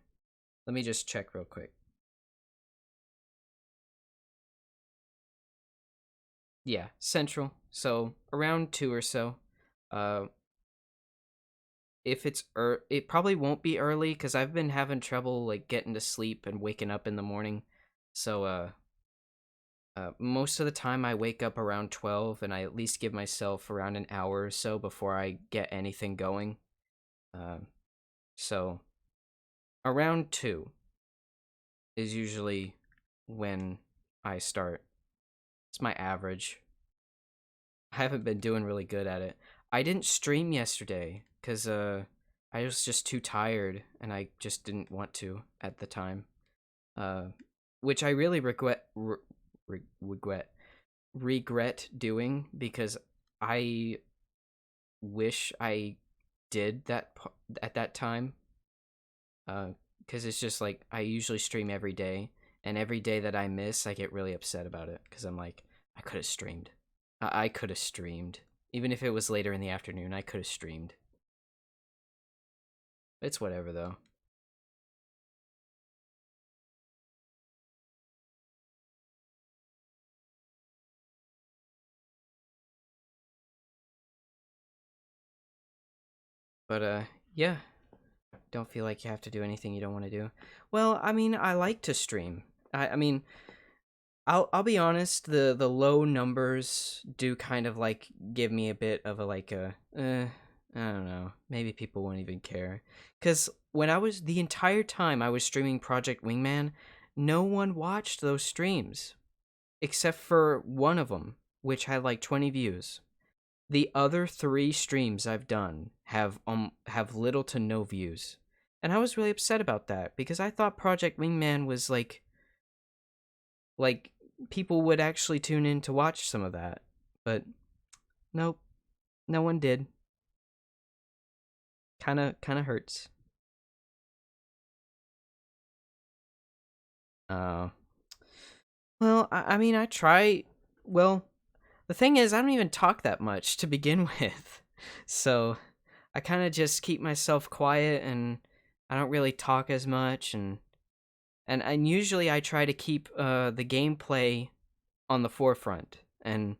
Let me just check real quick. Yeah, Central. So, around 2 or so. Uh, if it probably won't be early because I've been having trouble like getting to sleep and waking up in the morning. So most of the time I wake up around 12 and I at least give myself around an hour or so before I get anything going. Um, so around 2 is usually when I start. It's my average. I haven't been doing really good at it. I didn't stream yesterday because I was just too tired and I just didn't want to at the time. Uh, which I really regret regret doing because I wish I did that at that time. Because it's just like I usually stream every day, and every day that I miss, I get really upset about it because I'm like, I could have streamed. I could have streamed. Even if it was later in the afternoon, I could have streamed. It's whatever though. But yeah, don't feel like you have to do anything you don't want to do. Well, I mean, I like to stream. I mean, I'll be honest. The low numbers do kind of like give me a bit of a like a I don't know. Maybe people won't even care. Cause when I was the entire time I was streaming Project Wingman, no one watched those streams except for one of them, which had like 20 views. The other three streams I've done have little to no views. And I was really upset about that because I thought Project Wingman was like people would actually tune in to watch some of that. But nope, no one did. Kind of hurts. Uh well, I mean I try well, the thing is I don't even talk that much to begin with. So, I kind of just keep myself quiet and I don't really talk as much and usually I try to keep the gameplay on the forefront and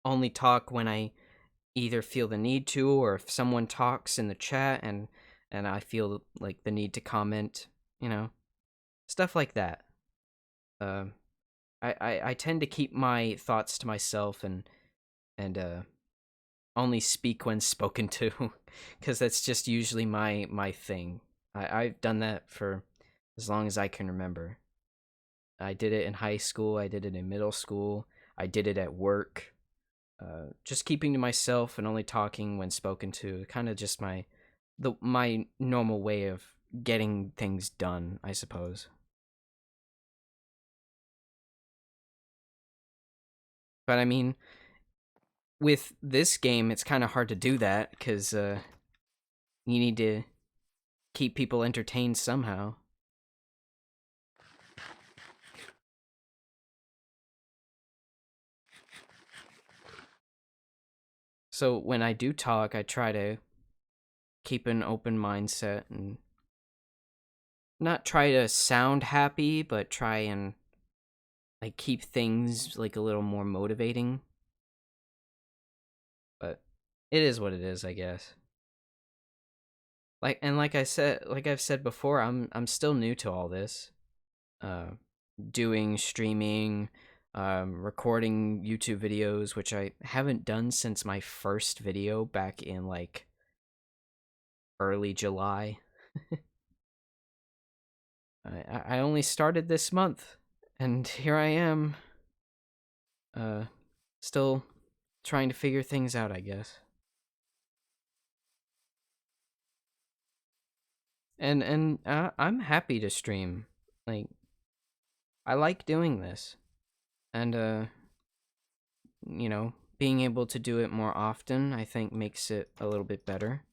only talk when I either feel the need to or if someone talks in the chat and I feel like the need to comment, you know, stuff like that. Um, I tend to keep my thoughts to myself and only speak when spoken to, because that's just usually my thing. I've done that for as long as I can remember. I did it in high school. I did it in middle school. I did it at work. Just keeping to myself and only talking when spoken to. Kind of just my normal way of getting things done, I suppose. But I mean, with this game, it's kind of hard to do that because you need to keep people entertained somehow. So when I do talk, I try to keep an open mindset and not try to sound happy, but try and like keep things like a little more motivating. But it is what it is, I guess. Like I said, like I've said before, I'm still new to all this. Uh, doing streaming, recording YouTube videos, which I haven't done since my first video back in like early July. I only started this month, and here I am, uh, still trying to figure things out, I guess. And I'm happy to stream. Like I like doing this, and being able to do it more often, I think makes it a little bit better.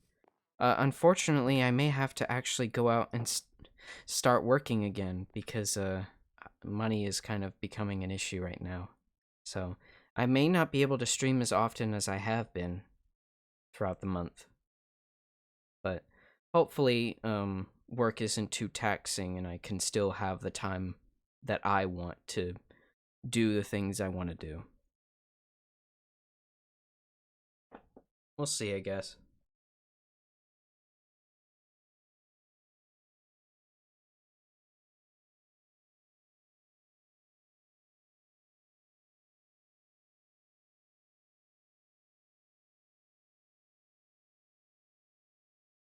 Unfortunately, I may have to actually go out and start working again because money is kind of becoming an issue right now. So I may not be able to stream as often as I have been throughout the month, but hopefully, work isn't too taxing and I can still have the time that I want to do the things I want to do. We'll see, I guess.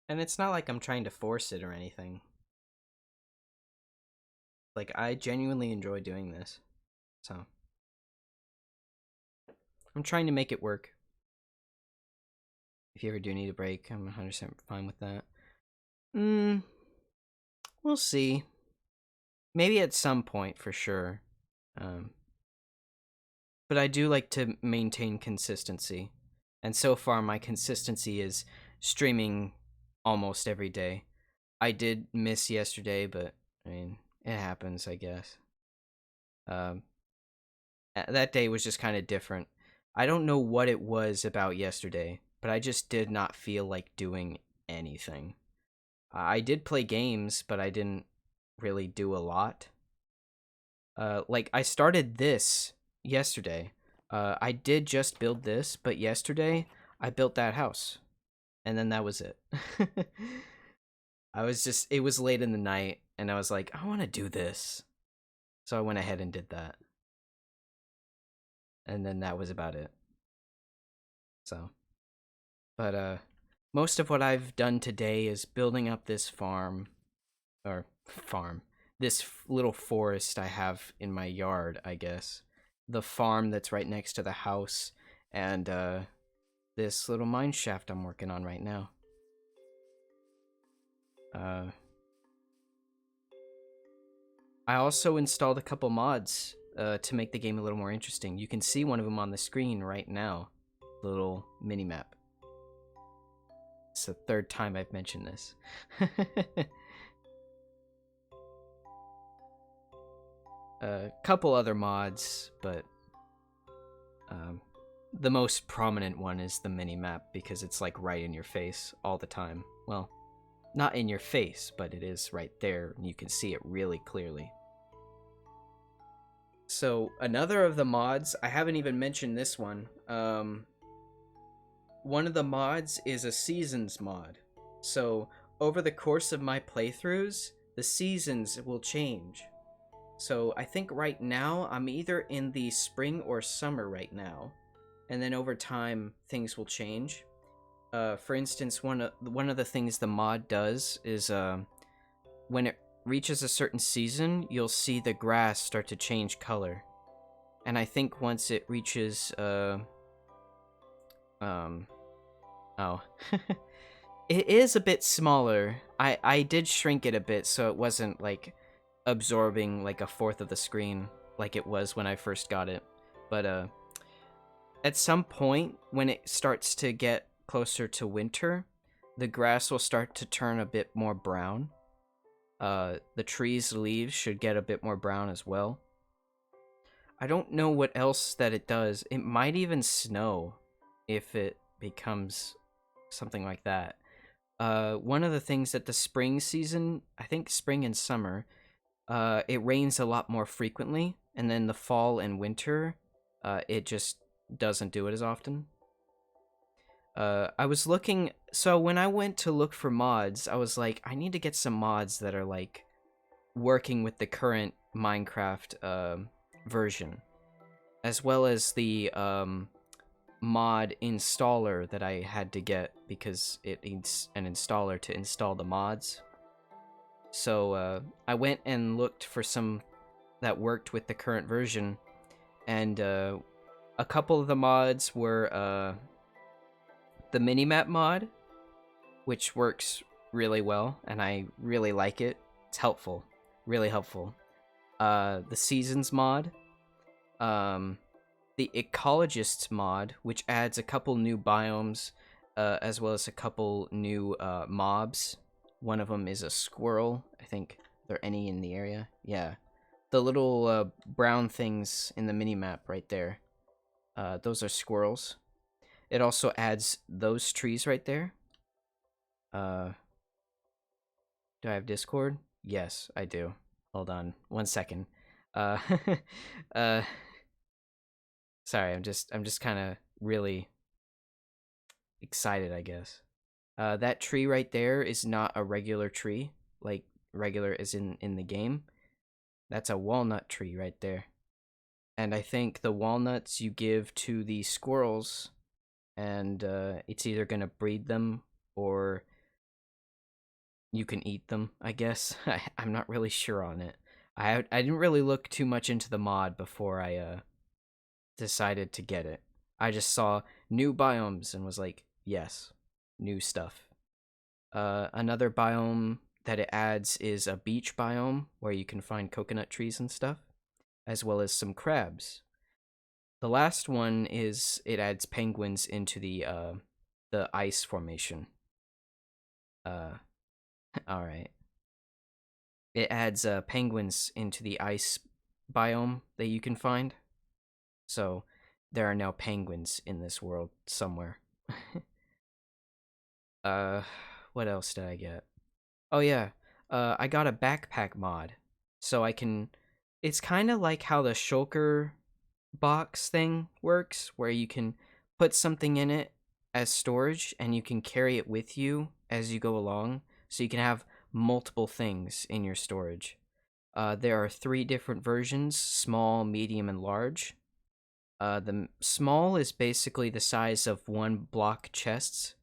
And it's not like I'm trying to force it or anything. Like, I genuinely enjoy doing this. So, I'm trying to make it work. If you ever do need a break, I'm 100% fine with that. Mm, we'll see. Maybe at some point for sure. Um, but I do like to maintain consistency. And so far, my consistency is streaming almost every day. I did miss yesterday, but I mean, it happens, I guess. Um, that day was just kind of different. I don't know what it was about yesterday, but I just did not feel like doing anything. I did play games, but I didn't really do a lot. Like I started this yesterday. I did just build this, but yesterday I built that house, and then that was it. It was late in the night, and I was like, I want to do this. So I went ahead and did that. And then that was about it. So, but, most of what I've done today is building up this this little forest I have in my yard, I guess. The farm that's right next to the house, and, this little mine shaft I'm working on right now. I also installed a couple mods to make the game a little more interesting. You can see one of them on the screen right now, the little mini map. It's the third time I've mentioned this. A couple other mods, but the most prominent one is the mini map because it's like right in your face all the time. Well, not in your face, but it is right there and you can see it really clearly. So another of the mods, I haven't even mentioned this one. One of the mods is a seasons mod. So over the course of my playthroughs, the seasons will change. So I think right now I'm either in the spring or summer right now, and then over time things will change. For instance, one of the things the mod does is when it reaches a certain season, you'll see the grass start to change color. And I think once it reaches it is a bit smaller. I did shrink it a bit so it wasn't like absorbing like a fourth of the screen like it was when I first got it. But at some point when it starts to get closer to winter, the grass will start to turn a bit more brown. The trees' leaves should get a bit more brown as well. I don't know what else that it does. It might even snow if it becomes something like that. One of the things that the spring season, I think spring and summer, it rains a lot more frequently, and then the fall and winter, it just doesn't do it as often. I was looking, so when I went to look for mods, I was like, I need to get some mods that are like working with the current Minecraft version, as well as the mod installer that I had to get because it needs an installer to install the mods. So I went and looked for some that worked with the current version, and a couple of the mods were the minimap mod, which works really well, and I really like it. It's helpful, really helpful. The seasons mod, the ecologists mod, which adds a couple new biomes, as well as a couple new mobs. One of them is a squirrel. I think there are any in the area. Yeah, the little brown things in the minimap right there. Those are squirrels. It also adds those trees right there. Do I have Discord? Yes, I do. Hold on 1 second. Uh, uh, sorry, I'm just kind of really excited, I guess. That tree right there is not a regular tree, like regular is in the game. That's a walnut tree right there. And I think the walnuts you give to the squirrels, and it's either gonna breed them or you can eat them, I guess. I'm not really sure on it. I didn't really look too much into the mod before I decided to get it. I just saw new biomes and was like, yes. new stuff. Another biome that it adds is a beach biome where you can find coconut trees and stuff, as well as some crabs. The last one is it adds penguins into the ice formation. All right. It adds penguins into the ice biome that you can find. So there are now penguins in this world somewhere. uh, what else did I get? Oh yeah, I got a backpack mod, so I can. It's kind of like how the shulker box thing works, where you can put something in it as storage, and you can carry it with you as you go along. So you can have multiple things in your storage. There are 3 different versions: small, medium, and large. The small is basically the size of 1 block chests,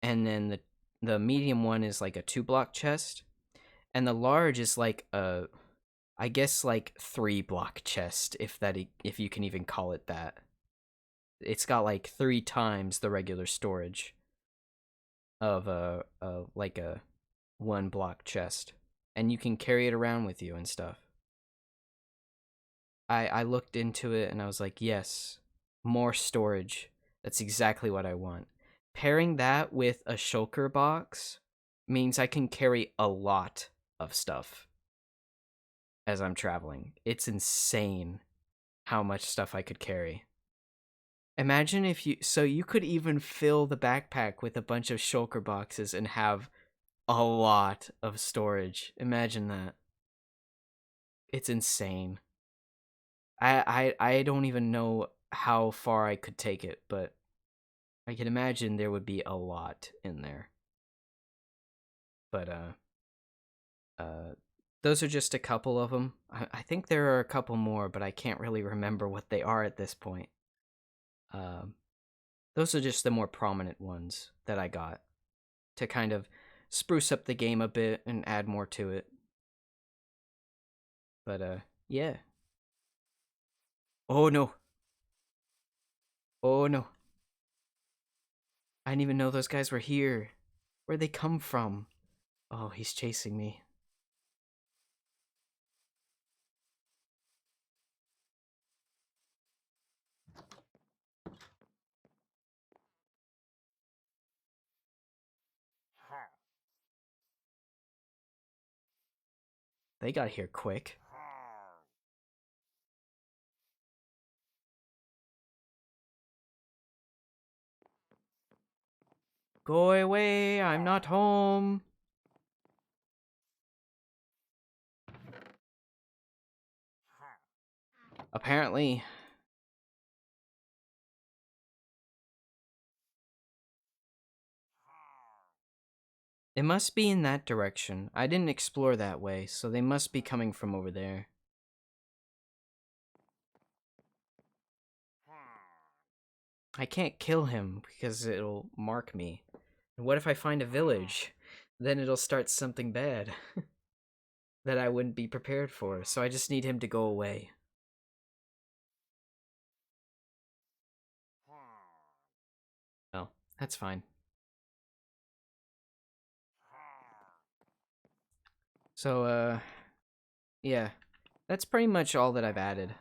and then the medium one is like a 2 block chest, and the large is like a, I guess like 3 block chest, if you can even call it that. It's got like 3 times the regular storage of like a 1 block chest, and you can carry it around with you and stuff. I looked into it and I was like, yes, more storage. That's exactly what I want. Pairing that with a shulker box means I can carry a lot of stuff as I'm traveling. It's insane how much stuff I could carry. Imagine if you could even fill the backpack with a bunch of shulker boxes and have a lot of storage. Imagine that. It's insane. I don't even know how far I could take it, but I can imagine there would be a lot in there. But those are just a couple of them. I think there are a couple more, but I can't really remember what they are at this point. Those are just the more prominent ones that I got to kind of spruce up the game a bit and add more to it. But yeah. Oh no. Oh no. I didn't even know those guys were here. Where'd they come from? Oh, he's chasing me. They got here quick. Go away, I'm not home. Apparently. It must be in that direction. I didn't explore that way, so they must be coming from over there. I can't kill him because it'll mark me. And what if I find a village? Then it'll start something bad that I wouldn't be prepared for, so I just need him to go away. Oh, that's fine. So, yeah. That's pretty much all that I've added.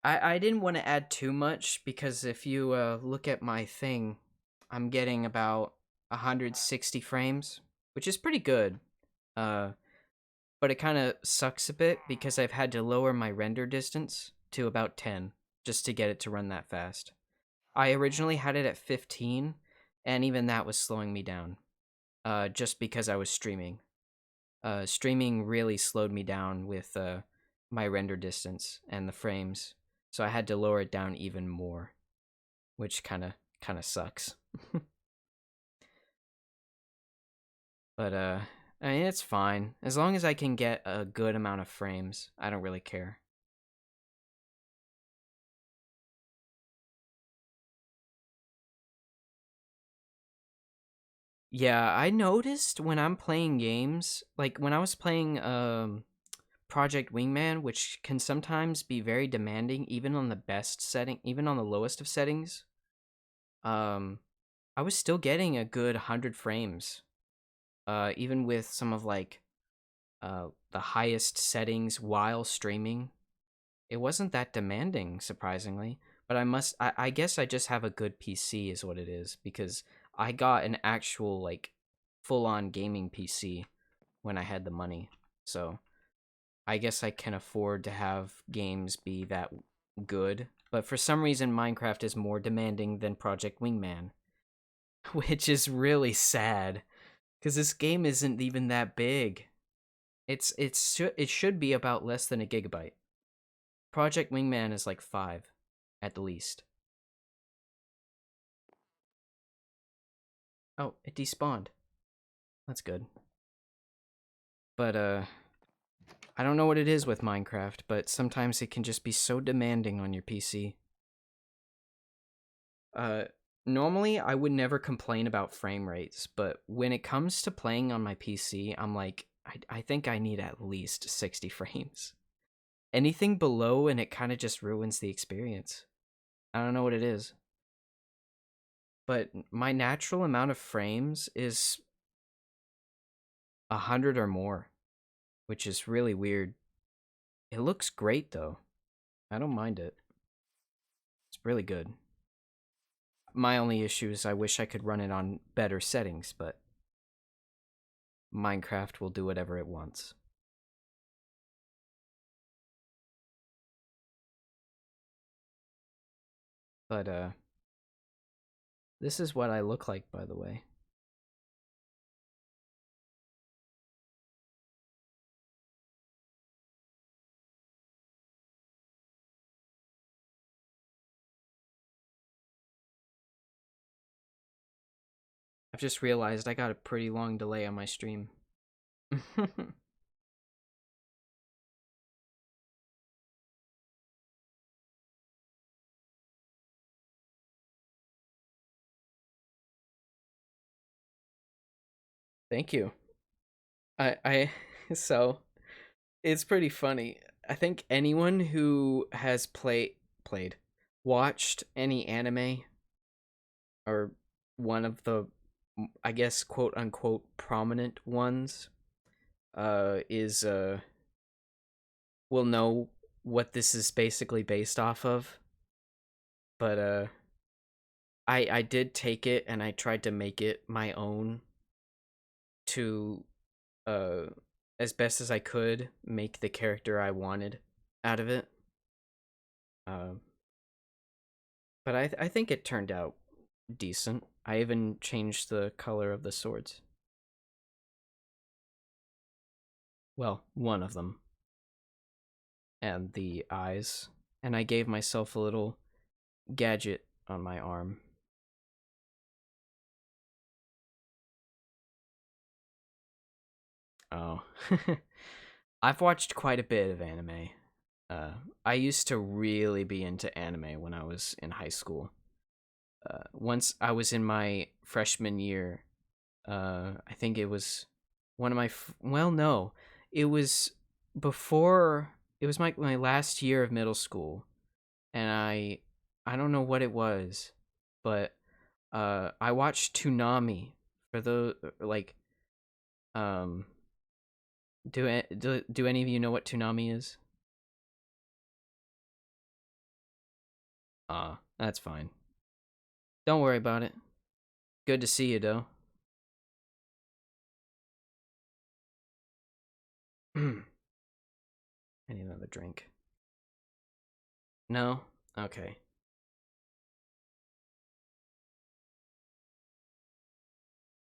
I didn't want to add too much because if you look at my thing, I'm getting about 160 frames, which is pretty good. But it kind of sucks a bit because I've had to lower my render distance to about 10 just to get it to run that fast. I originally had it at 15, and even that was slowing me down, just because I was streaming. Streaming really slowed me down with my render distance and the frames, so I had to lower it down even more, which kind of sucks. But I mean, it's fine as long as I can get a good amount of frames. I don't really care. Yeah, I noticed when I'm playing games, like when I was playing Project Wingman, which can sometimes be very demanding, even on the best setting, even on the lowest of settings, I was still getting a good 100 frames, even with some of like the highest settings while streaming. It wasn't that demanding, surprisingly. But I guess I just have a good PC, is what it is, because I got an actual like full-on gaming PC when I had the money. So I guess I can afford to have games be that good. But for some reason, Minecraft is more demanding than Project Wingman, which is really sad because this game isn't even that big. It should be about less than a gigabyte. Project Wingman is like 5 at the least. Oh, it despawned. That's good. But I don't know what it is with Minecraft, but sometimes it can just be so demanding on your PC. Uh Normally I would never complain about frame rates, but when it comes to playing on my PC, I'm like I think I need at least 60 frames. Anything below and it kind of just ruins the experience. I don't know what it is. But my natural amount of frames is 100 or more, which is really weird. It looks great though. I don't mind it. It's really good. My only issue is I wish I could run it on better settings, but Minecraft will do whatever it wants. But this is what I look like, by the way. I've just realized I got a pretty long delay on my stream. Thank you. I so it's pretty funny. I think anyone who has played watched any anime or one of the, I guess, quote unquote prominent ones is will know what this is basically based off of. But I did take it and I tried to make it my own to uh as best as I could make the character I wanted out of it. Um but I think it turned out decent. I even changed the color of the swords. Well, one of them. And the eyes. And I gave myself a little gadget on my arm. Oh. I've watched quite a bit of anime. Uh, I used to really be into anime when I was in high school. Once I was in my freshman year, I think it was one of my well, no, it was before, it was my last year of middle school, and I don't know what it was, but I watched Toonami for the like um do any of you know what Toonami is? That's fine. Don't worry about it. Good to see you, though. I need another drink. No? Okay.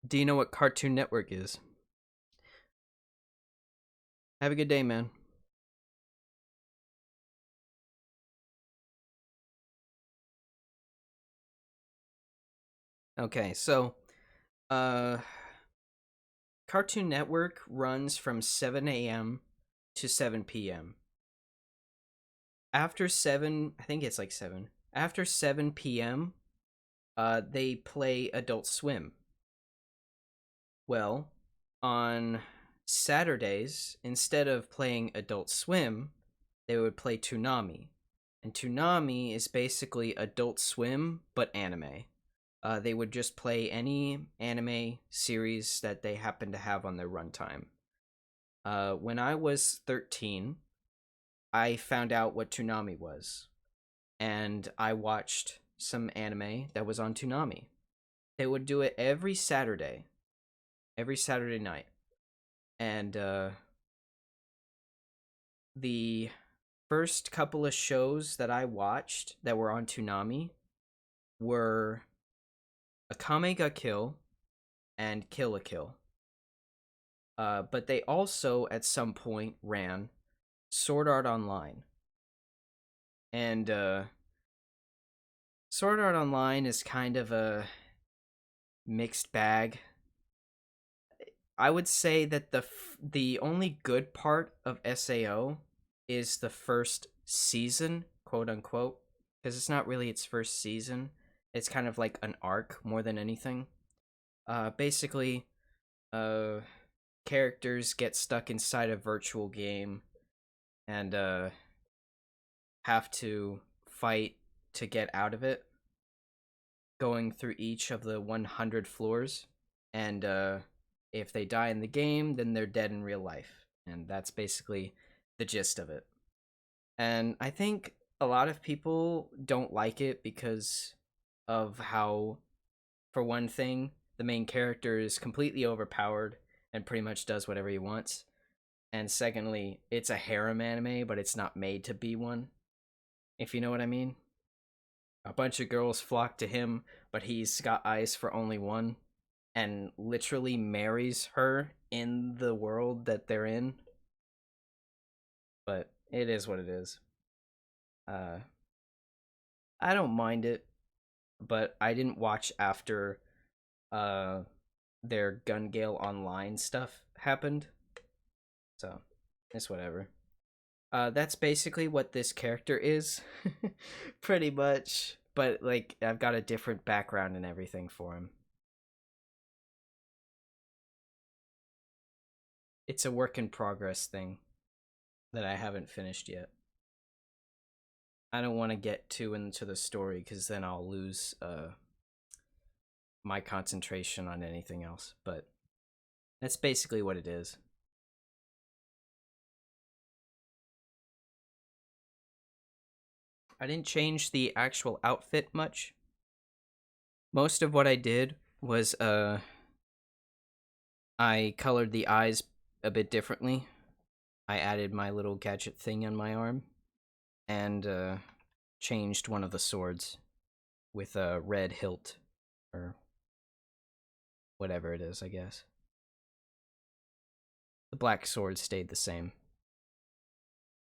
Do you know what Cartoon Network is? Have a good day, man. Okay, so, uh, Cartoon Network runs from 7 a.m. to 7 p.m. After 7, I think it's like 7. After 7 p.m., they play Adult Swim. Well, on Saturdays, instead of playing Adult Swim, they would play Toonami. And Toonami is basically Adult Swim, but anime. They would just play any anime series that they happen to have on their runtime. When I was 13, I found out what Toonami was, and I watched some anime that was on Toonami. They would do it every Saturday night. And the first couple of shows that I watched that were on Toonami were Akame ga Kill and Kill la Kill. But they also, at some point, ran Sword Art Online. And Sword Art Online is kind of a mixed bag. I would say that the only good part of SAO is the first season, quote unquote, because it's not really its first season. It's kind of like an arc more than anything. Basically, characters get stuck inside a virtual game and have to fight to get out of it, going through each of the 100 floors. And if they die in the game, then they're dead in real life. And that's basically the gist of it. And I think a lot of people don't like it because of how, for one thing, the main character is completely overpowered and pretty much does whatever he wants. And secondly, it's a harem anime, but it's not made to be one, if you know what I mean. A bunch of girls flock to him, but he's got eyes for only one, and literally marries her in the world that they're in. But it is what it is. I don't mind it, but I didn't watch after their Gun Gale Online stuff happened. So, it's whatever. That's basically what this character is, pretty much. But, like, I've got a different background and everything for him. It's a work in progress thing that I haven't finished yet. I don't want to get too into the story because then I'll lose my concentration on anything else. But that's basically what it is. I didn't change the actual outfit much. Most of what I did was I colored the eyes a bit differently. I added my little gadget thing on my arm and changed one of the swords with a red hilt or whatever it is, I guess. The black sword stayed the same.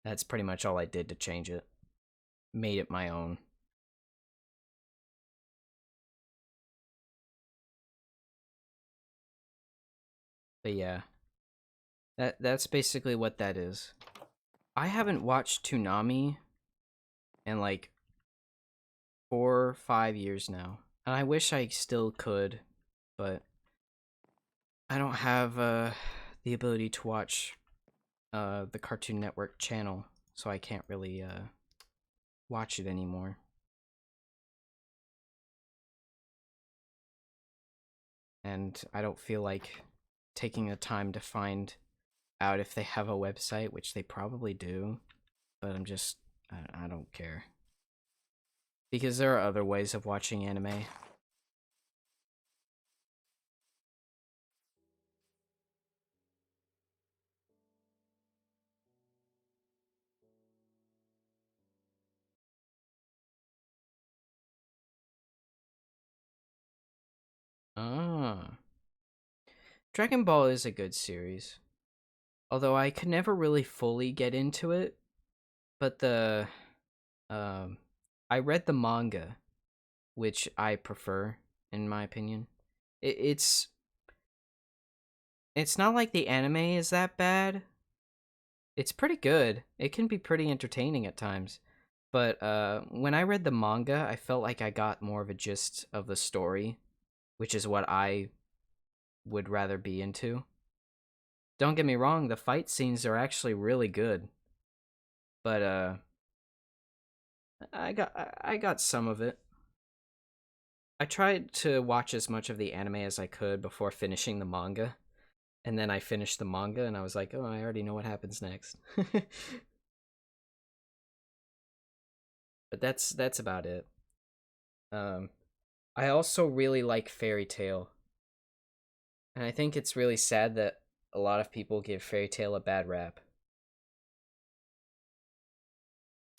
That's pretty much all I did to change it. Made it my own. But yeah, that's basically what that is. I haven't watched Toonami in like 4 or 5 years now, and I wish I still could, but I don't have the ability to watch the Cartoon Network channel, so I can't really watch it anymore. And I don't feel like taking the time to find out if they have a website, which they probably do, but I don't care. Because there are other ways of watching anime. Ah. Dragon Ball is a good series. Although I could never really fully get into it, but I read the manga, which I prefer in my opinion. It's not like the anime is that bad. It's pretty good. It can be pretty entertaining at times. But when I read the manga, I felt like I got more of a gist of the story, which is what I would rather be into. Don't get me wrong, the fight scenes are actually really good. But I got some of it. I tried to watch as much of the anime as I could before finishing the manga. And then I finished the manga and I was like, "Oh, I already know what happens next." But that's about it. Um I also really like Fairy Tail. And I think it's really sad that a lot of people give Fairy Tail a bad rap.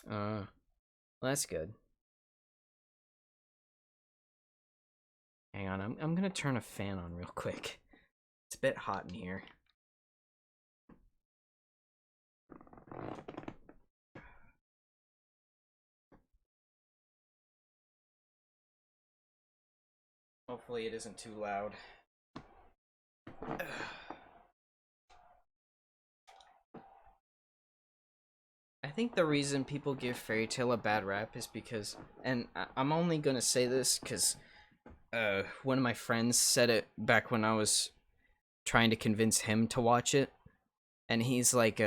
Well, that's good. Hang on, I'm gonna turn a fan on real quick. It's a bit hot in here. Hopefully it isn't too loud. I think the reason people give Fairy Tail a bad rap is because, and I'm only gonna say this because one of my friends said it back when I was trying to convince him to watch it, and he's like,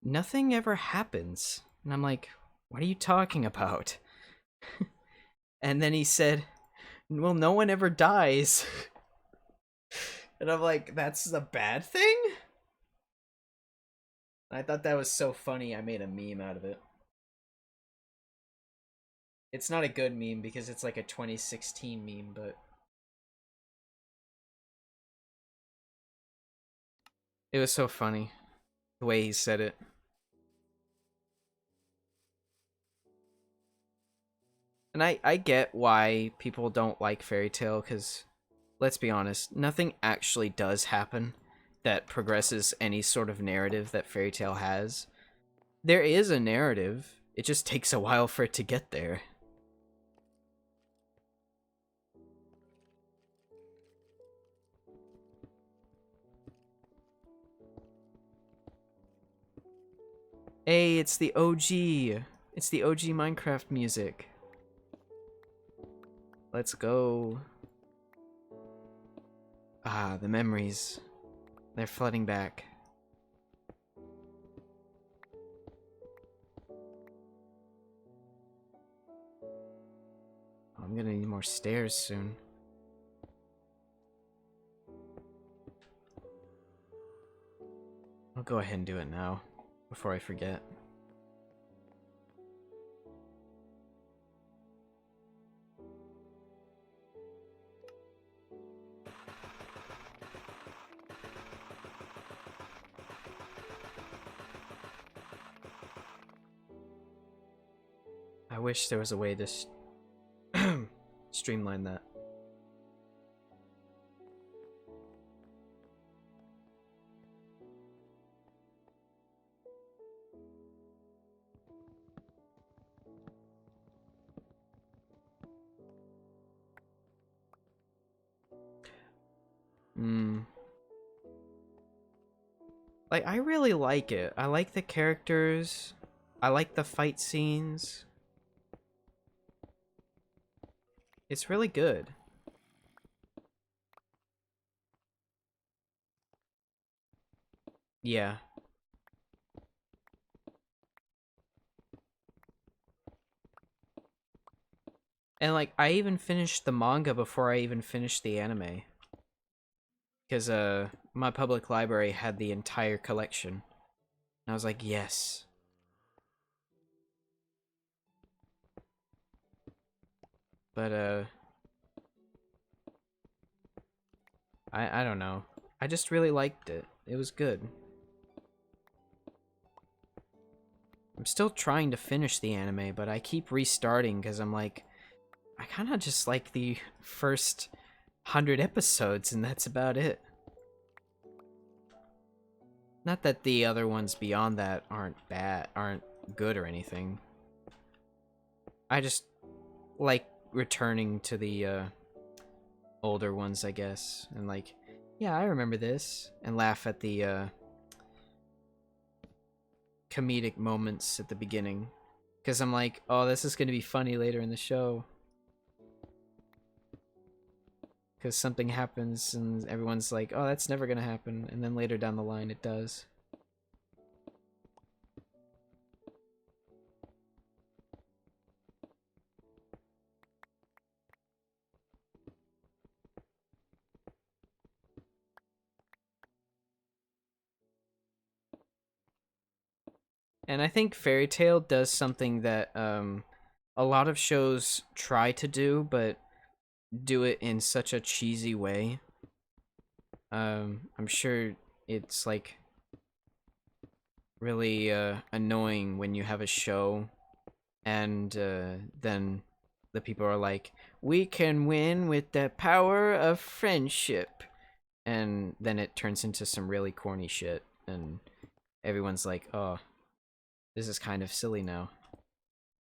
nothing ever happens. And I'm like, what are you talking about? And then he said, well, no one ever dies. And I'm like, that's the bad thing? I thought that was so funny, I made a meme out of it. It's not a good meme because it's like a 2016 meme, but it was so funny the way he said it. And I get why people don't like Fairy Tail, because let's be honest, nothing actually does happen that progresses any sort of narrative that Fairy Tail has. There is a narrative, it just takes a while for it to get there. Hey, it's the OG! It's the OG Minecraft music. Let's go. Ah, the memories. They're flooding back. I'm gonna need more stairs soon. I'll go ahead and do it now, before I forget. I wish there was a way to streamline that. Like, I really like it. I like the characters. I like the fight scenes. It's really good. Yeah. And, like, I even finished the manga before I even finished the anime. Because, my public library had the entire collection. And I was like, yes. But, I don't know. I just really liked it. It was good. I'm still trying to finish the anime, but I keep restarting because I'm like, I kind of just like the first 100 episodes, and that's about it. Not that the other ones beyond that aren't good or anything. I just like returning to the older ones, I guess, and like, yeah, I remember this, and laugh at the comedic moments at the beginning, because I'm like, oh, this is gonna be funny later in the show. because something happens and everyone's like, oh, that's never gonna happen, and then later down the line it does. And I think Fairy Tail does something that a lot of shows try to do, but do it in such a cheesy way. I'm sure it's like really annoying when you have a show and then the people are like, we can win with the power of friendship. And then it turns into some really corny shit. And everyone's like, oh, this is kind of silly now.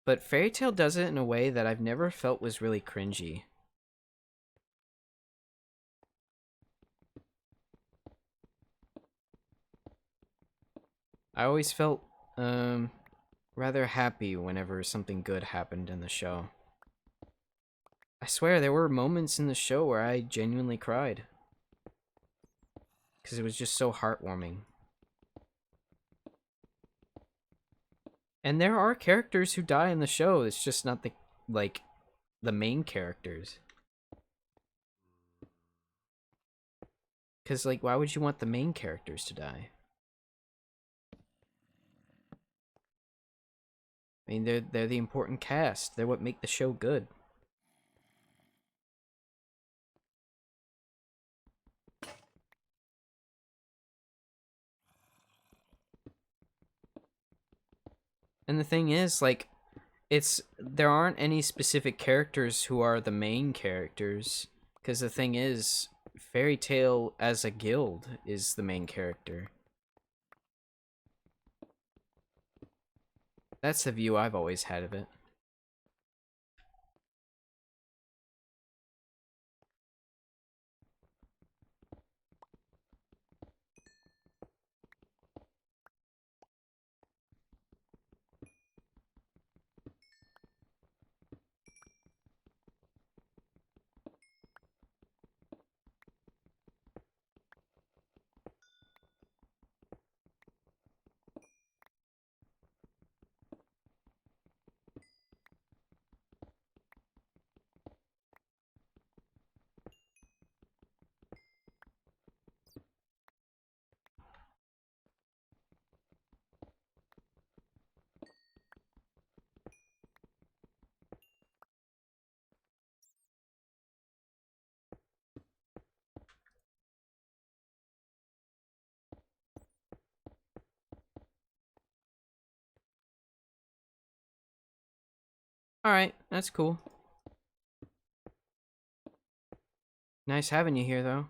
But Fairy Tail does it in a way that I've never felt was really cringy. I always felt rather happy whenever something good happened in the show. I swear there were moments in the show where I genuinely cried. Because it was just so heartwarming. And there are characters who die in the show, it's just not the main characters. Because, like, why would you want the main characters to die? I mean, they're the important cast. They're what make the show good. And the thing is, like, there aren't any specific characters who are the main characters. Because the thing is, Fairy Tail as a guild is the main character. That's the view I've always had of it. Alright, that's cool. Nice having you here, though.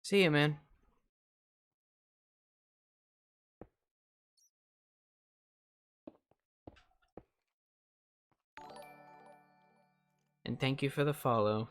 See ya, man. And thank you for the follow.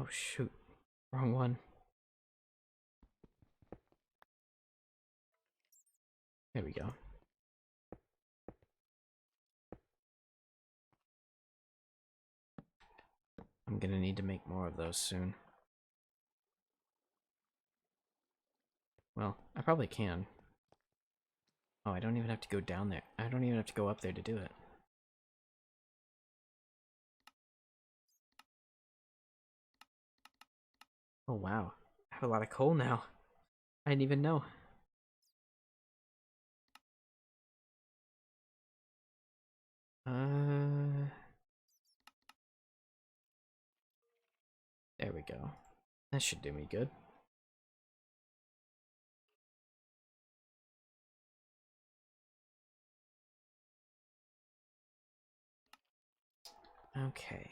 Oh shoot. Wrong one. There we go. I'm gonna need to make more of those soon. Well, I probably can. Oh, I don't even have to go down there. I don't even have to go up there to do it. Oh wow. I have a lot of coal now. I didn't even know. There we go. That should do me good. Okay.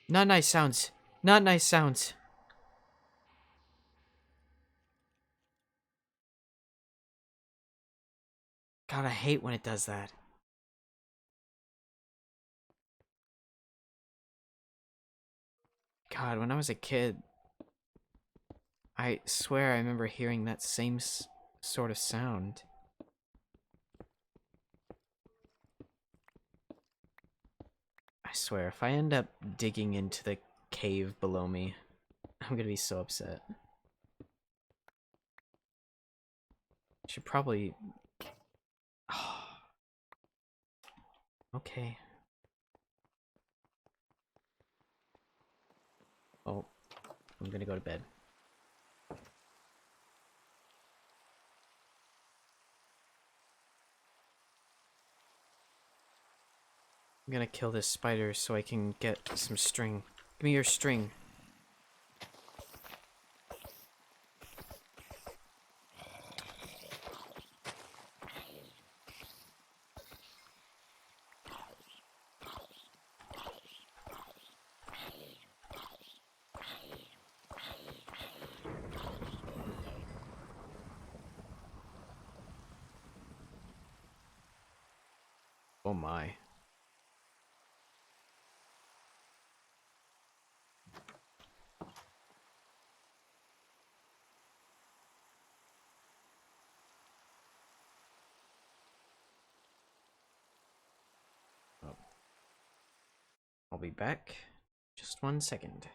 Not nice sounds. Not nice sounds. God, I hate when it does that. God, when I was a kid, I swear I remember hearing that same sort of sound. I swear, if I end up digging into the cave below me, I'm gonna be so upset. Should probably... Okay. Oh, I'm gonna go to bed. I'm gonna kill this spider so I can get some string. Give me your string. Oh my. Oh. I'll be back. Just 1 second.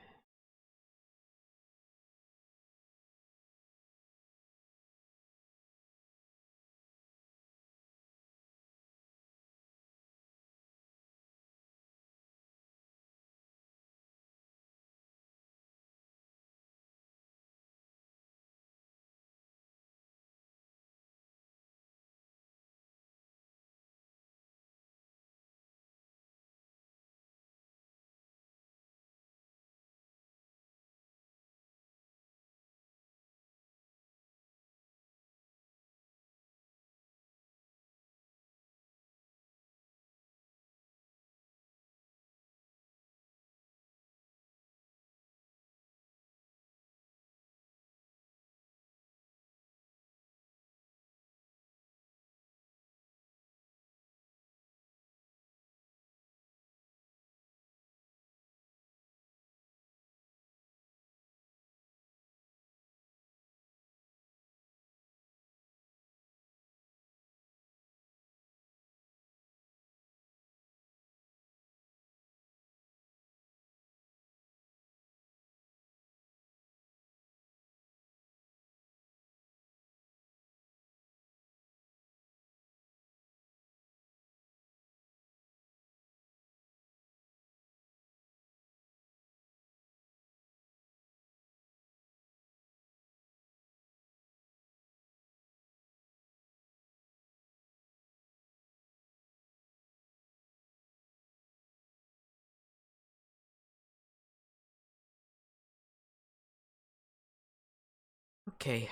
Okay.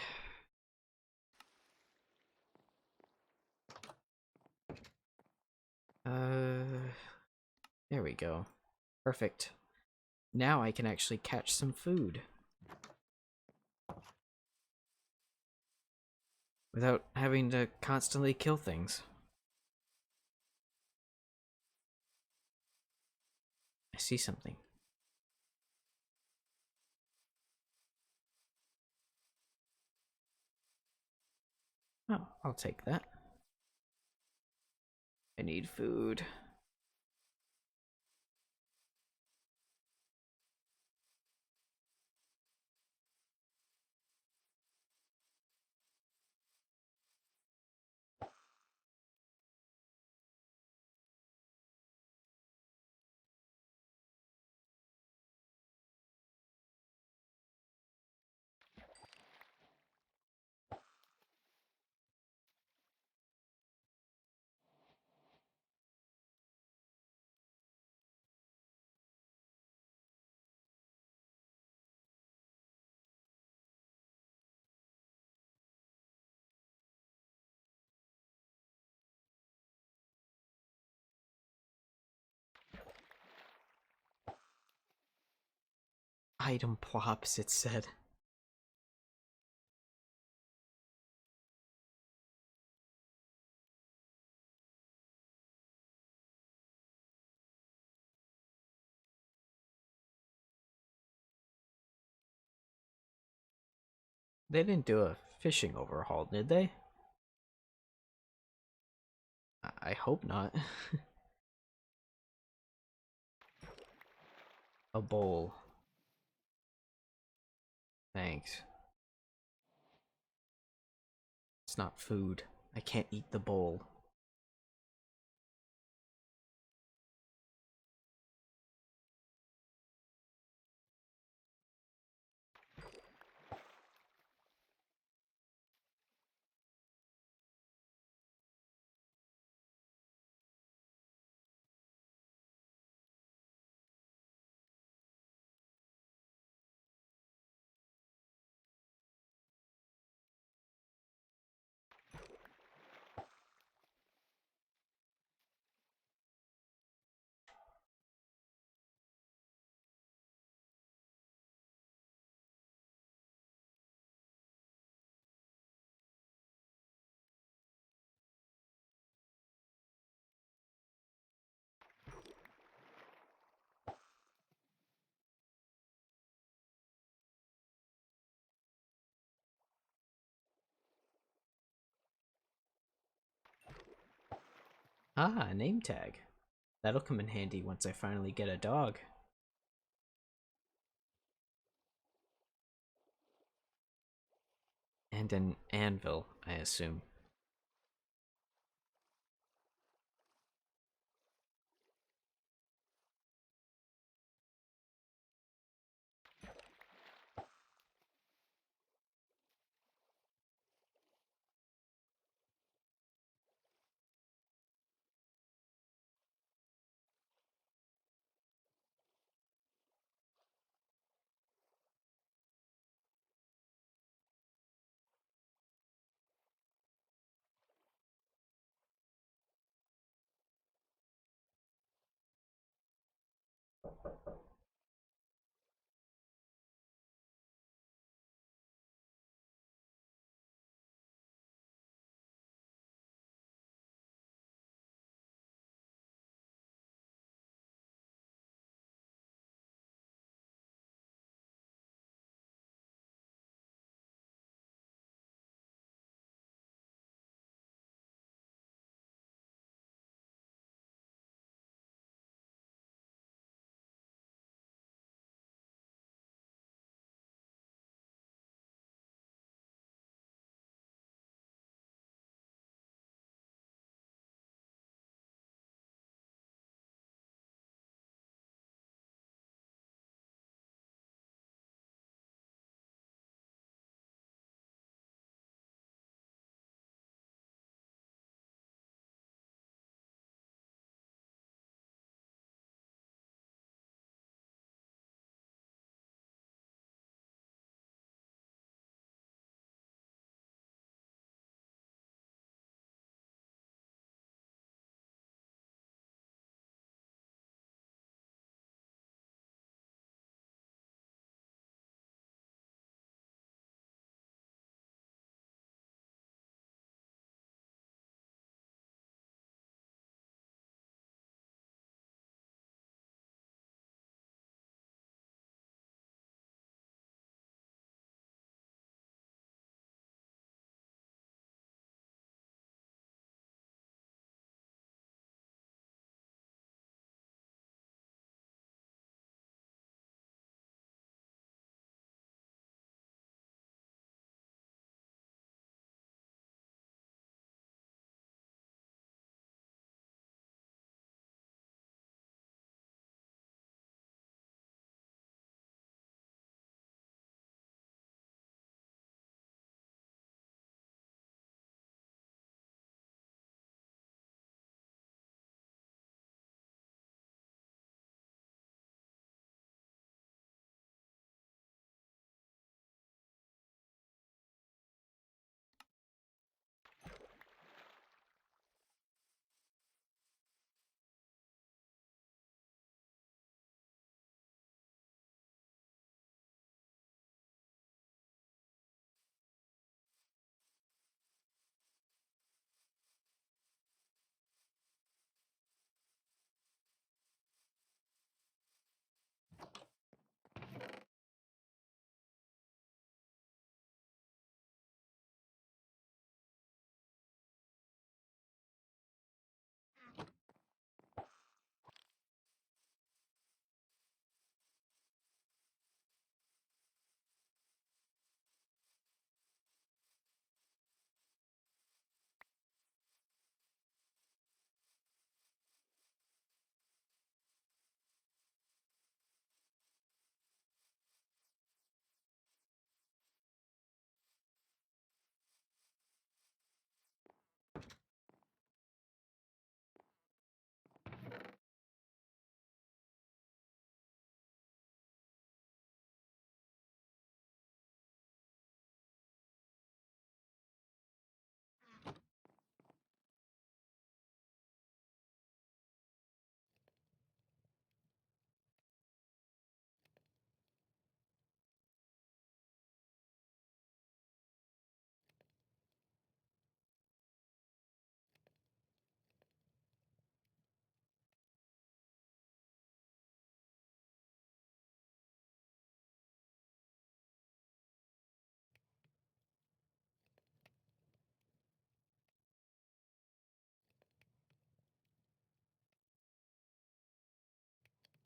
There we go. Perfect. Now I can actually catch some food. Without having to constantly kill things. I see something. Oh, I'll take that. I need food. Item plops, it said. They didn't do a fishing overhaul, did they? I hope not. A bowl. Thanks. It's not food. I can't eat the bowl. Ah, a name tag. That'll come in handy once I finally get a dog. And an anvil, I assume.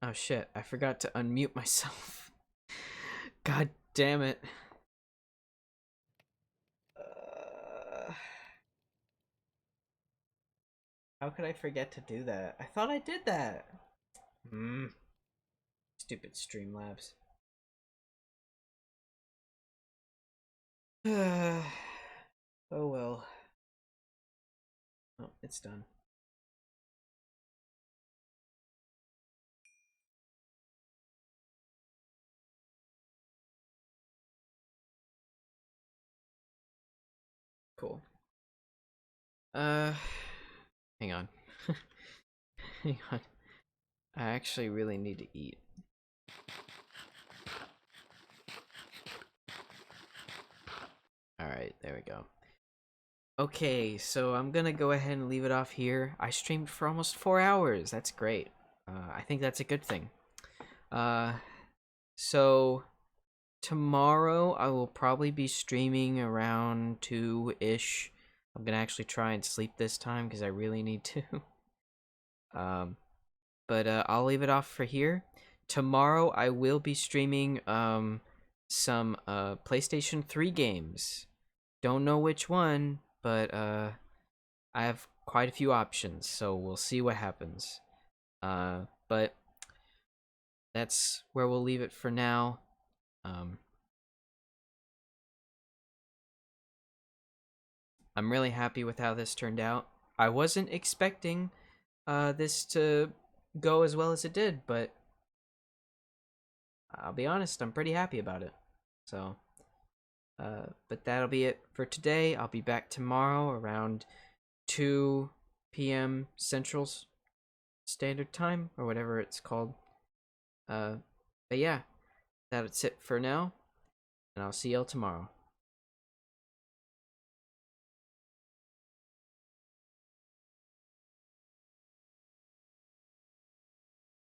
Oh shit, I forgot to unmute myself. God damn it. Uh, how could I forget to do that? I thought I did that. Hmm. Stupid Streamlabs. Oh well. Oh, it's done. Cool. Uh, hang on. Hang on. I actually really need to eat. Alright, there we go. Okay, so I'm gonna go ahead and leave it off here. I streamed for almost 4 hours. That's great. I think that's a good thing. Uh, so tomorrow I will probably be streaming around 2-ish. I'm gonna actually try and sleep this time because I really need to. um, but I'll leave it off for here. Tomorrow I will be streaming some PlayStation 3 games. Don't know which one, but I have quite a few options, so we'll see what happens. But that's where we'll leave it for now. I'm really happy with how this turned out. I wasn't expecting this to go as well as it did, but I'll be honest, I'm pretty happy about it. So, but that'll be it for today. I'll be back tomorrow around 2 p.m. Central Standard Time, or whatever it's called. But yeah, that's it for now, and I'll see y'all tomorrow.